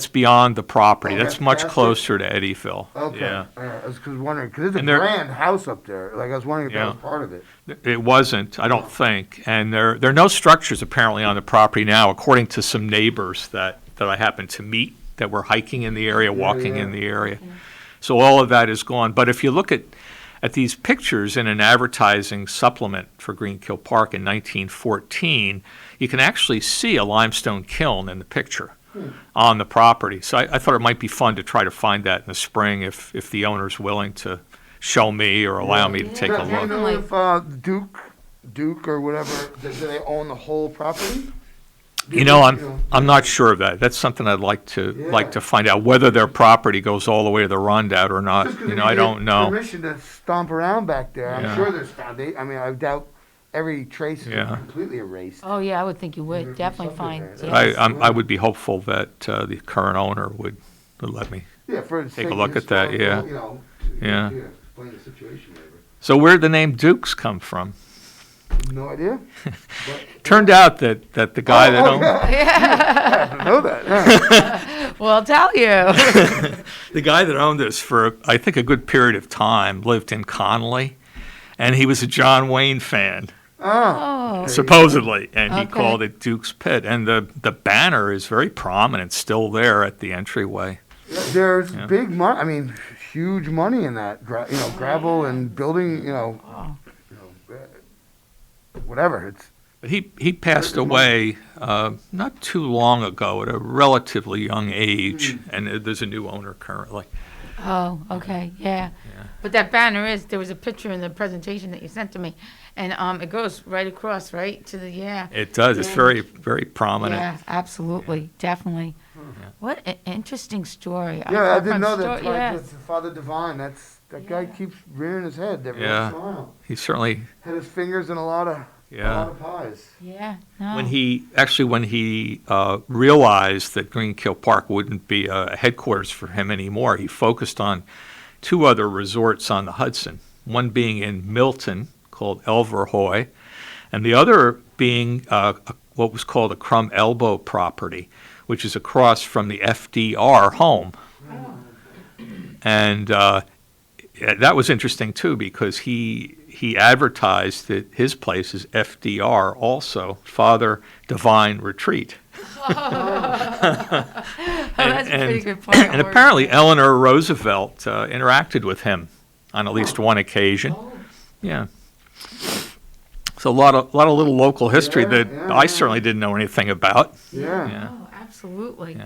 beyond the property. Oh, That's that's much past it? closer to Eddyville. Okay. Yeah. I was wondering because there's a And there- grand house up there. Like I was wondering if Yeah. that was part of it. It wasn't, I don't think. And there are no structures apparently on the property now, according to some neighbors that I happened to meet that were hiking in the area, walking in the area. So all of that is gone. But if you look at these pictures in an advertising supplement for Greenkill Park in 1914, you can actually see a limestone kiln in the picture on the property. So I thought it might be fun to try to find that in the spring if the owner's willing to show me or allow me to take a Do you look. know if Duke or whatever, do they own the whole property? I'm not sure of that. That's something I'd like to find out, whether their property goes all the way to the Rondout or not. Just 'cause if I you don't get know. Permission to stomp around back there. I'm Yeah. sure there's foundation. I mean, I doubt every trace is Yeah. completely erased. Oh, yeah, I would think you would. Definitely find. I would be hopeful that the current owner would let me For take a look at that. Yeah. Yeah. Explain the situation later. So where'd the name Dukes come from? No idea. Turned out that the guy that owned I didn't know that. Yeah. Well, I'll tell you. the guy that owned this for I think a good period of time lived in Connolly, and he was a John Wayne fan. Oh. Supposedly, and he Okay. called it Duke's Pit, and the banner is very prominent, still there at the entryway. There's big money. I mean, huge money in that. Gravel and building. Whatever. It's. He passed away not too long ago at a relatively young age, and there's a new owner currently. Oh, okay, yeah. But that banner there was a picture in the presentation that you sent to me, and it goes right across, right, to the, It does. It's very, very prominent. Yeah, absolutely, definitely. What an interesting story. Yeah, I didn't know that. Yeah. Father Divine. That guy keeps rearing his head every Yeah. once in a while. He certainly. Had his fingers in a lot of pies. Yeah. No. When he realized that Greenkill Park wouldn't be a headquarters for him anymore, he focused on 2 other resorts on the Hudson. One being in Milton called Elverhoy, and the other being what was called a Crum Elbow property, which is across from the FDR home. And that was interesting too, because he advertised that his place is FDR also, Father Divine Retreat. That's a pretty good point. And apparently Eleanor Roosevelt interacted with him on at least one occasion. Yeah. So a lot of little local history that I certainly didn't know anything about. Yeah. Oh, absolutely.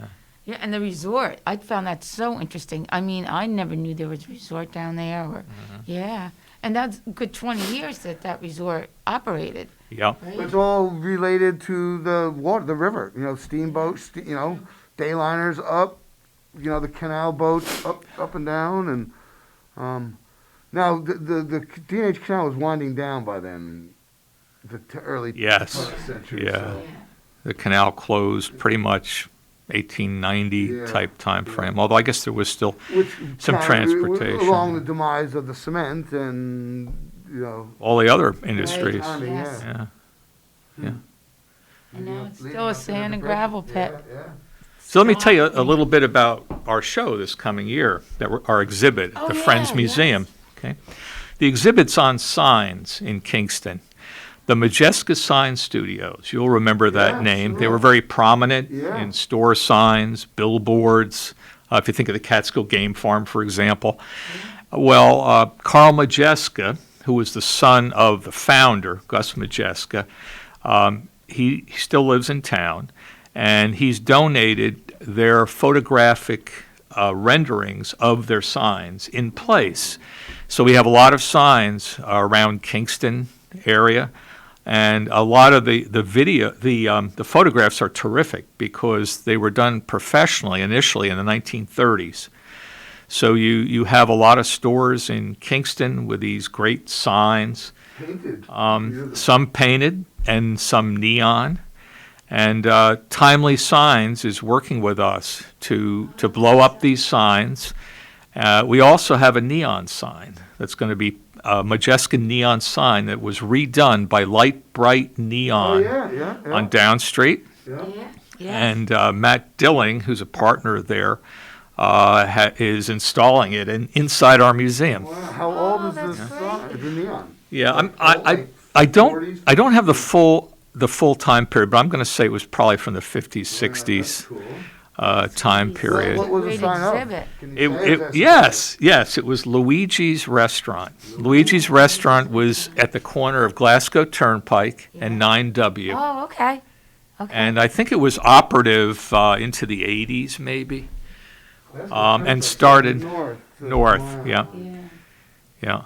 Yeah, and the resort. I found that so interesting. I mean, I never knew there was a resort down there. Or, yeah. And that's a good 20 years that resort operated. Yeah. Right? It's all related to the water, the river. You know, steamboats. Dayliners up. You know, the canal boats up and down, and now the Teenage Canal was winding down by then. The early Yes. 20th century. Yeah. So. The canal closed pretty much 1890 type time frame. Although I guess there was still some transportation. Along the demise of the cement and, all the other industries. Right. Yes. Yeah. Yeah. And now it's still a sand and gravel pit. So let me tell you a little bit about our show this coming year, our exhibit at the Friends Museum. Okay, the exhibit's on signs in Kingston. The Majeska Sign Studios, you'll remember that name. Sure. They were very prominent in store signs, billboards, if you think of the Catskill Game Farm, for example. Well, Carl Majeska, who was the son of the founder, Gus Majeska, he still lives in town, and he's donated their photographic renderings of their signs in place. So we have a lot of signs around Kingston area. And a lot of the photographs are terrific because they were done professionally initially in the 1930s. So you have a lot of stores in Kingston with these great signs. Painted. Some painted and some neon. And Timely Signs is working with us to blow up these signs. We also have a neon sign that's going to be a Majeska neon sign that was redone by Light Bright Neon on Down Street. And Matt Dilling, who's a partner there, is installing it inside our museum. Wow. How old is this sign? The neon? Yeah, I don't have the full time period, but I'm going to say it was probably from the 50s, 60s. Time period. What was the sign up? Yes, it was Luigi's Restaurant. Luigi's Restaurant was at the corner of Glasgow Turnpike and 9W. Oh, okay. And I think it was operative into the 80s, maybe. And started north. Wow. Yeah.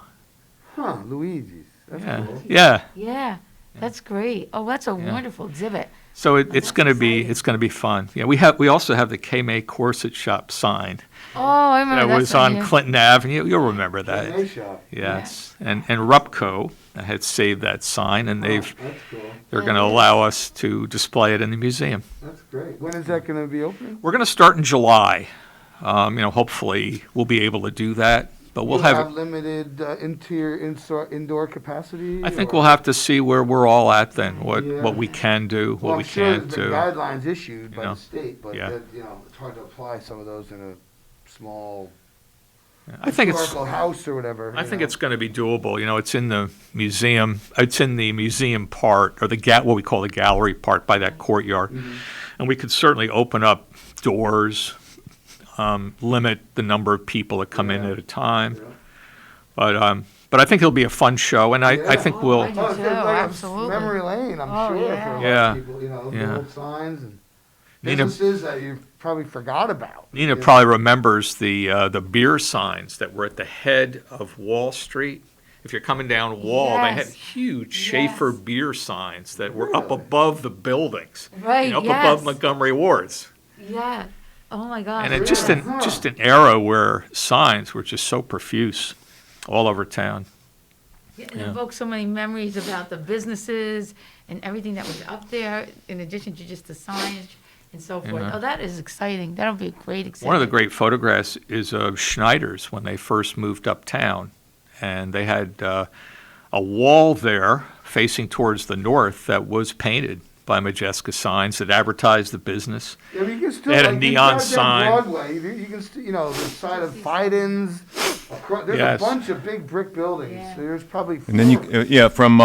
Huh, Luigi's. That's cool. Yeah. Yeah, that's great. Oh, that's a wonderful exhibit. So it's going to be fun. Yeah, we also have the K-May Corset Shop sign. Oh, I remember that. That was on Clinton Avenue. You'll remember that. K-May shop. Yes, and Rupco had saved that sign, and they're going to allow us to display it in the museum. That's great. When is that going to be opening? We're going to start in July. Hopefully we'll be able to do that. But we'll have limited indoor capacity. I think we'll have to see where we're all at then. What we can do, what we can't do. The guidelines issued by the state, but it's hard to apply some of those in a small. I think historical house or whatever. I think it's going to be doable. It's in the museum. It's in the museum part, or what we call the gallery part, by that courtyard, and we could certainly open up doors. Limit the number of people that come in at a time, but I think it'll be a fun show, and I think we'll. Absolutely. Memory lane, I'm sure. For a lot of people, the old signs and businesses that you probably forgot about. Nina probably remembers the beer signs that were at the head of Wall Street. If you're coming down Wall, they had huge Schaefer beer signs that were up above the buildings, up above Montgomery Wards. Yeah. Oh my God! And it's just an era where signs were just so profuse all over town. It evokes so many memories about the businesses and everything that was up there, in addition to just the signage and so forth. Oh, that is exciting. That'll be a great exhibit. One of the great photographs is of Schneider's when they first moved uptown, and they had a wall there facing towards the north that was painted by Majeska signs that advertised the business. Yeah, but you can still, they had a neon sign. Broadway, you can still, the side of Biden's. There's a bunch of big brick buildings. Yeah. There's probably 4. And then from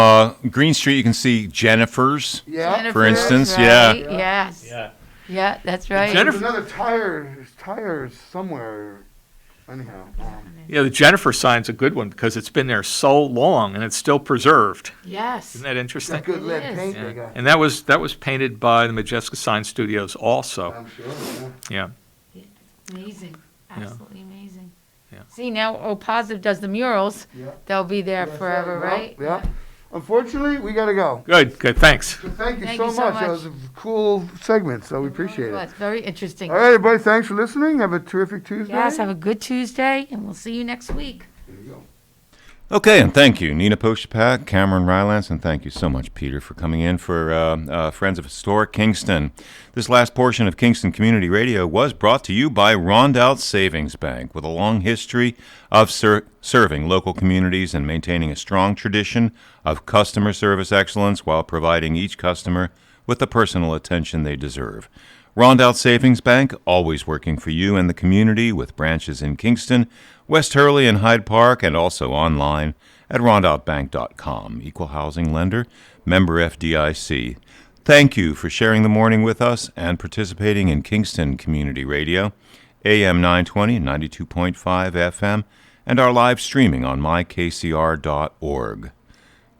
Green Street you can see Jennifer's. Yeah. For instance, right. Yes. Yeah, that's right. There's another tires somewhere. Anyhow. Yeah, the Jennifer sign's a good one because it's been there so long and it's still preserved. Yes. Isn't that interesting? That good lead paint they got. And that was painted by the Majeska Sign Studios also. I'm sure. Yeah. Amazing. Absolutely amazing. Yeah. See, now O Positive does the murals. Yeah. They'll be there forever, Well, right? Yeah. Unfortunately, we got to go. Good, thanks. So thank you Thank so you so much. That much. was a cool segment, so we appreciate Well, it. it's very interesting. All right, everybody, thanks for listening. Have a terrific Tuesday. Yes, have a good Tuesday, and we'll see you next week. Okay, and thank you, Nina Postupack, Cameron Rylance, and thank you so much, Peter, for coming in for Friends of Historic Kingston. This last portion of Kingston Community Radio was brought to you by Rondout Savings Bank, with a long history of serving local communities and maintaining a strong tradition of customer service excellence while providing each customer with the personal attention they deserve. Rondout Savings Bank, always working for you and the community, with branches in Kingston, West Hurley, and Hyde Park, and also online at rondoutbank.com. Equal housing lender, member FDIC. Thank you for sharing the morning with us and participating in Kingston Community Radio, AM 920, 92.5 FM, and our live streaming on mykcr.org.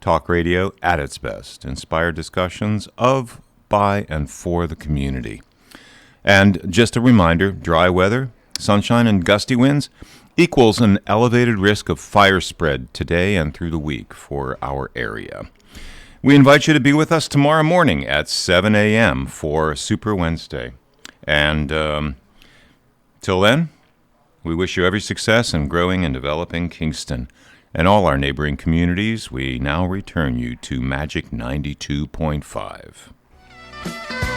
Talk radio at its best. Inspired discussions of, by, and for the community. And just a reminder, dry weather, sunshine, and gusty winds equals an elevated risk of fire spread today and through the week for our area. We invite you to be with us tomorrow morning at 7 a.m. for Super Wednesday. And till then, we wish you every success in growing and developing Kingston and all our neighboring communities. We now return you to Magic 92.5.